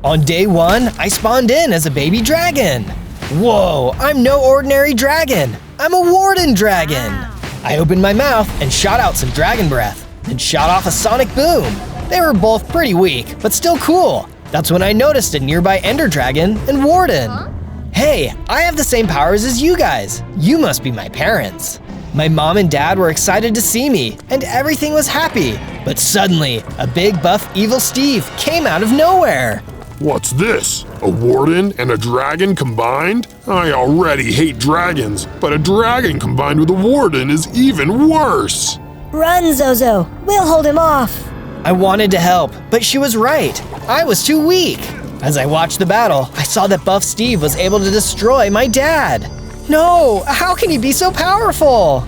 On day 1, I spawned in as a baby dragon. Whoa, I'm no ordinary dragon. I'm a warden dragon. I opened my mouth and shot out some dragon breath, then shot off a sonic boom. They were both pretty weak, but still cool. That's when I noticed a nearby ender dragon and warden. Hey, I have the same powers as you guys. You must be my parents. My mom and dad were excited to see me, and everything was happy. But suddenly, a big buff evil Steve came out of nowhere. What's this? A warden and a dragon combined? I already hate dragons, but a dragon combined with a warden is even worse. Run, Zozo. We'll hold him off. I wanted to help, but she was right. I was too weak. As I watched the battle, I saw that Buff Steve was able to destroy my dad. No, how can he be so powerful?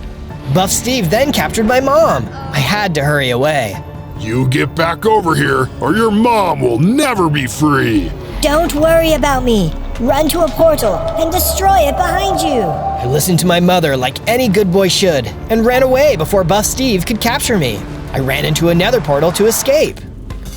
Buff Steve then captured my mom. I had to hurry away. You get back over here, or your mom will never be free. Don't worry about me. Run to a portal and destroy it behind you. I listened to my mother like any good boy should, and ran away before Buff Steve could capture me. I ran into a nether portal to escape.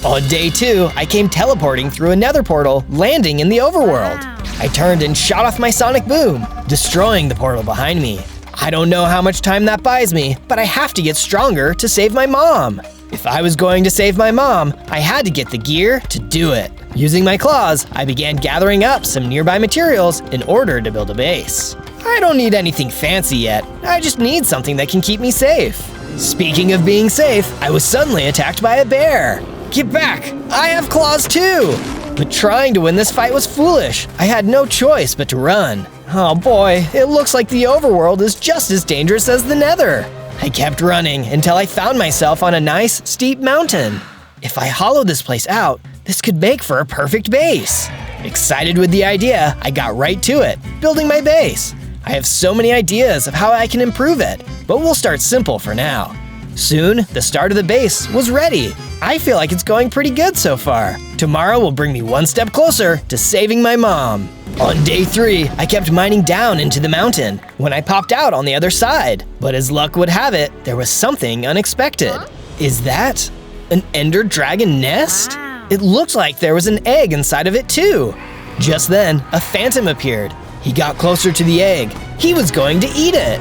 On day 2, I came teleporting through a nether portal, landing in the overworld. I turned and shot off my sonic boom, destroying the portal behind me. I don't know how much time that buys me, but I have to get stronger to save my mom. If I was going to save my mom, I had to get the gear to do it. Using my claws, I began gathering up some nearby materials in order to build a base. I don't need anything fancy yet, I just need something that can keep me safe. Speaking of being safe, I was suddenly attacked by a bear. Get back! I have claws too! But trying to win this fight was foolish. I had no choice but to run. Oh boy, it looks like the overworld is just as dangerous as the nether. I kept running until I found myself on a nice, steep mountain. If I hollow this place out, this could make for a perfect base. Excited with the idea, I got right to it, building my base. I have so many ideas of how I can improve it, but we'll start simple for now. Soon, the start of the base was ready. I feel like it's going pretty good so far. Tomorrow will bring me one step closer to saving my mom. On day 3, I kept mining down into the mountain when I popped out on the other side. But as luck would have it, there was something unexpected. Is that an ender dragon nest? It looked like there was an egg inside of it too. Just then, a phantom appeared. He got closer to the egg. He was going to eat it.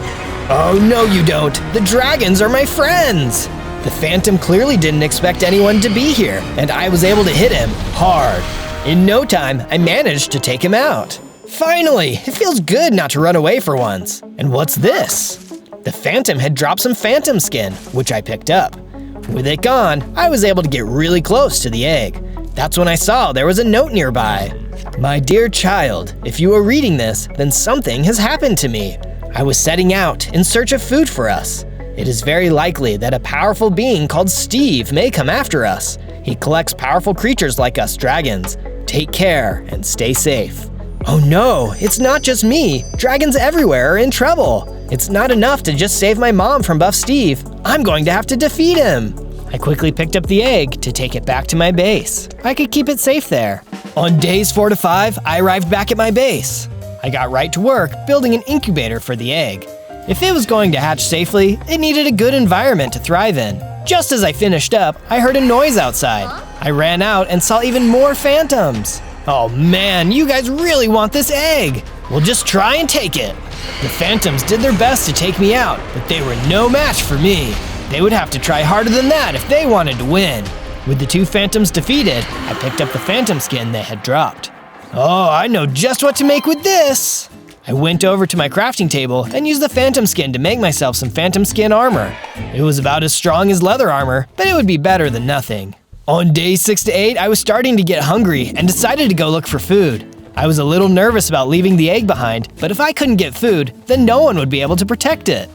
Oh no you don't, the dragons are my friends! The phantom clearly didn't expect anyone to be here, and I was able to hit him hard. In no time, I managed to take him out. Finally, it feels good not to run away for once. And what's this? The phantom had dropped some phantom skin, which I picked up. With it gone, I was able to get really close to the egg. That's when I saw there was a note nearby. My dear child, if you are reading this, then something has happened to me. I was setting out in search of food for us. It is very likely that a powerful being called Steve may come after us. He collects powerful creatures like us dragons. Take care and stay safe. Oh no, it's not just me. Dragons everywhere are in trouble. It's not enough to just save my mom from Buff Steve. I'm going to have to defeat him. I quickly picked up the egg to take it back to my base. I could keep it safe there. On days 4 to 5, I arrived back at my base. I got right to work building an incubator for the egg. If it was going to hatch safely, it needed a good environment to thrive in. Just as I finished up, I heard a noise outside. I ran out and saw even more phantoms. Oh man, you guys really want this egg! Well, just try and take it. The phantoms did their best to take me out, but they were no match for me. They would have to try harder than that if they wanted to win. With the 2 phantoms defeated, I picked up the phantom skin they had dropped. Oh, I know just what to make with this! I went over to my crafting table and used the phantom skin to make myself some phantom skin armor. It was about as strong as leather armor, but it would be better than nothing. On days 6 to 8, I was starting to get hungry and decided to go look for food. I was a little nervous about leaving the egg behind, but if I couldn't get food, then no one would be able to protect it.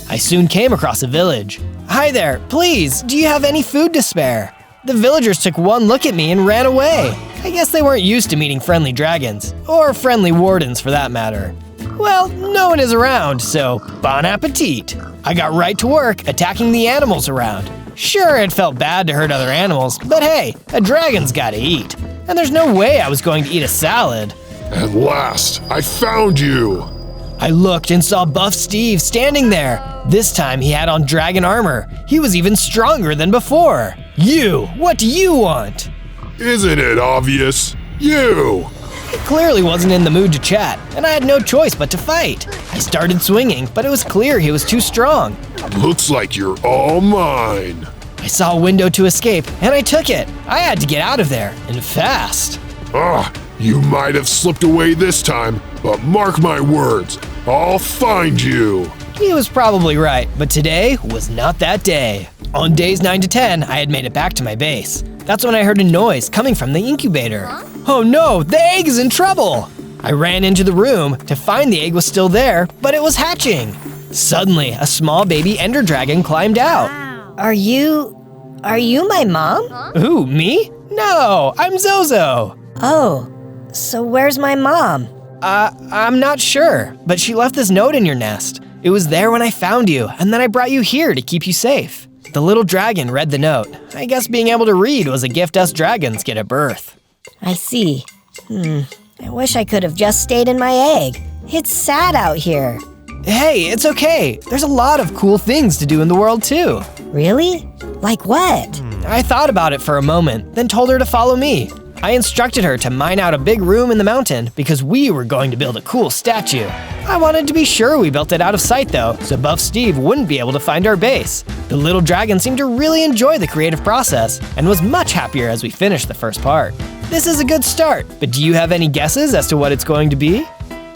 I soon came across a village. Hi there, please, do you have any food to spare? The villagers took one look at me and ran away. I guess they weren't used to meeting friendly dragons, or friendly wardens for that matter. Well, no one is around, so bon appetit. I got right to work attacking the animals around. Sure, it felt bad to hurt other animals, but hey, a dragon's gotta eat. And there's no way I was going to eat a salad. At last, I found you! I looked and saw Buff Steve standing there. This time he had on dragon armor. He was even stronger than before. You, what do you want? Isn't it obvious? You! He clearly wasn't in the mood to chat, and I had no choice but to fight. I started swinging, but it was clear he was too strong. Looks like you're all mine. I saw a window to escape, and I took it. I had to get out of there, and fast. You might have slipped away this time, but mark my words, I'll find you. He was probably right, but today was not that day. On days 9 to 10, I had made it back to my base. That's when I heard a noise coming from the incubator. Oh no, the egg is in trouble! I ran into the room to find the egg was still there, but it was hatching. Suddenly, a small baby ender dragon climbed out. Are you my mom? Who, me? No, I'm Zozo. Oh, so where's my mom? I'm not sure, but she left this note in your nest. It was there when I found you, and then I brought you here to keep you safe. The little dragon read the note. I guess being able to read was a gift us dragons get at birth. I see. I wish I could have just stayed in my egg. It's sad out here. Hey, it's okay. There's a lot of cool things to do in the world too. Really? Like what? I thought about it for a moment, then told her to follow me. I instructed her to mine out a big room in the mountain because we were going to build a cool statue. I wanted to be sure we built it out of sight though, so Buff Steve wouldn't be able to find our base. The little dragon seemed to really enjoy the creative process and was much happier as we finished the first part. This is a good start, but do you have any guesses as to what it's going to be?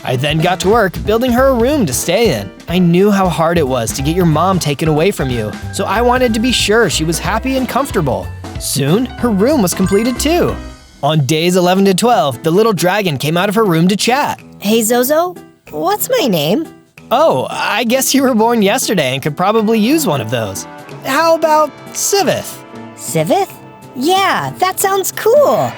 I then got to work building her a room to stay in. I knew how hard it was to get your mom taken away from you, so I wanted to be sure she was happy and comfortable. Soon, her room was completed too. On days 11 to 12, the little dragon came out of her room to chat. Hey Zozo, what's my name? Oh, I guess you were born yesterday and could probably use one of those. How about Sivith? Sivith? Yeah, that sounds cool.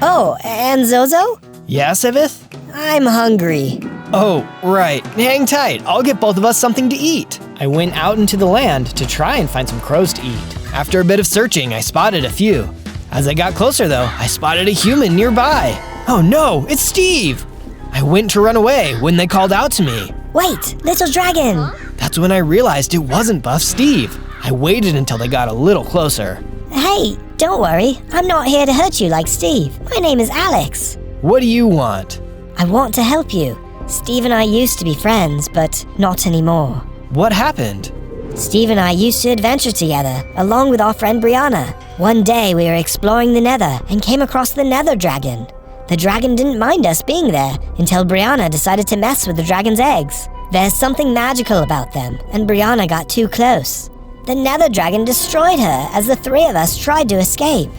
Oh, and Zozo? Yeah, Sivith? I'm hungry. Oh, right. Hang tight. I'll get both of us something to eat. I went out into the land to try and find some crows to eat. After a bit of searching, I spotted a few. As I got closer though, I spotted a human nearby. Oh no, it's Steve! I went to run away when they called out to me. Wait, little dragon! That's when I realized it wasn't Buff Steve. I waited until they got a little closer. Hey, don't worry. I'm not here to hurt you like Steve. My name is Alex. What do you want? I want to help you. Steve and I used to be friends, but not anymore. What happened? Steve and I used to adventure together, along with our friend Brianna. One day we were exploring the Nether and came across the Nether Dragon. The dragon didn't mind us being there until Brianna decided to mess with the dragon's eggs. There's something magical about them, and Brianna got too close. The Nether Dragon destroyed her as the three of us tried to escape.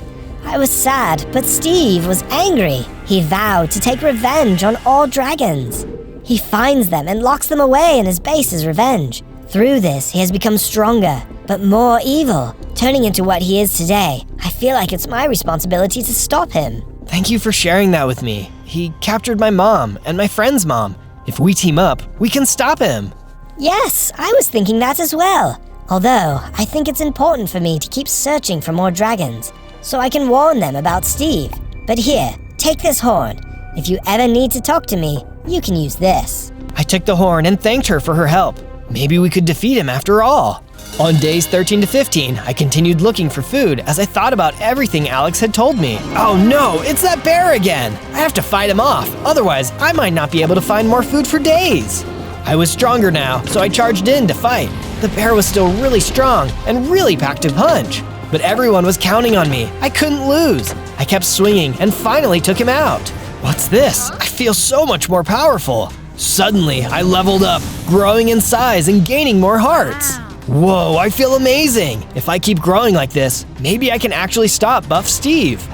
I was sad, but Steve was angry. He vowed to take revenge on all dragons. He finds them and locks them away in his base as revenge. Through this, he has become stronger, but more evil, turning into what he is today. I feel like it's my responsibility to stop him. Thank you for sharing that with me. He captured my mom and my friend's mom. If we team up, we can stop him. Yes, I was thinking that as well. Although, I think it's important for me to keep searching for more dragons, so I can warn them about Steve. But here, take this horn. If you ever need to talk to me, you can use this. I took the horn and thanked her for her help. Maybe we could defeat him after all. On days 13 to 15, I continued looking for food as I thought about everything Alex had told me. Oh no, it's that bear again! I have to fight him off, otherwise I might not be able to find more food for days. I was stronger now, so I charged in to fight. The bear was still really strong and really packed a punch. But everyone was counting on me. I couldn't lose. I kept swinging and finally took him out. What's this? I feel so much more powerful. Suddenly, I leveled up, growing in size and gaining more hearts. Whoa, I feel amazing! If I keep growing like this, maybe I can actually stop Buff Steve.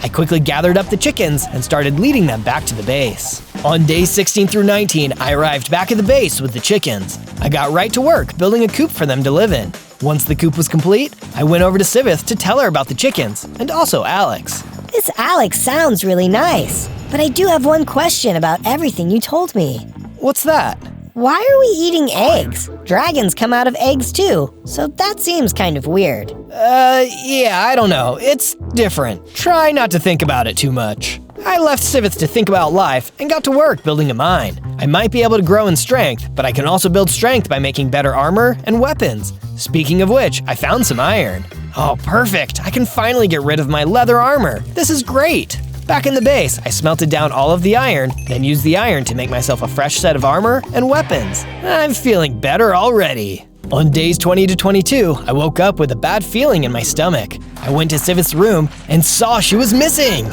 I quickly gathered up the chickens and started leading them back to the base. On days 16 through 19, I arrived back at the base with the chickens. I got right to work building a coop for them to live in. Once the coop was complete, I went over to Sivith to tell her about the chickens, and also Alex. This Alex sounds really nice, but I do have one question about everything you told me. What's that? Why are we eating eggs? Dragons come out of eggs too, so that seems kind of weird. Yeah, I don't know. It's different. Try not to think about it too much. I left Sivith to think about life and got to work building a mine. I might be able to grow in strength, but I can also build strength by making better armor and weapons. Speaking of which, I found some iron. Oh, perfect! I can finally get rid of my leather armor. This is great! Back in the base, I smelted down all of the iron, then used the iron to make myself a fresh set of armor and weapons. I'm feeling better already. On days 20 to 22, I woke up with a bad feeling in my stomach. I went to Sivith's room and saw she was missing.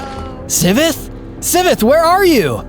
Sivith? Sivith, where are you?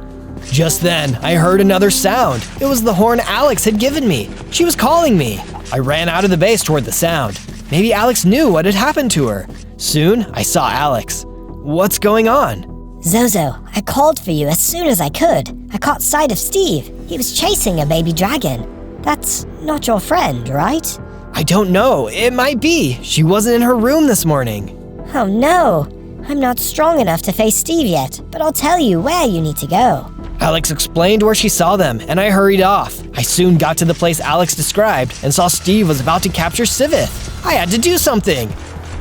Just then, I heard another sound. It was the horn Alex had given me. She was calling me. I ran out of the base toward the sound. Maybe Alex knew what had happened to her. Soon, I saw Alex. What's going on? Zozo, I called for you as soon as I could. I caught sight of Steve. He was chasing a baby dragon. That's not your friend, right? I don't know. It might be. She wasn't in her room this morning. Oh no. I'm not strong enough to face Steve yet, but I'll tell you where you need to go. Alex explained where she saw them, and I hurried off. I soon got to the place Alex described and saw Steve was about to capture Sivith. I had to do something.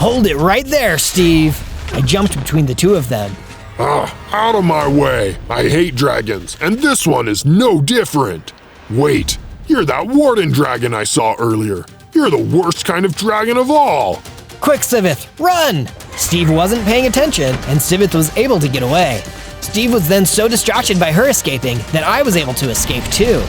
Hold it right there, Steve. I jumped between the two of them. Out of my way. I hate dragons, and this one is no different. Wait, you're that warden dragon I saw earlier. You're the worst kind of dragon of all. Quick, Sivith, run! Steve wasn't paying attention, and Sivith was able to get away. Steve was then so distracted by her escaping that I was able to escape too.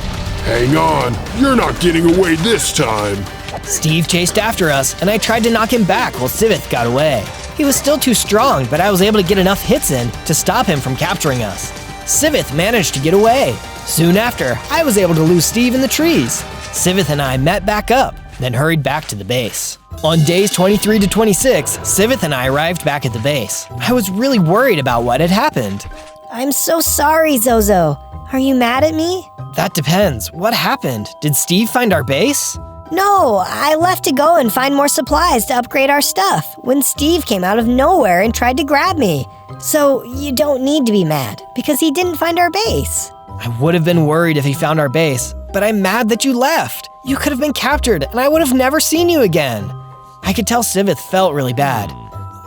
Hang on, you're not getting away this time. Steve chased after us, and I tried to knock him back while Sivith got away. He was still too strong, but I was able to get enough hits in to stop him from capturing us. Sivith managed to get away. Soon after, I was able to lose Steve in the trees. Sivith and I met back up, then hurried back to the base. On days 23 to 26, Sivith and I arrived back at the base. I was really worried about what had happened. I'm so sorry, Zozo. Are you mad at me? That depends. What happened? Did Steve find our base? No, I left to go and find more supplies to upgrade our stuff when Steve came out of nowhere and tried to grab me. So you don't need to be mad because he didn't find our base. I would have been worried if he found our base, but I'm mad that you left. You could have been captured and I would have never seen you again. I could tell Sivith felt really bad.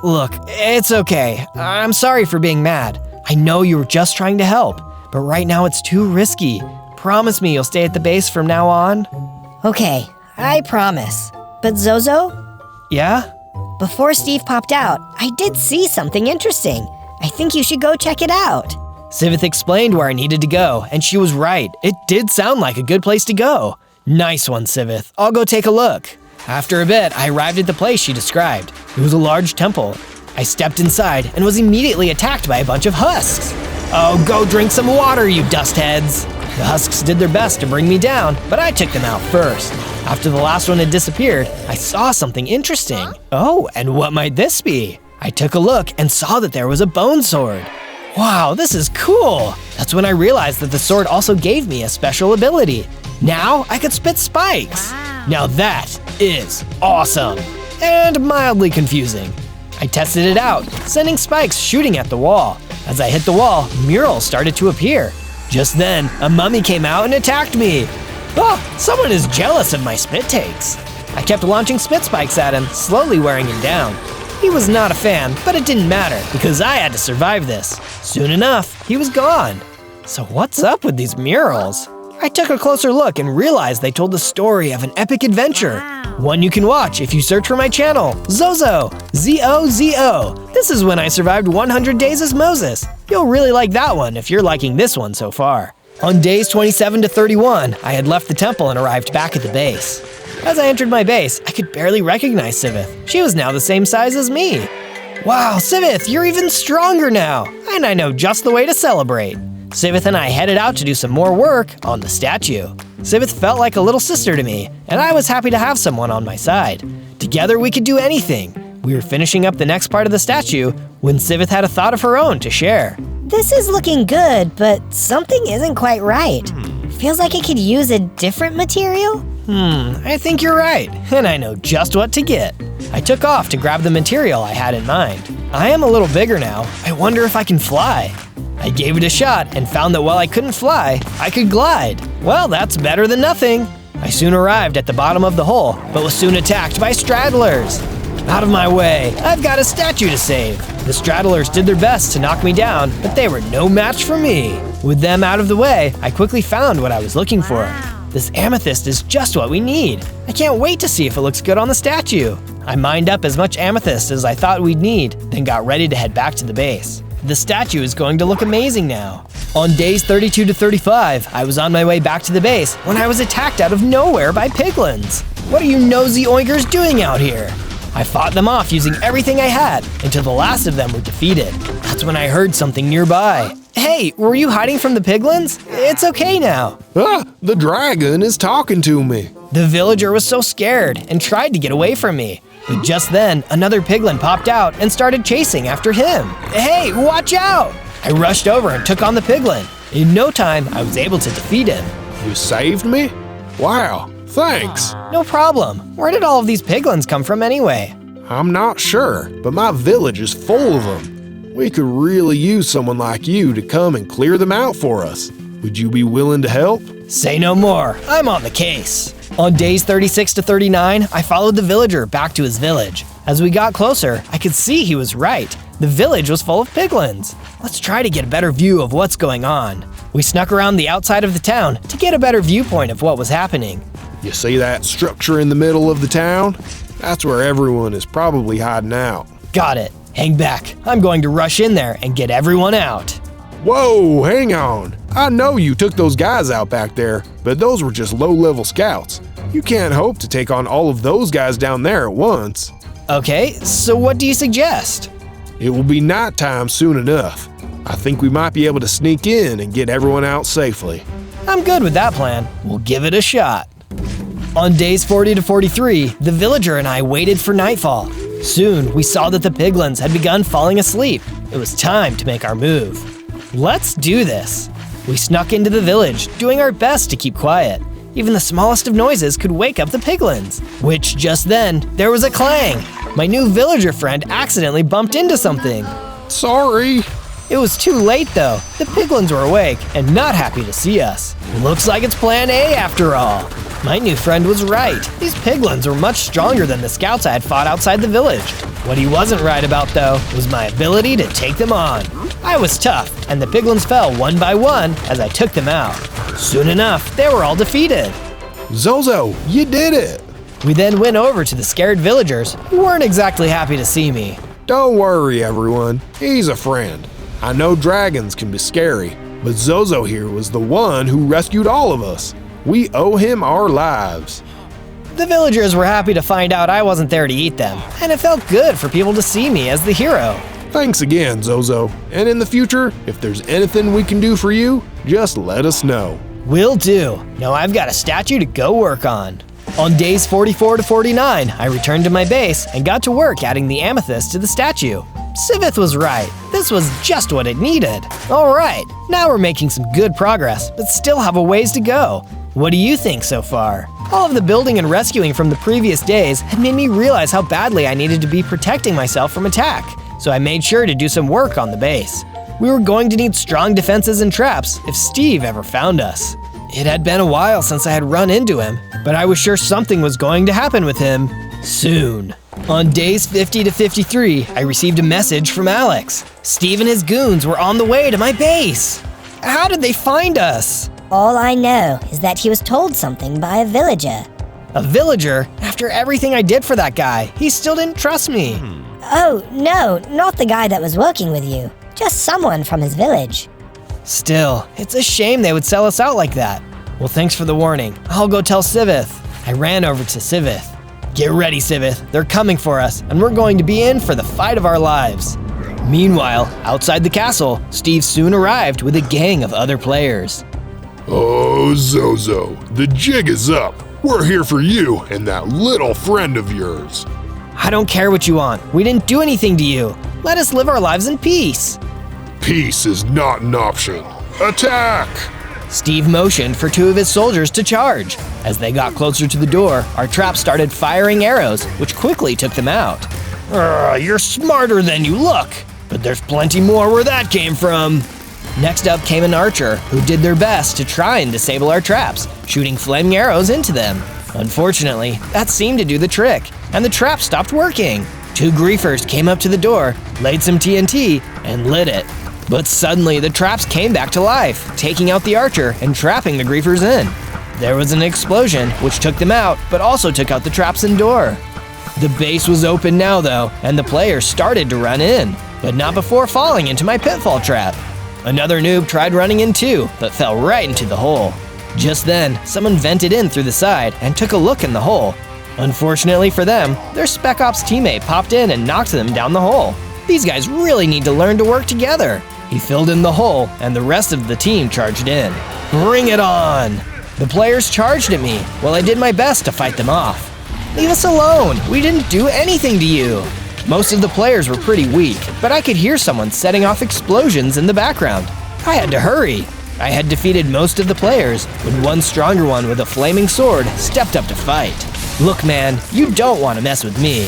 Look, it's okay. I'm sorry for being mad. I know you were just trying to help, but right now it's too risky. Promise me you'll stay at the base from now on? Okay, I promise. But Zozo? Yeah? Before Steve popped out, I did see something interesting. I think you should go check it out. Sivith explained where I needed to go, and she was right. It did sound like a good place to go. Nice one, Sivith. I'll go take a look. After a bit, I arrived at the place she described. It was a large temple. I stepped inside and was immediately attacked by a bunch of husks. Oh, go drink some water, you dust heads. The husks did their best to bring me down, but I took them out first. After the last one had disappeared, I saw something interesting. Oh, and what might this be? I took a look and saw that there was a bone sword. Wow, this is cool. That's when I realized that the sword also gave me a special ability. Now I could spit spikes. Now that is awesome and mildly confusing. I tested it out, sending spikes shooting at the wall. As I hit the wall, murals started to appear. Just then, a mummy came out and attacked me. Oh, someone is jealous of my spit takes. I kept launching spit spikes at him, slowly wearing him down. He was not a fan, but it didn't matter because I had to survive this. Soon enough, he was gone. So what's up with these murals? I took a closer look and realized they told the story of an epic adventure. One you can watch if you search for my channel, Zozo, Z-O-Z-O. This is when I survived 100 days as Moses. You'll really like that one if you're liking this one so far. On days 27 to 31, I had left the temple and arrived back at the base. As I entered my base, I could barely recognize Sivith. She was now the same size as me. Wow, Sivith, you're even stronger now, and I know just the way to celebrate. Sivith and I headed out to do some more work on the statue. Sivith felt like a little sister to me, and I was happy to have someone on my side. Together we could do anything. We were finishing up the next part of the statue when Sivith had a thought of her own to share. This is looking good, but something isn't quite right. Feels like it could use a different material. I think you're right, and I know just what to get. I took off to grab the material I had in mind. I am a little bigger now. I wonder if I can fly. I gave it a shot and found that while I couldn't fly, I could glide. Well, that's better than nothing. I soon arrived at the bottom of the hole, but was soon attacked by straddlers. Out of my way, I've got a statue to save. The straddlers did their best to knock me down, but they were no match for me. With them out of the way, I quickly found what I was looking for. This amethyst is just what we need. I can't wait to see if it looks good on the statue. I mined up as much amethyst as I thought we'd need, then got ready to head back to the base. The statue is going to look amazing now. On days 32 to 35, I was on my way back to the base when I was attacked out of nowhere by piglins. What are you nosy oinkers doing out here? I fought them off using everything I had until the last of them were defeated. That's when I heard something nearby. Hey, were you hiding from the piglins? It's okay now. The dragon is talking to me. The villager was so scared and tried to get away from me. But just then, another piglin popped out and started chasing after him. Hey, watch out! I rushed over and took on the piglin. In no time, I was able to defeat him. You saved me? Wow, thanks. No problem. Where did all of these piglins come from anyway? I'm not sure, but my village is full of them. We could really use someone like you to come and clear them out for us. Would you be willing to help? Say no more. I'm on the case. On days 36 to 39, I followed the villager back to his village. As we got closer, I could see he was right. The village was full of piglins. Let's try to get a better view of what's going on. We snuck around the outside of the town to get a better viewpoint of what was happening. You see that structure in the middle of the town? That's where everyone is probably hiding out. Got it. Hang back. I'm going to rush in there and get everyone out. Whoa, hang on. I know you took those guys out back there, but those were just low-level scouts. You can't hope to take on all of those guys down there at once. Okay, so what do you suggest? It will be nighttime soon enough. I think we might be able to sneak in and get everyone out safely. I'm good with that plan. We'll give it a shot. On days 40 to 43, the villager and I waited for nightfall. Soon, we saw that the piglins had begun falling asleep. It was time to make our move. Let's do this. We snuck into the village, doing our best to keep quiet. Even the smallest of noises could wake up the piglins. Which just then, there was a clang. My new villager friend accidentally bumped into something. Sorry. It was too late though. The piglins were awake and not happy to see us. Looks like it's plan A after all. My new friend was right. These piglins were much stronger than the scouts I had fought outside the village. What he wasn't right about though was my ability to take them on. I was tough, and the piglins fell one by one as I took them out. Soon enough, they were all defeated. Zozo, you did it! We then went over to the scared villagers who weren't exactly happy to see me. Don't worry, everyone. He's a friend. I know dragons can be scary, but Zozo here was the one who rescued all of us. We owe him our lives. The villagers were happy to find out I wasn't there to eat them, and it felt good for people to see me as the hero. Thanks again, Zozo. And in the future, if there's anything we can do for you, just let us know. Will do. Now I've got a statue to go work on. On days 44 to 49, I returned to my base and got to work adding the amethyst to the statue. Sivith was right. This was just what it needed. All right, now we're making some good progress, but still have a ways to go. What do you think so far? All of the building and rescuing from the previous days had made me realize how badly I needed to be protecting myself from attack, so I made sure to do some work on the base. We were going to need strong defenses and traps if Steve ever found us. It had been a while since I had run into him, but I was sure something was going to happen with him soon. On days 50 to 53, I received a message from Alex. Steve and his goons were on the way to my base. How did they find us? All I know is that he was told something by a villager. A villager? After everything I did for that guy, he still didn't trust me. Oh, no, not the guy that was working with you. Just someone from his village. Still, it's a shame they would sell us out like that. Well, thanks for the warning. I'll go tell Sivith. I ran over to Sivith. Get ready, Sivith. They're coming for us, and we're going to be in for the fight of our lives. Meanwhile, outside the castle, Steve soon arrived with a gang of other players. Oh, Zozo, the jig is up. We're here for you and that little friend of yours. I don't care what you want. We didn't do anything to you. Let us live our lives in peace. Peace is not an option. Attack! Steve motioned for two of his soldiers to charge. As they got closer to the door, our trap started firing arrows, which quickly took them out. You're smarter than you look, but there's plenty more where that came from. Next up came an archer, who did their best to try and disable our traps, shooting flaming arrows into them. Unfortunately, that seemed to do the trick, and the trap stopped working. Two griefers came up to the door, laid some TNT, and lit it. But suddenly, the traps came back to life, taking out the archer and trapping the griefers in. There was an explosion, which took them out, but also took out the traps and door. The base was open now, though, and the players started to run in. but not before falling into my pitfall trap. Another noob tried running in too, but fell right into the hole. Just then, someone vented in through the side and took a look in the hole. Unfortunately for them, their Spec Ops teammate popped in and knocked them down the hole. These guys really need to learn to work together. He filled in the hole, and the rest of the team charged in. Bring it on! The players charged at me, while I did my best to fight them off. Leave us alone! We didn't do anything to you! Most of the players were pretty weak, but I could hear someone setting off explosions in the background. I had to hurry. I had defeated most of the players when one stronger one with a flaming sword stepped up to fight. Look man, you don't want to mess with me.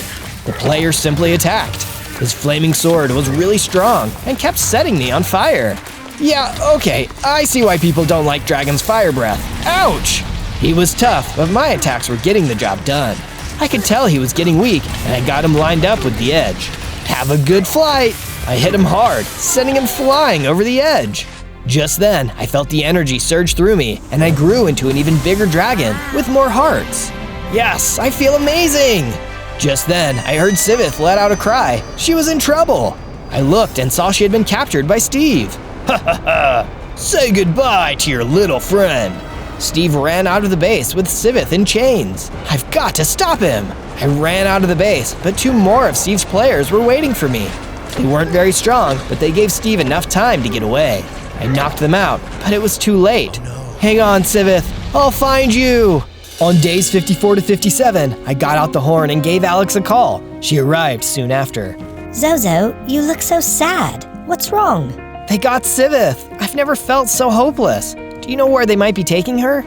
The player simply attacked. His flaming sword was really strong and kept setting me on fire. Yeah, okay, I see why people don't like Dragon's fire breath. Ouch! He was tough, but my attacks were getting the job done. I could tell he was getting weak, and I got him lined up with the edge. Have a good flight! I hit him hard, sending him flying over the edge. Just then, I felt the energy surge through me, and I grew into an even bigger dragon with more hearts. Yes, I feel amazing! Just then, I heard Sivith let out a cry. She was in trouble. I looked and saw she had been captured by Steve. Ha ha ha! Say goodbye to your little friend. Steve ran out of the base with Sivith in chains. I've got to stop him! I ran out of the base, but 2 more of Steve's players were waiting for me. They weren't very strong, but they gave Steve enough time to get away. I knocked them out, but it was too late. Hang on, Sivith. I'll find you! On days 54 to 57, I got out the horn and gave Alex a call. She arrived soon after. Zozo, you look so sad. What's wrong? They got Sivith. I've never felt so hopeless. Do you know where they might be taking her?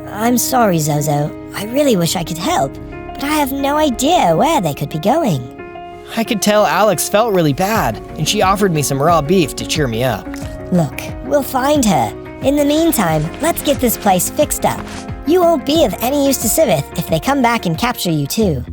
I'm sorry, Zozo. I really wish I could help, but I have no idea where they could be going. I could tell Alex felt really bad, and she offered me some raw beef to cheer me up. Look, we'll find her. In the meantime, let's get this place fixed up. You won't be of any use to Sivith if they come back and capture you too.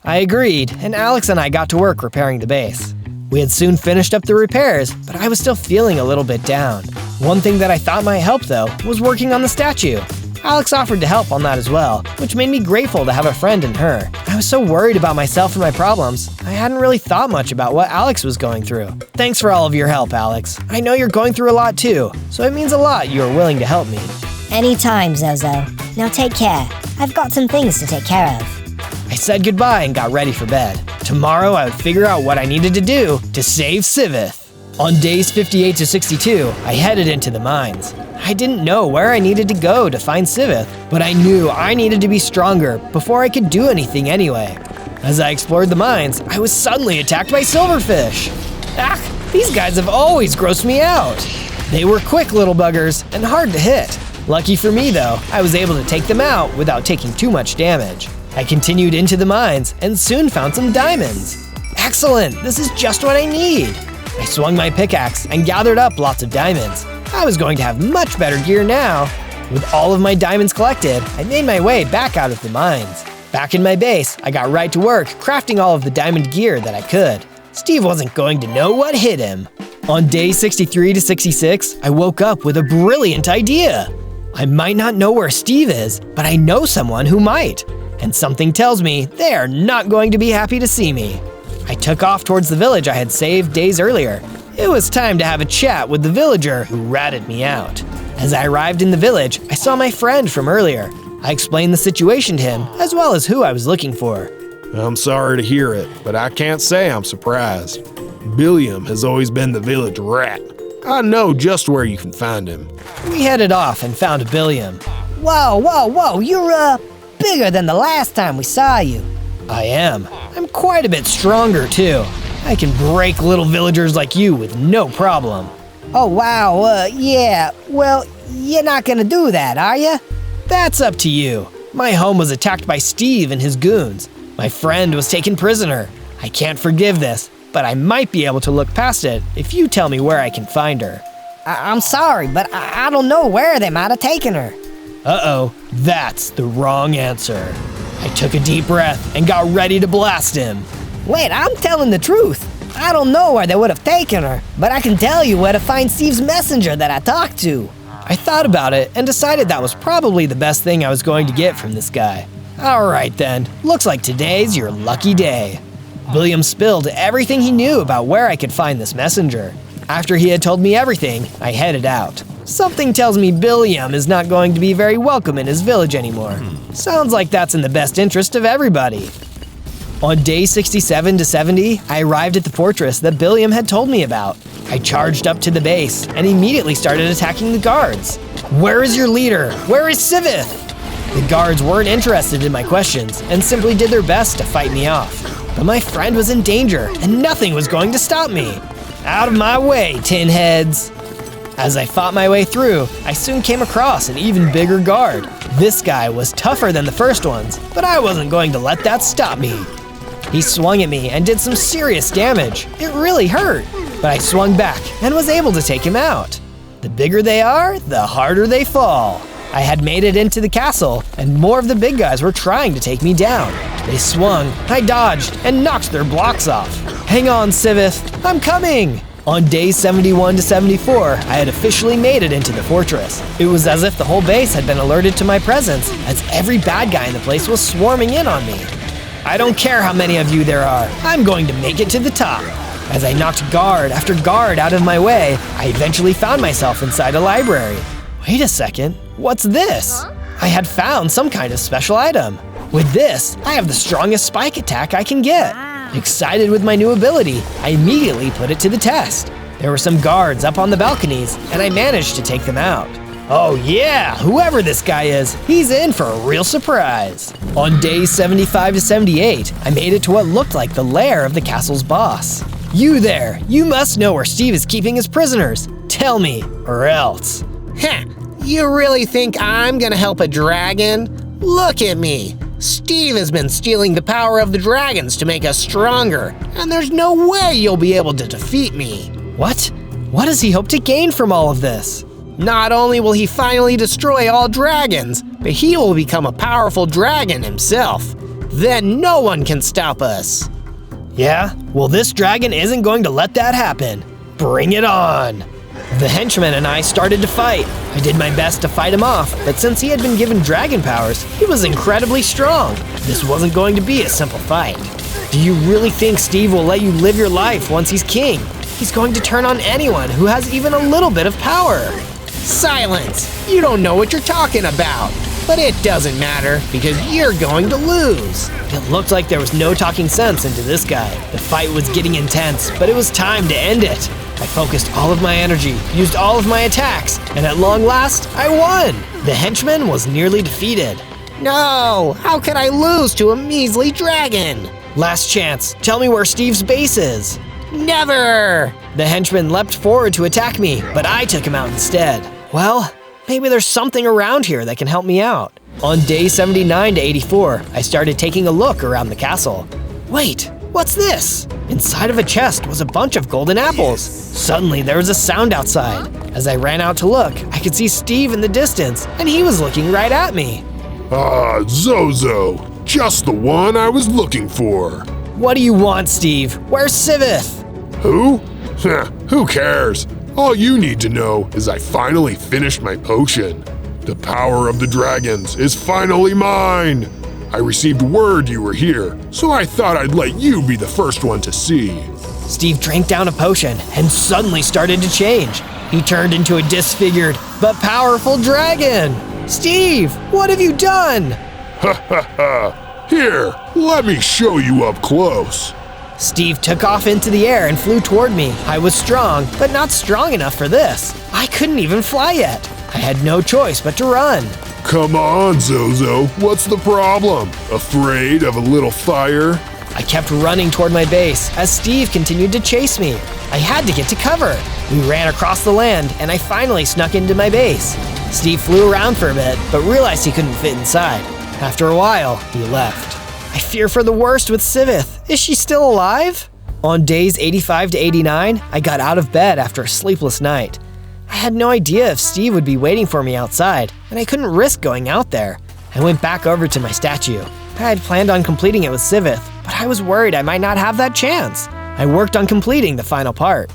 I agreed, and Alex and I got to work repairing the base. We had soon finished up the repairs, but I was still feeling a little bit down. One thing that I thought might help, though, was working on the statue. Alex offered to help on that as well, which made me grateful to have a friend in her. I was so worried about myself and my problems, I hadn't really thought much about what Alex was going through. Thanks for all of your help, Alex. I know you're going through a lot too, so it means a lot you are willing to help me. Anytime, Zozo. Now take care. I've got some things to take care of. I said goodbye and got ready for bed. Tomorrow I would figure out what I needed to do to save Sivith. On days 58 to 62, I headed into the mines. I didn't know where I needed to go to find Sivith, but I knew I needed to be stronger before I could do anything anyway. As I explored the mines, I was suddenly attacked by silverfish. These guys have always grossed me out. They were quick little buggers and hard to hit. Lucky for me though, I was able to take them out without taking too much damage. I continued into the mines and soon found some diamonds. Excellent, this is just what I need. I swung my pickaxe and gathered up lots of diamonds. I was going to have much better gear now. With all of my diamonds collected, I made my way back out of the mines. Back in my base, I got right to work crafting all of the diamond gear that I could. Steve wasn't going to know what hit him. On day 63 to 66, I woke up with a brilliant idea. I might not know where Steve is, but I know someone who might. And something tells me they are not going to be happy to see me. I took off towards the village I had saved days earlier. It was time to have a chat with the villager who ratted me out. As I arrived in the village, I saw my friend from earlier. I explained the situation to him, as well as who I was looking for. I'm sorry to hear it, but I can't say I'm surprised. Billiam has always been the village rat. I know just where you can find him. We headed off and found Billiam. Whoa, you're, bigger than the last time we saw you. I am. I'm quite a bit stronger, too. I can break little villagers like you with no problem. Oh, wow, yeah. Well, you're not gonna do that, are you? That's up to you. My home was attacked by Steve and his goons. My friend was taken prisoner. I can't forgive this, but I might be able to look past it if you tell me where I can find her. I'm sorry, but I don't know where they might have taken her. Uh-oh, that's the wrong answer. I took a deep breath and got ready to blast him. Wait, I'm telling the truth. I don't know where they would have taken her, but I can tell you where to find Steve's messenger that I talked to. I thought about it and decided that was probably the best thing I was going to get from this guy. All right then, looks like today's your lucky day. Billiam spilled everything he knew about where I could find this messenger. After he had told me everything, I headed out. Something tells me Billiam is not going to be very welcome in his village anymore. Sounds like that's in the best interest of everybody. On day 67 to 70, I arrived at the fortress that Billiam had told me about. I charged up to the base and immediately started attacking the guards. Where is your leader? Where is Sivith? The guards weren't interested in my questions and simply did their best to fight me off. But my friend was in danger and nothing was going to stop me. Out of my way, tin heads! As I fought my way through, I soon came across an even bigger guard. This guy was tougher than the first ones, but I wasn't going to let that stop me. He swung at me and did some serious damage. It really hurt, but I swung back and was able to take him out. The bigger they are, the harder they fall. I had made it into the castle, and more of the big guys were trying to take me down. They swung, I dodged, and knocked their blocks off. Hang on, Sivith, I'm coming! On days 71 to 74, I had officially made it into the fortress. It was as if the whole base had been alerted to my presence, as every bad guy in the place was swarming in on me. I don't care how many of you there are, I'm going to make it to the top. As I knocked guard after guard out of my way, I eventually found myself inside a library. Wait a second, what's this? I had found some kind of special item. With this, I have the strongest spike attack I can get. Excited with my new ability, I immediately put it to the test. There were some guards up on the balconies, and I managed to take them out. Oh yeah, whoever this guy is, he's in for a real surprise. On days 75 to 78, I made it to what looked like the lair of the castle's boss. You there, you must know where Steve is keeping his prisoners. Tell me, or else. Heh, you really think I'm gonna help a dragon? Look at me. Steve has been stealing the power of the dragons to make us stronger, and there's no way you'll be able to defeat me. What? What does he hope to gain from all of this? Not only will he finally destroy all dragons, but he will become a powerful dragon himself. Then no one can stop us. Yeah? Well, this dragon isn't going to let that happen. Bring it on! The henchman and I started to fight. I did my best to fight him off, but since he had been given dragon powers, he was incredibly strong. This wasn't going to be a simple fight. Do you really think Steve will let you live your life once he's king? He's going to turn on anyone who has even a little bit of power. Silence! You don't know what you're talking about. But it doesn't matter, because you're going to lose. It looked like there was no talking sense into this guy. The fight was getting intense, but it was time to end it. I focused all of my energy, used all of my attacks, and at long last, I won! The henchman was nearly defeated. No! How could I lose to a measly dragon? Last chance, tell me where Steve's base is. Never! The henchman leapt forward to attack me, but I took him out instead. Well, maybe there's something around here that can help me out. On day 79 to 84, I started taking a look around the castle. Wait, what's this? Inside of a chest was a bunch of golden apples. Suddenly, there was a sound outside. As I ran out to look, I could see Steve in the distance, and he was looking right at me. Ah, Zozo, just the one I was looking for. What do you want, Steve? Where's Sivith? Who? Who cares? All you need to know is I finally finished my potion. The power of the dragons is finally mine. I received word you were here, so I thought I'd let you be the first one to see. Steve drank down a potion and suddenly started to change. He turned into a disfigured but powerful dragon. Steve, what have you done? Ha ha ha! Here, let me show you up close. Steve took off into the air and flew toward me. I was strong, but not strong enough for this. I couldn't even fly yet. I had no choice but to run. Come on, Zozo, what's the problem? Afraid of a little fire? I kept running toward my base as Steve continued to chase me. I had to get to cover. We ran across the land and I finally snuck into my base. Steve flew around for a bit, but realized he couldn't fit inside. After a while, he left. I fear for the worst with Sivith. Is she still alive? On days 85 to 89, I got out of bed after a sleepless night. I had no idea if Steve would be waiting for me outside, and I couldn't risk going out there. I went back over to my statue. I had planned on completing it with Sivith, but I was worried I might not have that chance. I worked on completing the final part.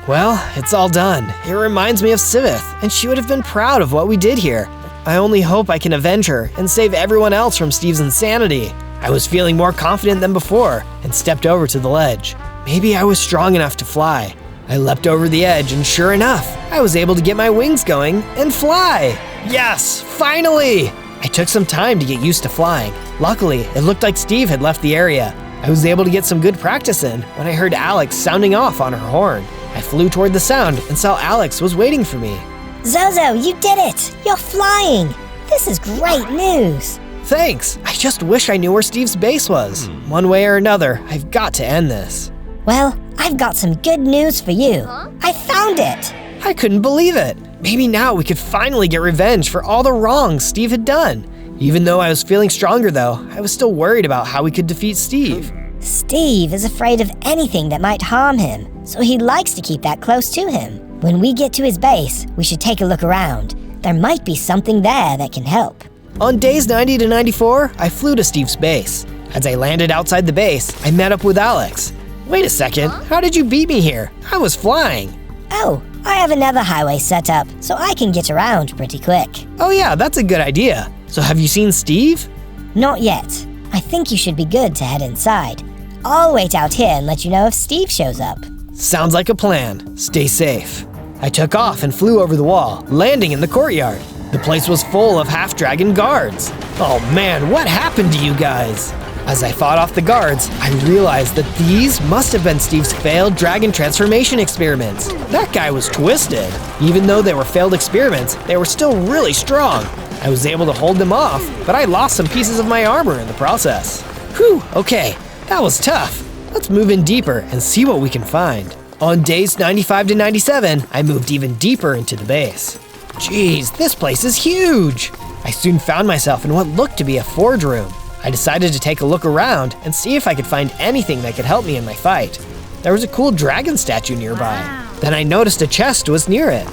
Well, it's all done. It reminds me of Sivith, and she would have been proud of what we did here. I only hope I can avenge her and save everyone else from Steve's insanity. I was feeling more confident than before and stepped over to the ledge. Maybe I was strong enough to fly. I leapt over the edge and sure enough, I was able to get my wings going and fly. Yes, finally! I took some time to get used to flying. Luckily, it looked like Steve had left the area. I was able to get some good practice in when I heard Alex sounding off on her horn. I flew toward the sound and saw Alex was waiting for me. Zozo, you did it! You're flying! This is great news! Thanks! I just wish I knew where Steve's base was. One way or another, I've got to end this. Well, I've got some good news for you. I found it! I couldn't believe it. Maybe now we could finally get revenge for all the wrongs Steve had done. Even though I was feeling stronger though, I was still worried about how we could defeat Steve. Steve is afraid of anything that might harm him, so he likes to keep that close to him. When we get to his base, we should take a look around. There might be something there that can help. On days 90 to 94, I flew to Steve's base. As I landed outside the base, I met up with Alex. Wait a second, how did you beat me here? I was flying. Oh, I have another highway set up, so I can get around pretty quick. Oh yeah, that's a good idea. So have you seen Steve? Not yet. I think you should be good to head inside. I'll wait out here and let you know if Steve shows up. Sounds like a plan. Stay safe. I took off and flew over the wall, landing in the courtyard. The place was full of half-dragon guards. Oh man, what happened to you guys? As I fought off the guards, I realized that these must have been Steve's failed dragon transformation experiments. That guy was twisted. Even though they were failed experiments, they were still really strong. I was able to hold them off, but I lost some pieces of my armor in the process. Whew, okay, that was tough. Let's move in deeper and see what we can find. On days 95 to 97, I moved even deeper into the base. Jeez, this place is huge! I soon found myself in what looked to be a forge room. I decided to take a look around and see if I could find anything that could help me in my fight. There was a cool dragon statue nearby. Then I noticed a chest was near it.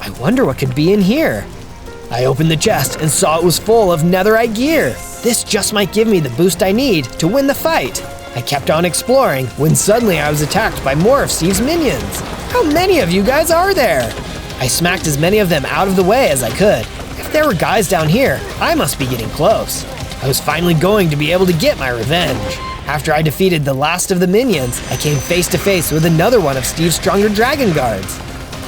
I wonder what could be in here. I opened the chest and saw it was full of netherite gear. This just might give me the boost I need to win the fight. I kept on exploring when suddenly I was attacked by more of Steve's minions. How many of you guys are there? I smacked as many of them out of the way as I could. If there were guys down here, I must be getting close. I was finally going to be able to get my revenge. After I defeated the last of the minions, I came face to face with another one of Steve's stronger dragon guards.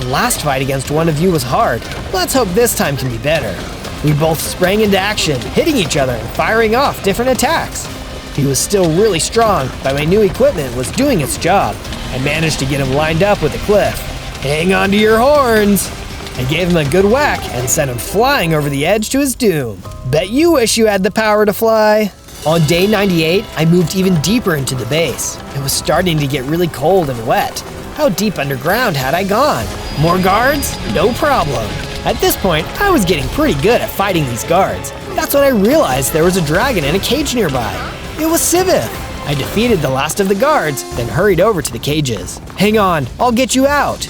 The last fight against one of you was hard. Let's hope this time can be better. We both sprang into action, hitting each other and firing off different attacks. He was still really strong, but my new equipment was doing its job. I managed to get him lined up with a cliff. Hang on to your horns! I gave him a good whack and sent him flying over the edge to his doom. Bet you wish you had the power to fly. On day 98, I moved even deeper into the base. It was starting to get really cold and wet. How deep underground had I gone? More guards? No problem. At this point, I was getting pretty good at fighting these guards. That's when I realized there was a dragon in a cage nearby. It was Sivith. I defeated the last of the guards, then hurried over to the cages. Hang on, I'll get you out.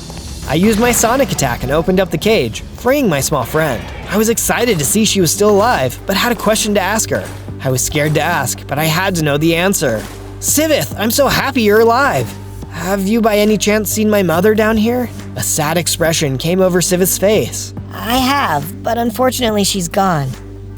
I used my sonic attack and opened up the cage, freeing my small friend. I was excited to see she was still alive, but had a question to ask her. I was scared to ask, but I had to know the answer. Sivith, I'm so happy you're alive. Have you by any chance seen my mother down here? A sad expression came over Sivith's face. I have, but unfortunately she's gone.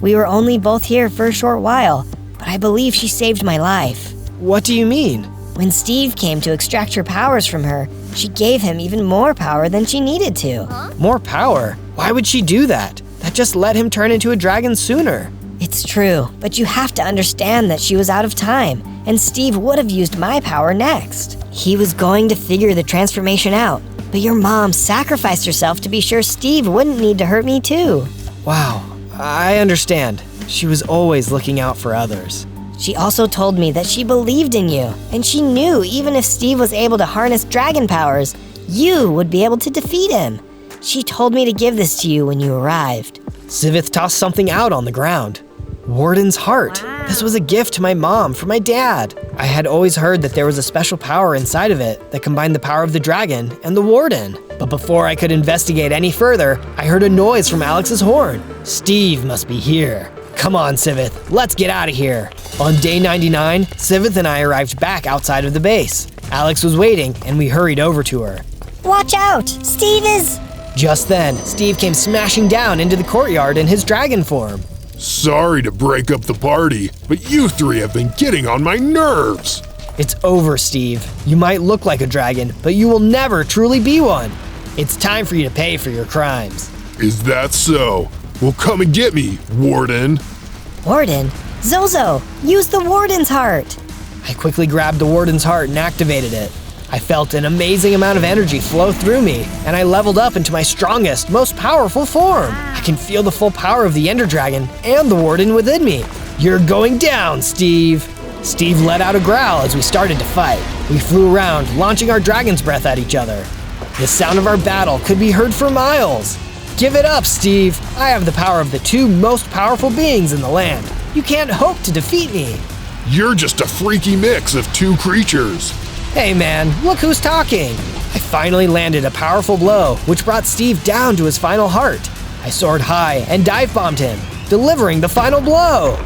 We were only both here for a short while, but I believe she saved my life. What do you mean? When Steve came to extract her powers from her, she gave him even more power than she needed to. More power? Why would she do that? That just let him turn into a dragon sooner. It's true, but you have to understand that she was out of time, and Steve would have used my power next. He was going to figure the transformation out, but your mom sacrificed herself to be sure Steve wouldn't need to hurt me too. Wow, I understand. She was always looking out for others. She also told me that she believed in you, and she knew even if Steve was able to harness dragon powers, you would be able to defeat him. She told me to give this to you when you arrived. Sivith tossed something out on the ground. Warden's heart. This was a gift to my mom from my dad. I had always heard that there was a special power inside of it that combined the power of the dragon and the warden. But before I could investigate any further, I heard a noise from Alex's horn. Steve must be here. Come on, Sivith, let's get out of here. On day 99, Sivith and I arrived back outside of the base. Alex was waiting, and we hurried over to her. Watch out! Steve is... Just then, Steve came smashing down into the courtyard in his dragon form. Sorry to break up the party, but you three have been getting on my nerves. It's over, Steve. You might look like a dragon, but you will never truly be one. It's time for you to pay for your crimes. Is that so? Well, come and get me, Warden. Warden? Zozo, use the Warden's heart. I quickly grabbed the Warden's heart and activated it. I felt an amazing amount of energy flow through me, and I leveled up into my strongest, most powerful form. I can feel the full power of the Ender Dragon and the Warden within me. You're going down, Steve. Steve let out a growl as we started to fight. We flew around, launching our dragon's breath at each other. The sound of our battle could be heard for miles. Give it up, Steve. I have the power of the two most powerful beings in the land. You can't hope to defeat me. You're just a freaky mix of two creatures. Hey man, look who's talking. I finally landed a powerful blow, which brought Steve down to his final heart. I soared high and dive-bombed him, delivering the final blow.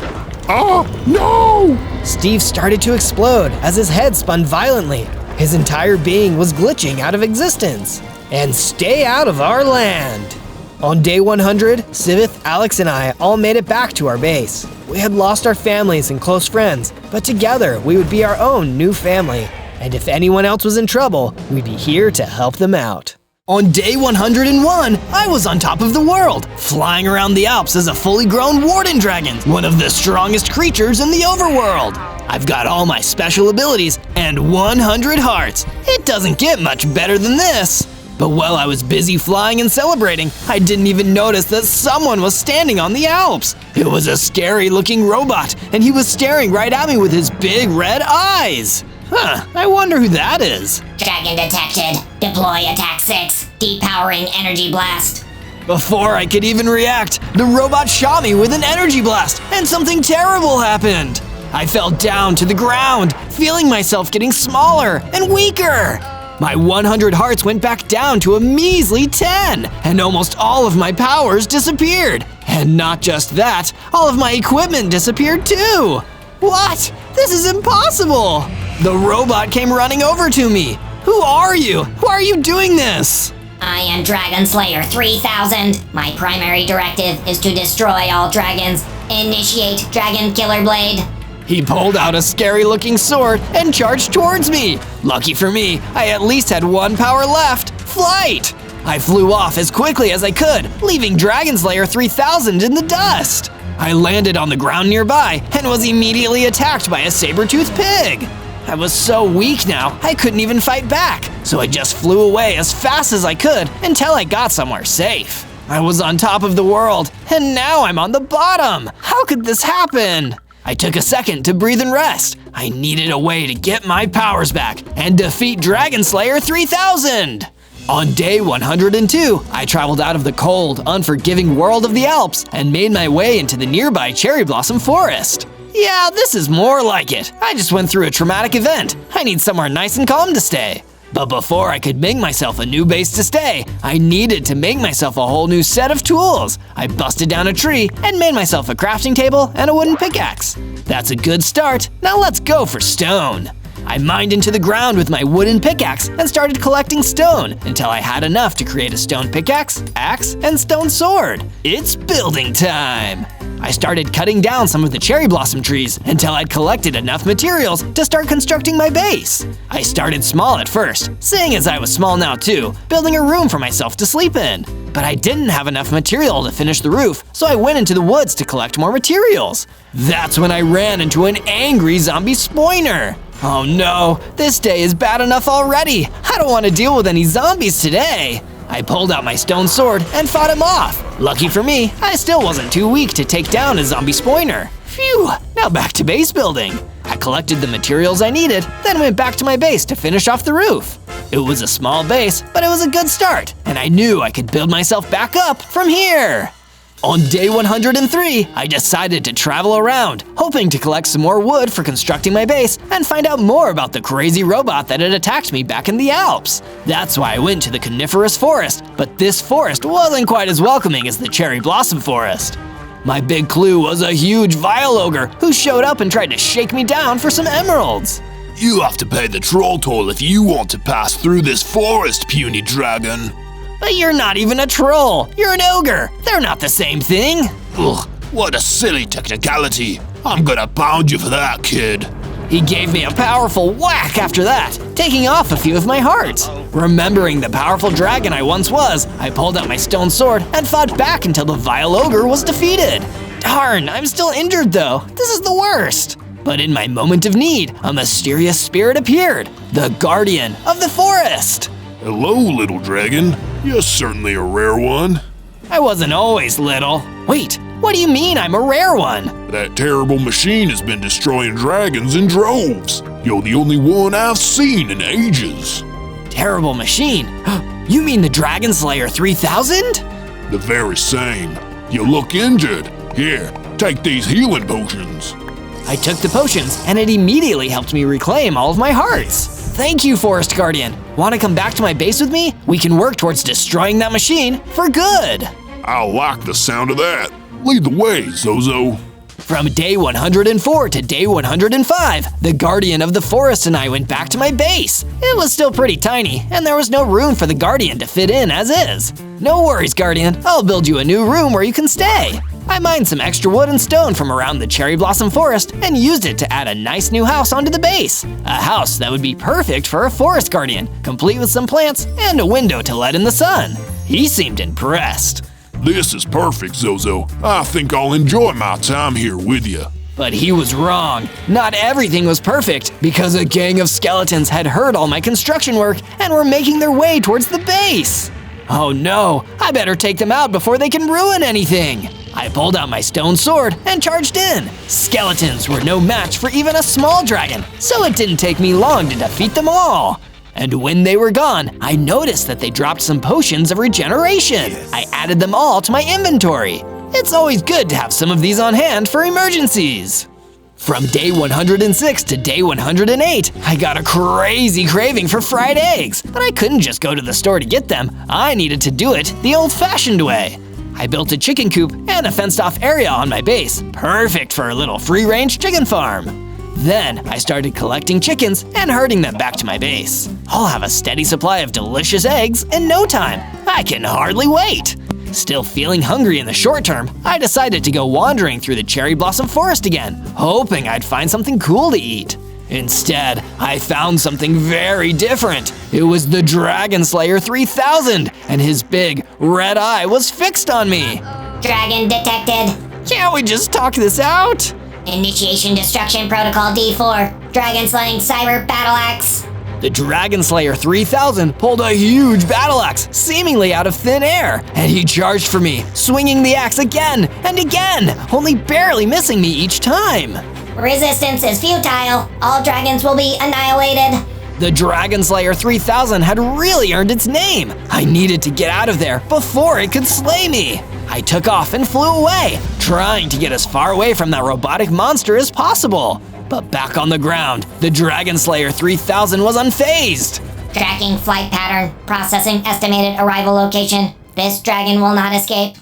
Ah, no! Steve started to explode as his head spun violently. His entire being was glitching out of existence. And stay out of our land. On day 100, Sivith, Alex, and I all made it back to our base. We had lost our families and close friends, but together we would be our own new family. And if anyone else was in trouble, we'd be here to help them out. On day 101, I was on top of the world, flying around the Alps as a fully grown Warden Dragon, one of the strongest creatures in the overworld. I've got all my special abilities and 100 hearts. It doesn't get much better than this. But while I was busy flying and celebrating, I didn't even notice that someone was standing on the Alps. It was a scary-looking robot, and he was staring right at me with his big red eyes. I wonder who that is. Dragon detected. Deploy attack 6. Depowering energy blast. Before I could even react, the robot shot me with an energy blast, and something terrible happened. I fell down to the ground, feeling myself getting smaller and weaker. My 100 hearts went back down to a measly 10, and almost all of my powers disappeared. And not just that, all of my equipment disappeared too. What? This is impossible! The robot came running over to me. Who are you? Why are you doing this? I am Dragon Slayer 3000. My primary directive is to destroy all dragons. Initiate Dragon Killer Blade. He pulled out a scary-looking sword and charged towards me. Lucky for me, I at least had one power left, flight. I flew off as quickly as I could, leaving Dragon Slayer 3000 in the dust. I landed on the ground nearby and was immediately attacked by a saber-toothed pig. I was so weak now, I couldn't even fight back, so I just flew away as fast as I could until I got somewhere safe. I was on top of the world, and now I'm on the bottom. How could this happen? I took a second to breathe and rest. I needed a way to get my powers back and defeat Dragon Slayer 3000. On day 102, I traveled out of the cold, unforgiving world of the Alps and made my way into the nearby cherry blossom forest. Yeah, this is more like it. I just went through a traumatic event. I need somewhere nice and calm to stay. But before I could make myself a new base to stay, I needed to make myself a whole new set of tools. I busted down a tree and made myself a crafting table and a wooden pickaxe. That's a good start. Now let's go for stone. I mined into the ground with my wooden pickaxe and started collecting stone until I had enough to create a stone pickaxe, axe, and stone sword. It's building time! I started cutting down some of the cherry blossom trees until I'd collected enough materials to start constructing my base. I started small at first, seeing as I was small now too, building a room for myself to sleep in. But I didn't have enough material to finish the roof, so I went into the woods to collect more materials. That's when I ran into an angry zombie spoiner. Oh no, this day is bad enough already. I don't want to deal with any zombies today. I pulled out my stone sword and fought him off. Lucky for me, I still wasn't too weak to take down a zombie spoiner. Phew, now back to base building. I collected the materials I needed, then went back to my base to finish off the roof. It was a small base, but it was a good start, and I knew I could build myself back up from here. On day 103, I decided to travel around, hoping to collect some more wood for constructing my base and find out more about the crazy robot that had attacked me back in the Alps. That's why I went to the coniferous forest, but this forest wasn't quite as welcoming as the cherry blossom forest. My big clue was a huge vile ogre who showed up and tried to shake me down for some emeralds. You have to pay the troll toll if you want to pass through this forest, puny dragon. But you're not even a troll. You're an ogre. They're not the same thing. Ugh, What a silly technicality. I'm gonna pound you for that, kid. He gave me a powerful whack after that, taking off a few of my hearts. Remembering the powerful dragon I once was, I pulled out my stone sword and fought back until the vile ogre was defeated. Darn, I'm still injured though. This is the worst. But in my moment of need, a mysterious spirit appeared, the guardian of the forest. Hello, little dragon. You're certainly a rare one. I wasn't always little. Wait, what do you mean I'm a rare one? That terrible machine has been destroying dragons in droves. You're the only one I've seen in ages. Terrible machine? You mean the Dragon Slayer 3000? The very same. You look injured. Here, take these healing potions. I took the potions, and it immediately helped me reclaim all of my hearts. Thank you, Forest Guardian. Want to come back to my base with me? We can work towards destroying that machine for good. I like the sound of that. Lead the way, Zozo. From day 104 to day 105, the Guardian of the Forest and I went back to my base. It was still pretty tiny, and there was no room for the Guardian to fit in as is. No worries, Guardian. I'll build you a new room where you can stay. I mined some extra wood and stone from around the Cherry Blossom Forest and used it to add a nice new house onto the base. A house that would be perfect for a Forest Guardian, complete with some plants and a window to let in the sun. He seemed impressed. This is perfect, Zozo. I think I'll enjoy my time here with you. But he was wrong. Not everything was perfect because a gang of skeletons had heard all my construction work and were making their way towards the base. Oh no, I better take them out before they can ruin anything. I pulled out my stone sword and charged in. Skeletons were no match for even a small dragon, so it didn't take me long to defeat them all. And when they were gone, I noticed that they dropped some potions of regeneration. I added them all to my inventory. It's always good to have some of these on hand for emergencies. From day 106 to day 108, I got a crazy craving for fried eggs, but I couldn't just go to the store to get them. I needed to do it the old-fashioned way. I built a chicken coop and a fenced-off area on my base, perfect for a little free-range chicken farm. Then I started collecting chickens and herding them back to my base. I'll have a steady supply of delicious eggs in no time. I can hardly wait. Still feeling hungry in the short term, I decided to go wandering through the Cherry Blossom Forest again, hoping I'd find something cool to eat. Instead, I found something very different. It was the Dragon Slayer 3000, and his big red eye was fixed on me. Dragon detected. Can't we just talk this out? Initiation Destruction Protocol D4. Dragon Slaying Cyber Battle Axe. The Dragon Slayer 3000 pulled a huge battle axe, seemingly out of thin air, and he charged for me, swinging the axe again and again, only barely missing me each time. Resistance is futile. All dragons will be annihilated. The Dragon Slayer 3000 had really earned its name. I needed to get out of there before it could slay me. I took off and flew away, trying to get as far away from that robotic monster as possible. But back on the ground, the Dragon Slayer 3000 was unfazed. Tracking flight pattern. Processing estimated arrival location. This dragon will not escape.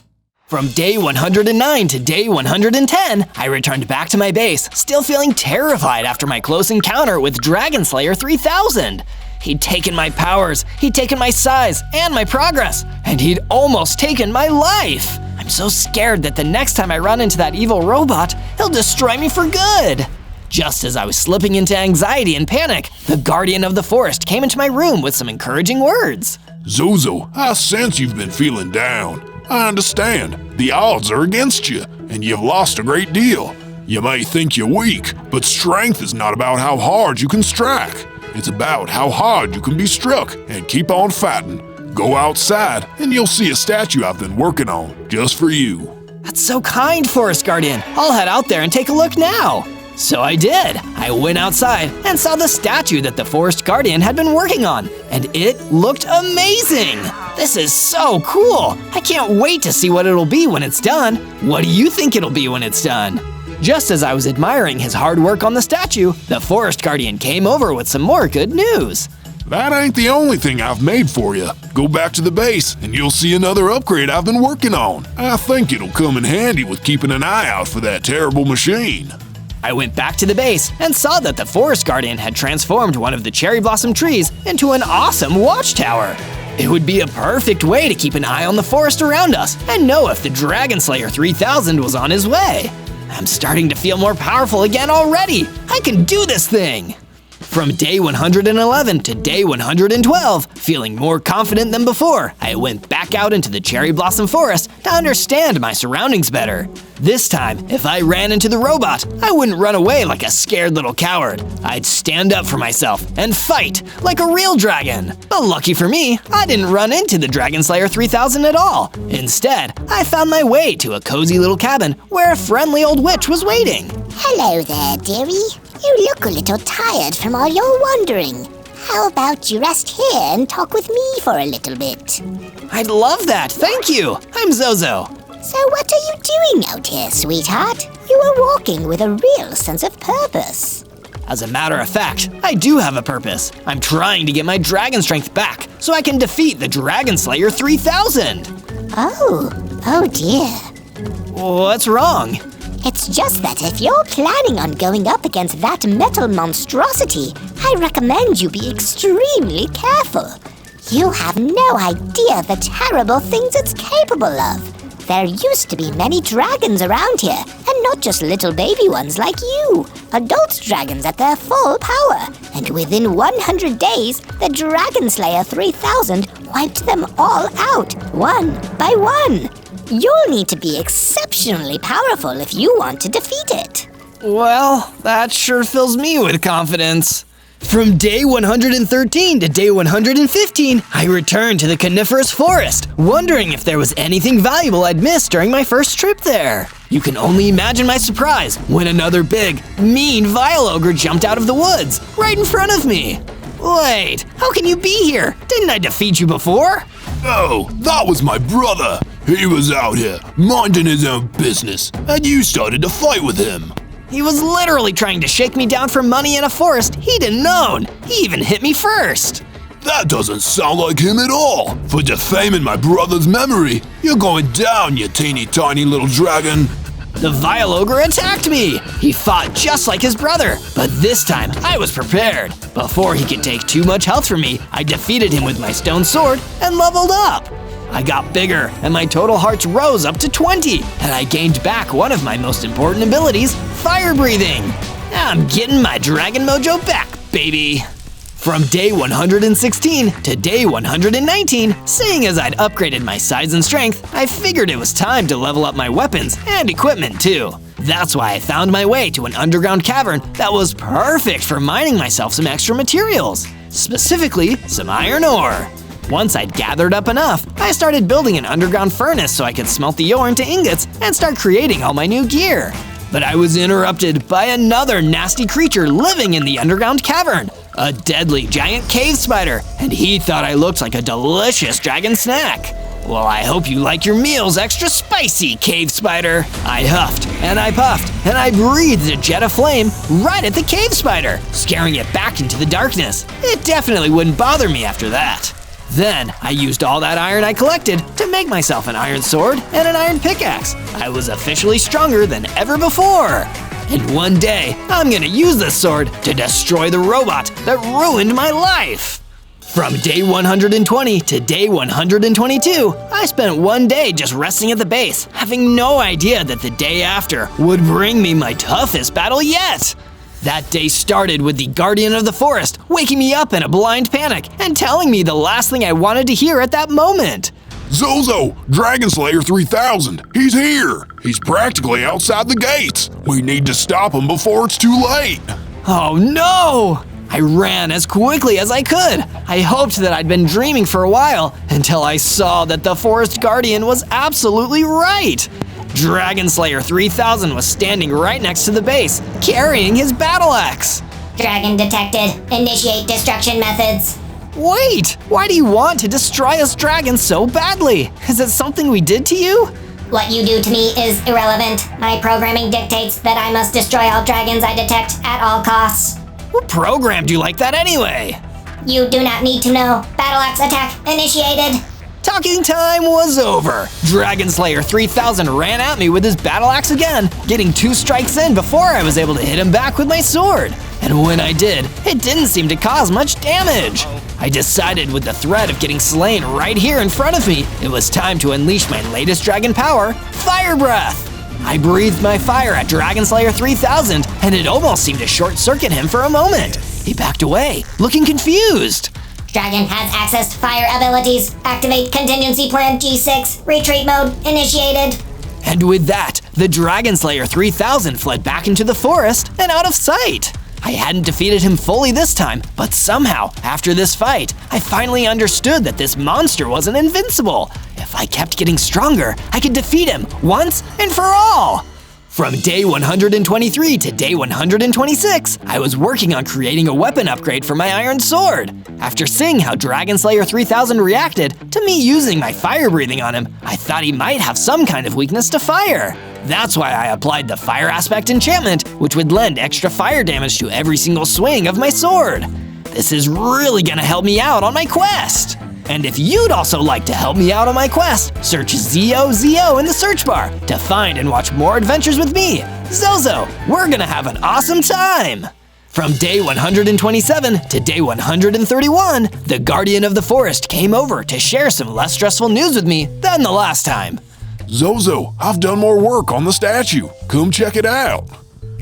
From day 109 to day 110, I returned back to my base, still feeling terrified after my close encounter with Dragon Slayer 3000. He'd taken my powers, he'd taken my size and my progress, and he'd almost taken my life. I'm so scared that the next time I run into that evil robot, he'll destroy me for good. Just as I was slipping into anxiety and panic, the Guardian of the Forest came into my room with some encouraging words. Zozo, I sense you've been feeling down. I understand. The odds are against you, and you've lost a great deal. You may think you're weak, but strength is not about how hard you can strike. It's about how hard you can be struck and keep on fighting. Go outside, and you'll see a statue I've been working on just for you. That's so kind, Forest Guardian. I'll head out there and take a look now. So I did. I went outside and saw the statue that the Forest Guardian had been working on, and it looked amazing. This is so cool. I can't wait to see what it'll be when it's done. What do you think it'll be when it's done? Just as I was admiring his hard work on the statue, the Forest Guardian came over with some more good news. That ain't the only thing I've made for you. Go back to the base and you'll see another upgrade I've been working on. I think it'll come in handy with keeping an eye out for that terrible machine. I went back to the base and saw that the Forest Guardian had transformed one of the cherry blossom trees into an awesome watchtower. It would be a perfect way to keep an eye on the forest around us and know if the Dragon Slayer 3000 was on his way. I'm starting to feel more powerful again already. I can do this thing! From day 111 to day 112, feeling more confident than before, I went back out into the cherry blossom forest to understand my surroundings better. This time, if I ran into the robot, I wouldn't run away like a scared little coward. I'd stand up for myself and fight like a real dragon. But lucky for me, I didn't run into the Dragon Slayer 3000 at all. Instead, I found my way to a cozy little cabin where a friendly old witch was waiting. Hello there, dearie. You look a little tired from all your wandering. How about you rest here and talk with me for a little bit? I'd love that, thank you. I'm Zozo. So what are you doing out here, sweetheart? You are walking with a real sense of purpose. As a matter of fact, I do have a purpose. I'm trying to get my dragon strength back so I can defeat the Dragon Slayer 3000. Oh dear. What's wrong? It's just that if you're planning on going up against that metal monstrosity, I recommend you be extremely careful. You have no idea the terrible things it's capable of. There used to be many dragons around here, and not just little baby ones like you. Adult dragons at their full power. And within 100 days, the Dragon Slayer 3000 wiped them all out, one by one. You'll need to be exceptionally powerful if you want to defeat it. Well, that sure fills me with confidence. From day 113 to day 115, I returned to the coniferous forest, wondering if there was anything valuable I'd missed during my first trip there. You can only imagine my surprise when another big, mean Vile Ogre jumped out of the woods, right in front of me. Wait, how can you be here? Didn't I defeat you before? Oh, that was my brother. He was out here, minding his own business, and you started to fight with him. He was literally trying to shake me down for money in a forest he didn't own. He even hit me first. That doesn't sound like him at all. For defaming my brother's memory, you're going down, you teeny tiny little dragon. The Vile Ogre attacked me! He fought just like his brother, but this time I was prepared. Before he could take too much health from me, I defeated him with my stone sword and leveled up. I got bigger, and my total hearts rose up to 20, and I gained back one of my most important abilities, fire breathing. I'm getting my dragon mojo back, baby. From day 116 to day 119, seeing as I'd upgraded my size and strength, I figured it was time to level up my weapons and equipment too. That's why I found my way to an underground cavern that was perfect for mining myself some extra materials, specifically some iron ore. Once I'd gathered up enough, I started building an underground furnace so I could smelt the ore into ingots and start creating all my new gear. But I was interrupted by another nasty creature living in the underground cavern, a deadly giant cave spider, and he thought I looked like a delicious dragon snack. Well, I hope you like your meals extra spicy, cave spider. I huffed, and I puffed, and I breathed a jet of flame right at the cave spider, scaring it back into the darkness. It definitely wouldn't bother me after that. Then, I used all that iron I collected to make myself an iron sword and an iron pickaxe. I was officially stronger than ever before. And one day, I'm gonna use this sword to destroy the robot that ruined my life. From day 120 to day 122, I spent one day just resting at the base, having no idea that the day after would bring me my toughest battle yet. That day started with the Guardian of the Forest waking me up in a blind panic and telling me the last thing I wanted to hear at that moment. Zozo, Dragon Slayer 3000, he's here. He's practically outside the gates. We need to stop him before it's too late. Oh no! I ran as quickly as I could. I hoped that I'd been dreaming for a while until I saw that the Forest Guardian was absolutely right. Dragon Slayer 3000 was standing right next to the base, carrying his battle axe. Dragon detected. Initiate destruction methods. Wait! Why do you want to destroy us dragons so badly? Is it something we did to you? What you do to me is irrelevant. My programming dictates that I must destroy all dragons I detect at all costs. Who programmed you like that anyway? You do not need to know. Battle axe attack initiated. Talking time was over. Dragon Slayer 3000 ran at me with his battle axe again, getting 2 strikes in before I was able to hit him back with my sword. and when I did, it didn't seem to cause much damage. I decided with the threat of getting slain right here in front of me, it was time to unleash my latest dragon power, Fire Breath. I breathed my fire at Dragon Slayer 3000, and it almost seemed to short-circuit him for a moment. He backed away, looking confused. Dragon has access to fire abilities. Activate contingency plan G6. Retreat mode initiated. And with that, the Dragon Slayer 3000 fled back into the forest and out of sight. I hadn't defeated him fully this time, but somehow, after this fight, I finally understood that this monster wasn't invincible. If I kept getting stronger, I could defeat him once and for all. From day 123 to day 126, I was working on creating a weapon upgrade for my iron sword. After seeing how Dragon Slayer 3000 reacted to me using my fire breathing on him, I thought he might have some kind of weakness to fire. That's why I applied the Fire Aspect enchantment, which would lend extra fire damage to every single swing of my sword. This is really gonna help me out on my quest. And if you'd also like to help me out on my quest, search ZOZO in the search bar to find and watch more adventures with me, Zozo. We're gonna have an awesome time! From day 127 to day 131, the Guardian of the Forest came over to share some less stressful news with me than the last time. Zozo, I've done more work on the statue. Come check it out.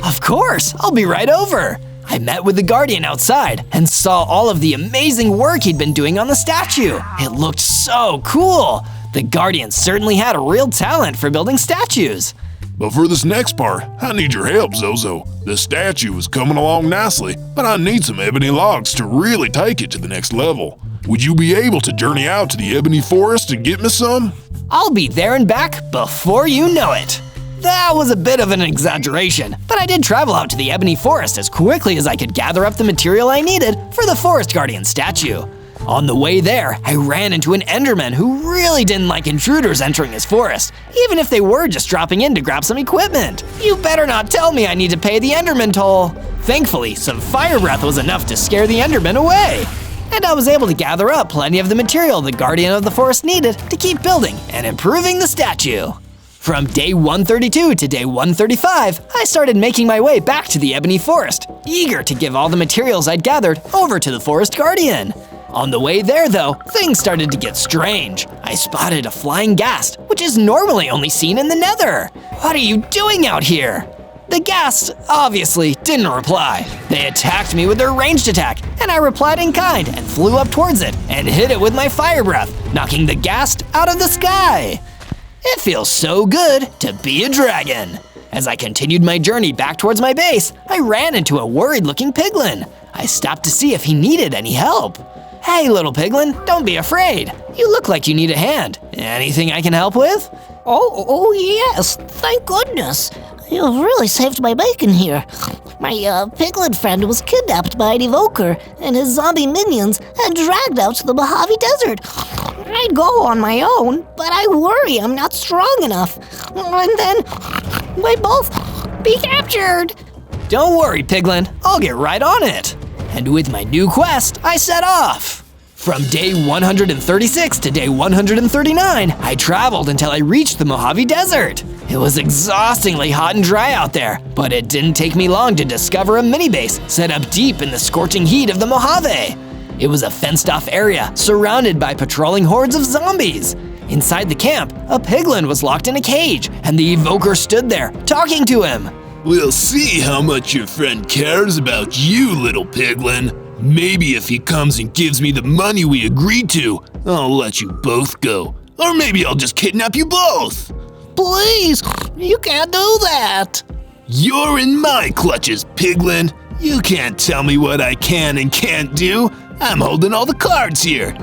Of course, I'll be right over. I met with the Guardian outside and saw all of the amazing work he'd been doing on the statue. It looked so cool. The Guardian certainly had a real talent for building statues. But for this next part, I need your help, Zozo. The statue is coming along nicely, but I need some ebony logs to really take it to the next level. Would you be able to journey out to the ebony forest and get me some? I'll be there and back before you know it. That was a bit of an exaggeration, but I did travel out to the ebony forest as quickly as I could gather up the material I needed for the Forest Guardian statue. On the way there, I ran into an Enderman who really didn't like intruders entering his forest, even if they were just dropping in to grab some equipment. You better not tell me I need to pay the Enderman toll. Thankfully, some fire breath was enough to scare the Enderman away. And I was able to gather up plenty of the material the Guardian of the Forest needed to keep building and improving the statue. From day 132 to day 135, I started making my way back to the ebony forest, eager to give all the materials I'd gathered over to the Forest Guardian. On the way there, though, things started to get strange. I spotted a flying ghast, which is normally only seen in the Nether. What are you doing out here? The ghast obviously didn't reply. They attacked me with their ranged attack, and I replied in kind and flew up towards it and hit it with my fire breath, knocking the ghast out of the sky. It feels so good to be a dragon. As I continued my journey back towards my base, I ran into a worried-looking piglin. I stopped to see if he needed any help. Hey, little piglin, don't be afraid. You look like you need a hand. Anything I can help with? Oh yes, thank goodness. You've really saved my bacon here. My piglin friend was kidnapped by an evoker, and his zombie minions and dragged out to the Mojave Desert. I'd go on my own, but I worry I'm not strong enough. And then we both be captured. Don't worry, piglin. I'll get right on it. And with my new quest, I set off. From day 136 to day 139, I traveled until I reached the Mojave Desert. It was exhaustingly hot and dry out there, but it didn't take me long to discover a mini base set up deep in the scorching heat of the Mojave. It was a fenced-off area surrounded by patrolling hordes of zombies. Inside the camp, a piglin was locked in a cage, and the evoker stood there, talking to him. We'll see how much your friend cares about you, little piglin. Maybe if he comes and gives me the money we agreed to, I'll let you both go. Or maybe I'll just kidnap you both. Please, you can't do that. You're in my clutches, piglin. You can't tell me what I can and can't do. I'm holding all the cards here.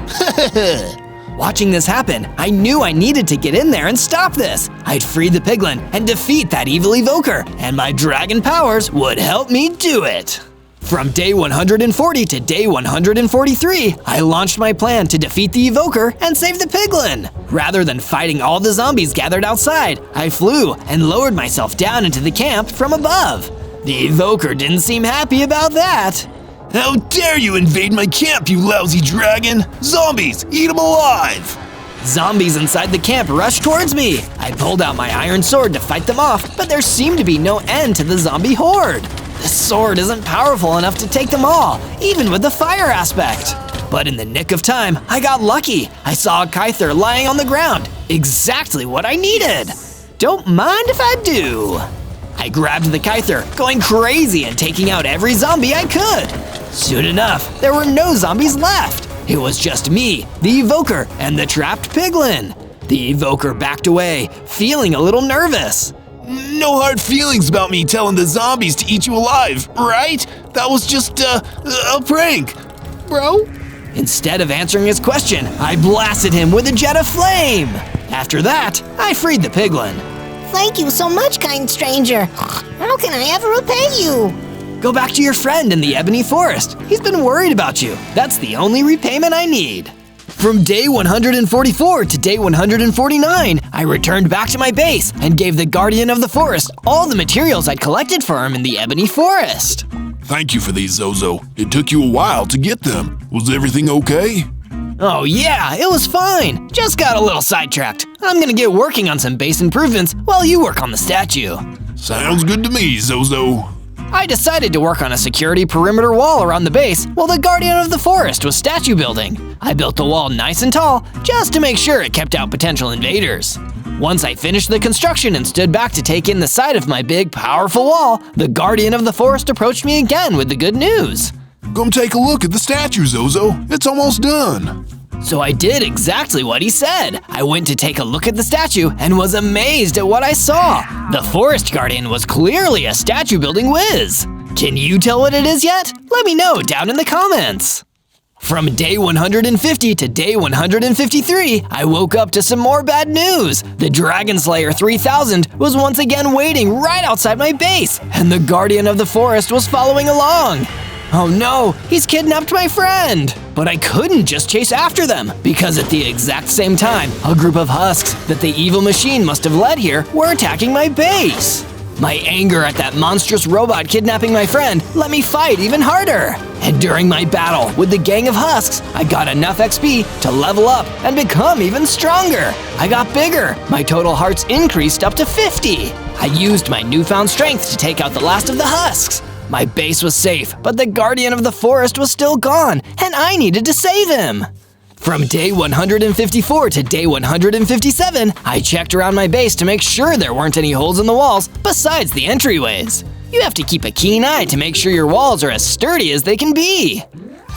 Watching this happen, I knew I needed to get in there and stop this. I'd free the piglin and defeat that evil evoker, and my dragon powers would help me do it. From day 140 to day 143, I launched my plan to defeat the evoker and save the piglin. Rather than fighting all the zombies gathered outside, I flew and lowered myself down into the camp from above. The evoker didn't seem happy about that. How dare you invade my camp, you lousy dragon! Zombies, eat them alive! Zombies inside the camp rushed towards me. I pulled out my iron sword to fight them off, but there seemed to be no end to the zombie horde. This sword isn't powerful enough to take them all, even with the fire aspect. But in the nick of time, I got lucky. I saw a Kyther lying on the ground, exactly what I needed. Don't mind if I do. I grabbed the Kyther, going crazy and taking out every zombie I could. Soon enough, there were no zombies left. It was just me, the Evoker, and the trapped piglin. The Evoker backed away, feeling a little nervous. No hard feelings about me telling the zombies to eat you alive, right? That was just a prank, bro. Instead of answering his question, I blasted him with a jet of flame. After that, I freed the piglin. Thank you so much, kind stranger. How can I ever repay you? Go back to your friend in the Ebony Forest. He's been worried about you. That's the only repayment I need. From day 144 to day 149, I returned back to my base and gave the Guardian of the Forest all the materials I'd collected for him in the Ebony Forest. Thank you for these, Zozo. It took you a while to get them. Was everything okay? Oh yeah, it was fine. Just got a little sidetracked. I'm gonna get working on some base improvements while you work on the statue. Sounds good to me, Zozo. I decided to work on a security perimeter wall around the base while the Guardian of the Forest was statue building. I built the wall nice and tall just to make sure it kept out potential invaders. Once I finished the construction and stood back to take in the side of my big, powerful wall, the Guardian of the Forest approached me again with the good news. Come take a look at the statue, Zozo. It's almost done. So I did exactly what he said. I went to take a look at the statue and was amazed at what I saw. The Forest Guardian was clearly a statue building whiz. Can you tell what it is yet? Let me know down in the comments. From day 150 to day 153, I woke up to some more bad news. The Dragon Slayer 3000 was once again waiting right outside my base, and the Guardian of the Forest was following along. Oh no, he's kidnapped my friend! But I couldn't just chase after them, because at the exact same time, a group of husks that the evil machine must have led here were attacking my base. My anger at that monstrous robot kidnapping my friend let me fight even harder. And during my battle with the gang of husks, I got enough XP to level up and become even stronger. I got bigger. My total hearts increased up to 50. I used my newfound strength to take out the last of the husks. My base was safe, but the Guardian of the Forest was still gone, and I needed to save him. From day 154 to day 157, I checked around my base to make sure there weren't any holes in the walls besides the entryways. You have to keep a keen eye to make sure your walls are as sturdy as they can be.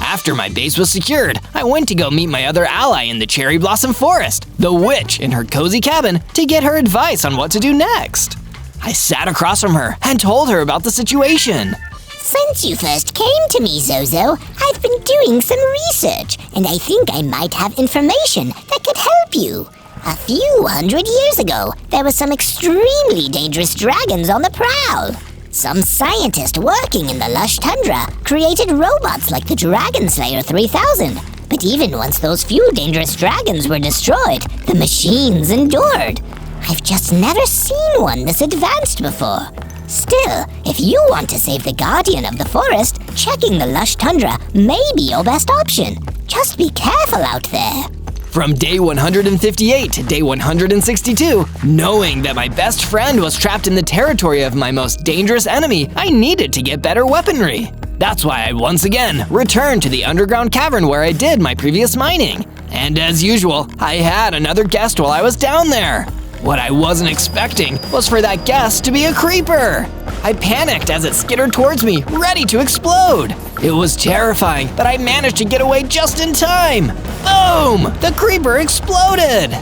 After my base was secured, I went to go meet my other ally in the Cherry Blossom Forest, the witch in her cozy cabin, to get her advice on what to do next. I sat across from her and told her about the situation. Since you first came to me, Zozo, I've been doing some research, and I think I might have information that could help you. A few hundred years ago, there were some extremely dangerous dragons on the prowl. Some scientist working in the lush tundra created robots like the Dragon Slayer 3000. But even once those few dangerous dragons were destroyed, the machines endured. I've just never seen one this advanced before. Still, if you want to save the Guardian of the Forest, checking the lush tundra may be your best option. Just be careful out there. From day 158 to day 162, knowing that my best friend was trapped in the territory of my most dangerous enemy, I needed to get better weaponry. That's why I once again returned to the underground cavern where I did my previous mining. And as usual, I had another guest while I was down there. What I wasn't expecting was for that guest to be a creeper. I panicked as it skittered towards me, ready to explode. It was terrifying, but I managed to get away just in time. Boom! The creeper exploded.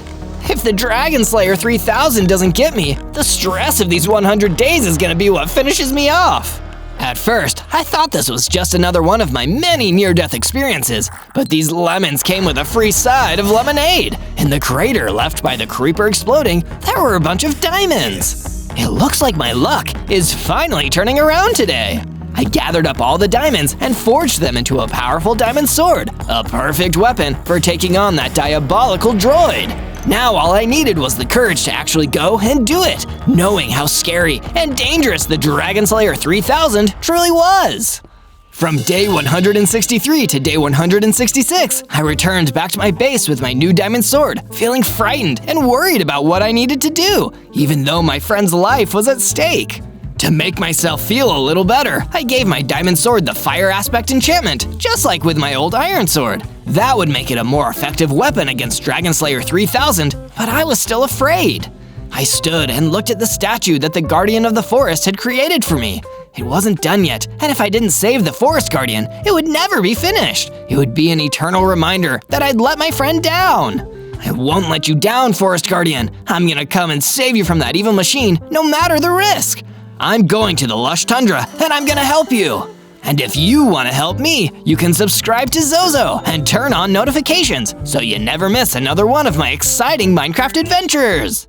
If the Dragon Slayer 3000 doesn't get me, the stress of these 100 days is gonna be what finishes me off. At first, I thought this was just another one of my many near-death experiences, but these lemons came with a free side of lemonade. In the crater left by the creeper exploding, there were a bunch of diamonds. It looks like my luck is finally turning around today. I gathered up all the diamonds and forged them into a powerful diamond sword, a perfect weapon for taking on that diabolical droid. Now all I needed was the courage to actually go and do it, knowing how scary and dangerous the Dragon Slayer 3000 truly was. From day 163 to day 166, I returned back to my base with my new diamond sword, feeling frightened and worried about what I needed to do, even though my friend's life was at stake. To make myself feel a little better, I gave my diamond sword the fire aspect enchantment, just like with my old iron sword. That would make it a more effective weapon against Dragon Slayer 3000, but I was still afraid. I stood and looked at the statue that the Guardian of the Forest had created for me. It wasn't done yet, and if I didn't save the Forest Guardian, it would never be finished. It would be an eternal reminder that I'd let my friend down. I won't let you down, Forest Guardian. I'm gonna come and save you from that evil machine, no matter the risk. I'm going to the lush tundra, and I'm gonna help you. And if you want to help me, you can subscribe to Zozo and turn on notifications so you never miss another one of my exciting Minecraft adventures.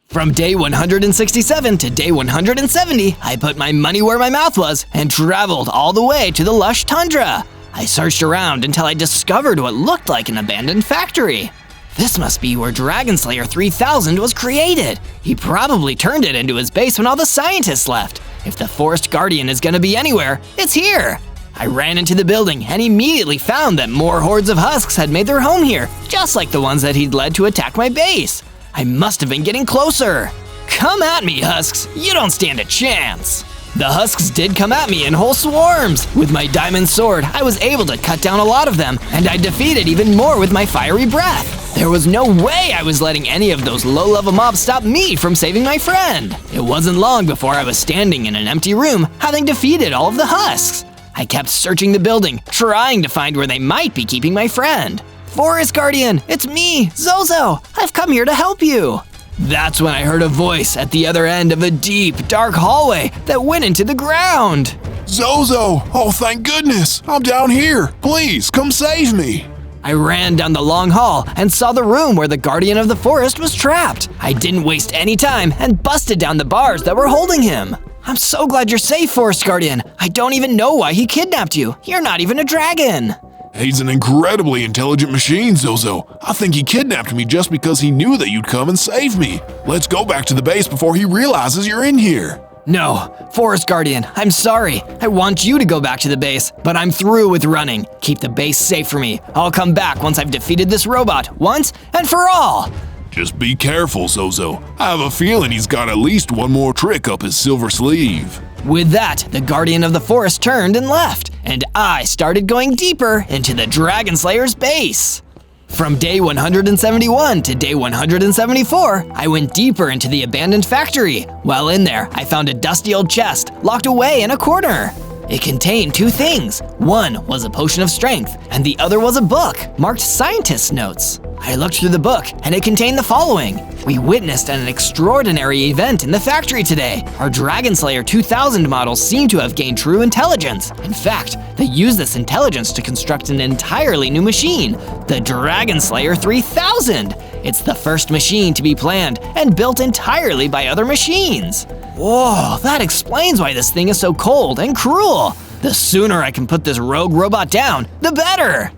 From day 167 to day 170, I put my money where my mouth was and traveled all the way to the lush tundra. I searched around until I discovered what looked like an abandoned factory. This must be where Dragon Slayer 3000 was created. He probably turned it into his base when all the scientists left. If the Forest Guardian is gonna be anywhere, it's here. I ran into the building and immediately found that more hordes of husks had made their home here, just like the ones that he'd led to attack my base. I must have been getting closer. Come at me, husks. You don't stand a chance. The husks did come at me in whole swarms. With my diamond sword, I was able to cut down a lot of them, and I defeated even more with my fiery breath. There was no way I was letting any of those low-level mobs stop me from saving my friend. It wasn't long before I was standing in an empty room, having defeated all of the husks. I kept searching the building, trying to find where they might be keeping my friend. Forest Guardian, it's me, Zozo. I've come here to help you. That's when I heard a voice at the other end of a deep, dark hallway that went into the ground. Zozo! Oh, thank goodness! I'm down here! Please, come save me! I ran down the long hall and saw the room where the Guardian of the Forest was trapped. I didn't waste any time and busted down the bars that were holding him. I'm so glad you're safe, Forest Guardian. I don't even know why he kidnapped you. You're not even a dragon. He's an incredibly intelligent machine, Zozo. I think he kidnapped me just because he knew that you'd come and save me. Let's go back to the base before he realizes you're in here. No, Forest Guardian, I'm sorry. I want you to go back to the base, but I'm through with running. Keep the base safe for me. I'll come back once I've defeated this robot, once and for all. Just be careful, Zozo. I have a feeling he's got at least one more trick up his silver sleeve. With that, the Guardian of the Forest turned and left, and I started going deeper into the Dragon Slayer's base. From day 171 to day 174, I went deeper into the abandoned factory. While in there, I found a dusty old chest locked away in a corner. It contained two things. One was a potion of strength, and the other was a book marked Scientist Notes. I looked through the book, and it contained the following. We witnessed an extraordinary event in the factory today. Our Dragon Slayer 2000 models seem to have gained true intelligence. In fact, they used this intelligence to construct an entirely new machine, the Dragon Slayer 3000. It's the first machine to be planned and built entirely by other machines. Whoa, that explains why this thing is so cold and cruel. The sooner I can put this rogue robot down, the better.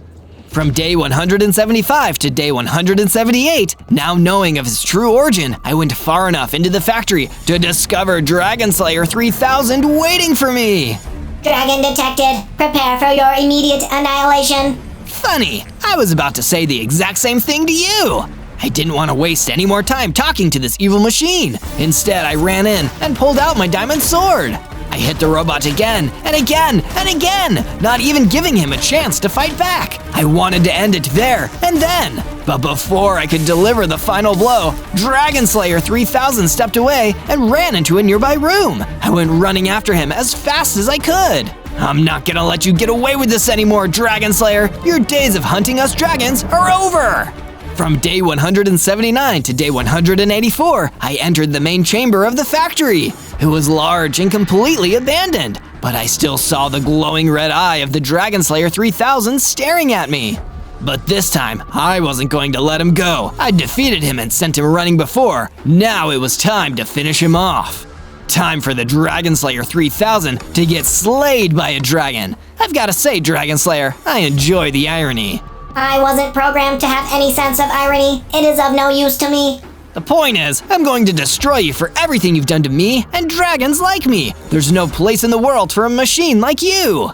From day 175 to day 178, now knowing of his true origin, I went far enough into the factory to discover Dragon Slayer 3000 waiting for me. Dragon detected. Prepare for your immediate annihilation. Funny, I was about to say the exact same thing to you. I didn't want to waste any more time talking to this evil machine. Instead, I ran in and pulled out my diamond sword. I hit the robot again and again and again, not even giving him a chance to fight back. I wanted to end it there and then. But before I could deliver the final blow, Dragon Slayer 3000 stepped away and ran into a nearby room. I went running after him as fast as I could. I'm not gonna let you get away with this anymore, Dragon Slayer. Your days of hunting us dragons are over. From day 179 to day 184, I entered the main chamber of the factory. It was large and completely abandoned, but I still saw the glowing red eye of the Dragon Slayer 3000 staring at me. But this time, I wasn't going to let him go. I defeated him and sent him running before. Now it was time to finish him off. Time for the Dragon Slayer 3000 to get slayed by a dragon. I've got to say, Dragon Slayer, I enjoy the irony. I wasn't programmed to have any sense of irony. It is of no use to me. The point is, I'm going to destroy you for everything you've done to me and dragons like me. There's no place in the world for a machine like you.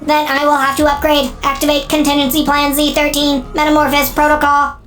Then I will have to upgrade. Activate contingency plan Z13, Metamorphosis protocol.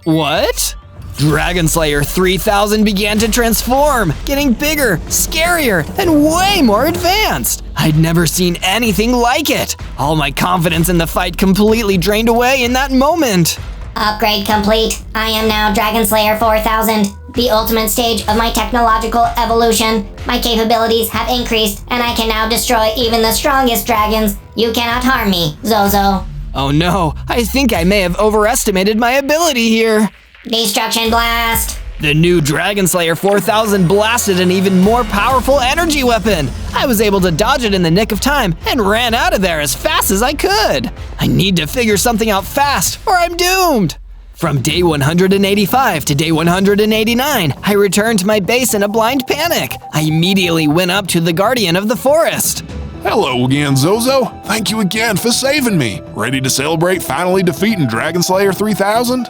What? Dragon Slayer 3000 began to transform, getting bigger, scarier, and way more advanced. I'd never seen anything like it. All my confidence in the fight completely drained away in that moment. Upgrade complete. I am now Dragon Slayer 4000, the ultimate stage of my technological evolution. My capabilities have increased, and I can now destroy even the strongest dragons. You cannot harm me, Zozo. Oh no, I think I may have overestimated my ability here. Destruction Blast! The new Dragon Slayer 4000 blasted an even more powerful energy weapon. I was able to dodge it in the nick of time and ran out of there as fast as I could. I need to figure something out fast or I'm doomed. From day 185 to day 189, I returned to my base in a blind panic. I immediately went up to the Guardian of the Forest. Hello again, Zozo. Thank you again for saving me. Ready to celebrate finally defeating Dragon Slayer 3000?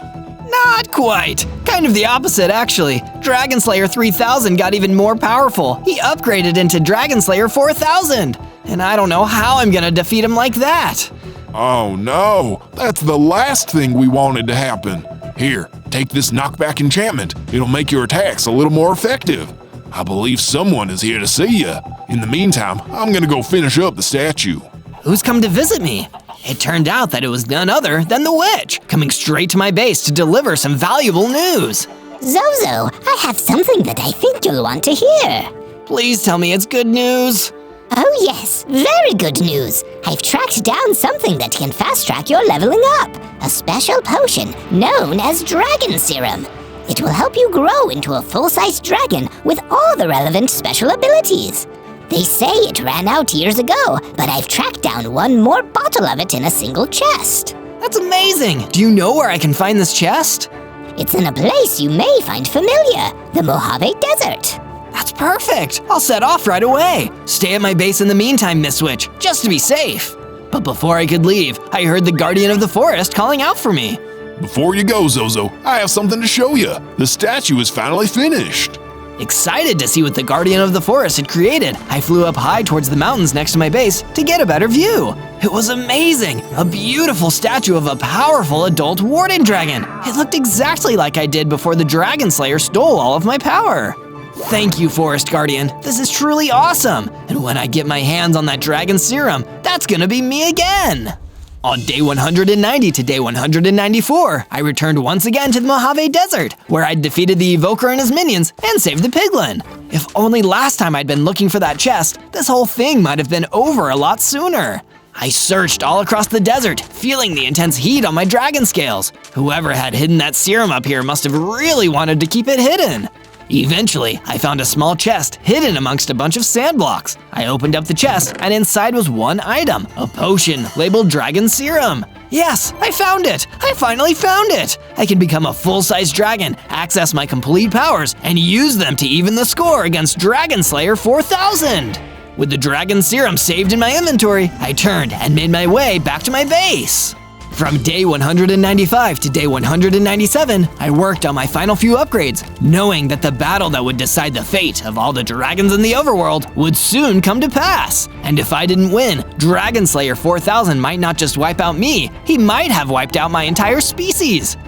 Not quite. Kind of the opposite, actually. Dragon Slayer 3000 got even more powerful. He upgraded into Dragon Slayer 4000. And I don't know how I'm gonna defeat him like that. Oh no, that's the last thing we wanted to happen. Here, take this knockback enchantment. It'll make your attacks a little more effective. I believe someone is here to see you. In the meantime, I'm gonna go finish up the statue. Who's come to visit me? It turned out that it was none other than the witch, coming straight to my base to deliver some valuable news. Zozo, I have something that I think you'll want to hear. Please tell me it's good news. Oh yes, very good news. I've tracked down something that can fast-track your leveling up. A special potion known as Dragon Serum. It will help you grow into a full-sized dragon with all the relevant special abilities. They say it ran out years ago, but I've tracked down one more bottle of it in a single chest. That's amazing! Do you know where I can find this chest? It's in a place you may find familiar, the Mojave Desert. That's perfect! I'll set off right away. Stay at my base in the meantime, Miss Witch, just to be safe. But before I could leave, I heard the Guardian of the Forest calling out for me. Before you go, Zozo, I have something to show you. The statue is finally finished. Excited to see what the Guardian of the Forest had created, I flew up high towards the mountains next to my base to get a better view. It was amazing! A beautiful statue of a powerful adult warden dragon. It looked exactly like I did before the Dragon Slayer stole all of my power. Thank you, Forest Guardian. This is truly awesome. And when I get my hands on that dragon serum, that's gonna be me again. On day 190 to day 194, I returned once again to the Mojave Desert, where I'd defeated the Evoker and his minions and saved the piglin. If only last time I'd been looking for that chest, this whole thing might have been over a lot sooner. I searched all across the desert, feeling the intense heat on my dragon scales. Whoever had hidden that serum up here must have really wanted to keep it hidden. Eventually, I found a small chest hidden amongst a bunch of sand blocks. I opened up the chest, and inside was one item, a potion labeled Dragon Serum. Yes, I found it! I finally found it! I can become a full-size dragon, access my complete powers, and use them to even the score against Dragon Slayer 4000! With the Dragon Serum saved in my inventory, I turned and made my way back to my base. From day 195 to day 197, I worked on my final few upgrades, knowing that the battle that would decide the fate of all the dragons in the overworld would soon come to pass. And if I didn't win, Dragon Slayer 4000 might not just wipe out me, he might have wiped out my entire species.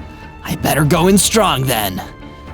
I better go in strong then.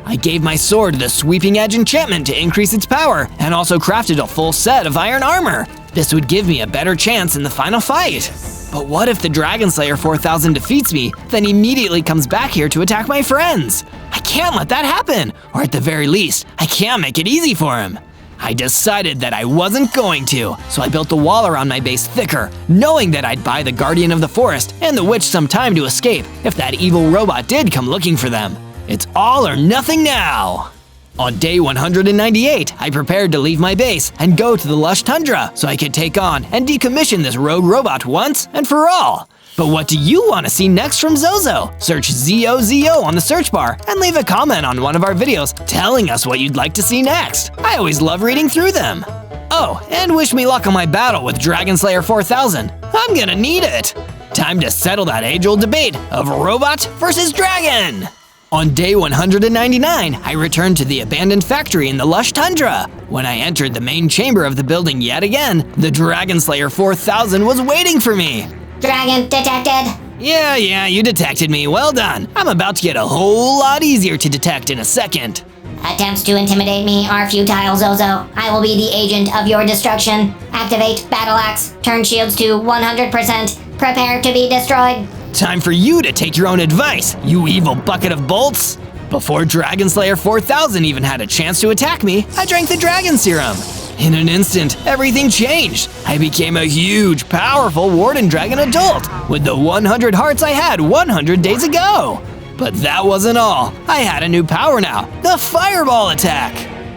I gave my sword the Sweeping Edge enchantment to increase its power, and also crafted a full set of iron armor. This would give me a better chance in the final fight. But what if the Dragon Slayer 4000 defeats me, then immediately comes back here to attack my friends? I can't let that happen, or at the very least, I can't make it easy for him. I decided that I wasn't going to, so I built the wall around my base thicker, knowing that I'd buy the Guardian of the Forest and the Witch some time to escape if that evil robot did come looking for them. It's all or nothing now! On day 198, I prepared to leave my base and go to the lush tundra so I could take on and decommission this rogue robot once and for all. But what do you want to see next from Zozo? Search ZOZO on the search bar and leave a comment on one of our videos telling us what you'd like to see next. I always love reading through them. Oh, and wish me luck on my battle with Dragon Slayer 4000. I'm gonna need it. Time to settle that age-old debate of robot versus dragon. On day 199, I returned to the abandoned factory in the lush tundra. When I entered the main chamber of the building yet again, the Dragon Slayer 4000 was waiting for me. Dragon detected. Yeah, you detected me. Well done. I'm about to get a whole lot easier to detect in a second. Attempts to intimidate me are futile, Zozo. I will be the agent of your destruction. Activate Battle Axe. Turn shields to 100%. Prepare to be destroyed. Time for you to take your own advice, you evil bucket of bolts. Before Dragon Slayer 4000 even had a chance to attack me, I drank the Dragon Serum. In an instant, everything changed. I became a huge, powerful Warden Dragon adult with the 100 hearts I had 100 days ago. But that wasn't all. I had a new power now, the Fireball attack.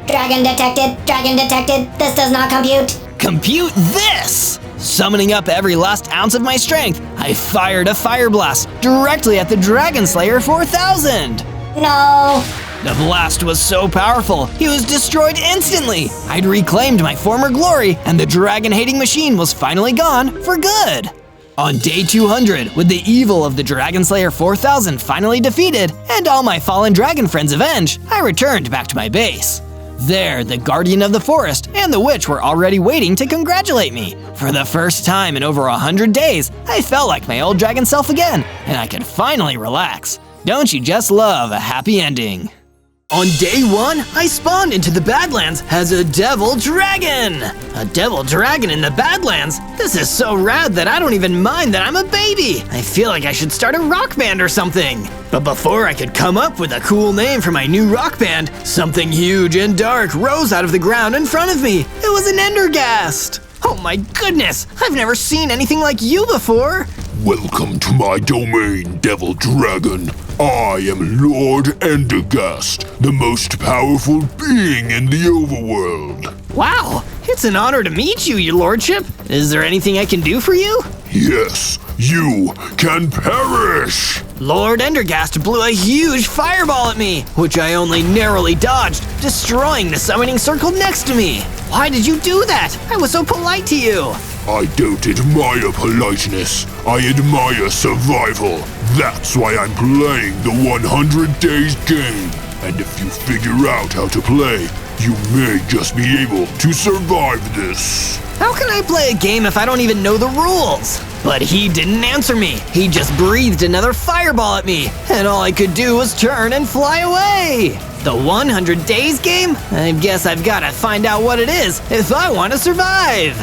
Dragon detected. Dragon detected. This does not compute. Compute this! Summoning up every last ounce of my strength, I fired a Fire Blast directly at the Dragon Slayer 4000. No. The blast was so powerful, he was destroyed instantly. I'd reclaimed my former glory, and the dragon-hating machine was finally gone for good. On day 200, with the evil of the Dragon Slayer 4000 finally defeated, and all my fallen dragon friends avenged, I returned back to my base. There, the Guardian of the Forest and the Witch were already waiting to congratulate me. For the first time in over 100 days, I felt like my old dragon self again, and I could finally relax. Don't you just love a happy ending? On day 1, I spawned into the Badlands as a Devil Dragon! A Devil Dragon in the Badlands? This is so rad that I don't even mind that I'm a baby! I feel like I should start a rock band or something! But before I could come up with a cool name for my new rock band, something huge and dark rose out of the ground in front of me. It was an Endergast! Oh my goodness! I've never seen anything like you before! Welcome to my domain, Devil Dragon. I am Lord Endergast, the most powerful being in the overworld. Wow, it's an honor to meet you, your lordship. Is there anything I can do for you? Yes, you can perish! Lord Endergast blew a huge fireball at me, which I only narrowly dodged, destroying the summoning circle next to me. Why did you do that? I was so polite to you. I don't admire politeness. I admire survival. That's why I'm playing the 100 Days game. And if you figure out how to play, you may just be able to survive this. How can I play a game if I don't even know the rules? But he didn't answer me. He just breathed another fireball at me, and all I could do was turn and fly away. The 100 Days game? I guess I've got to find out what it is if I want to survive.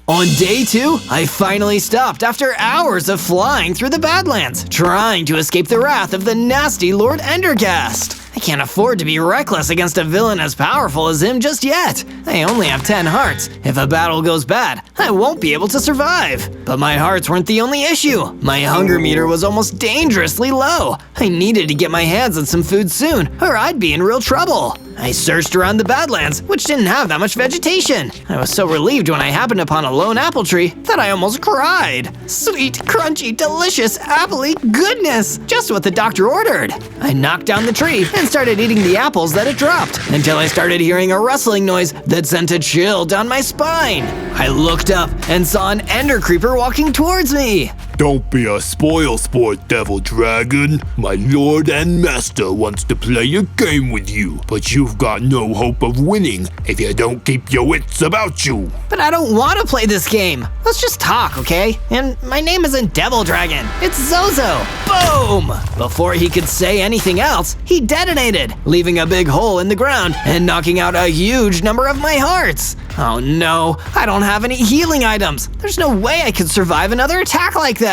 On day 2, I finally stopped after hours of flying through the Badlands, trying to escape the wrath of the nasty Lord Endergast. I can't afford to be reckless against a villain as powerful as him just yet. I only have 10 hearts. If a battle goes bad, I won't be able to survive. But my hearts weren't the only issue. My hunger meter was almost dangerously low. I needed to get my hands on some food soon, or I'd be in real trouble. I searched around the Badlands, which didn't have that much vegetation. I was so relieved when I happened upon a lone apple tree that I almost cried. Sweet, crunchy, delicious, appley goodness! Just what the doctor ordered. I knocked down the tree and started eating the apples that it dropped until I started hearing a rustling noise that sent a chill down my spine. I looked up and saw an ender creeper walking towards me. Don't be a spoil sport, Devil Dragon. My lord and master wants to play a game with you, but you've got no hope of winning if you don't keep your wits about you. But I don't want to play this game. Let's just talk, okay? And my name isn't Devil Dragon, it's Zozo. Boom! Before he could say anything else, he detonated, leaving a big hole in the ground and knocking out a huge number of my hearts. Oh no, I don't have any healing items. There's no way I could survive another attack like that.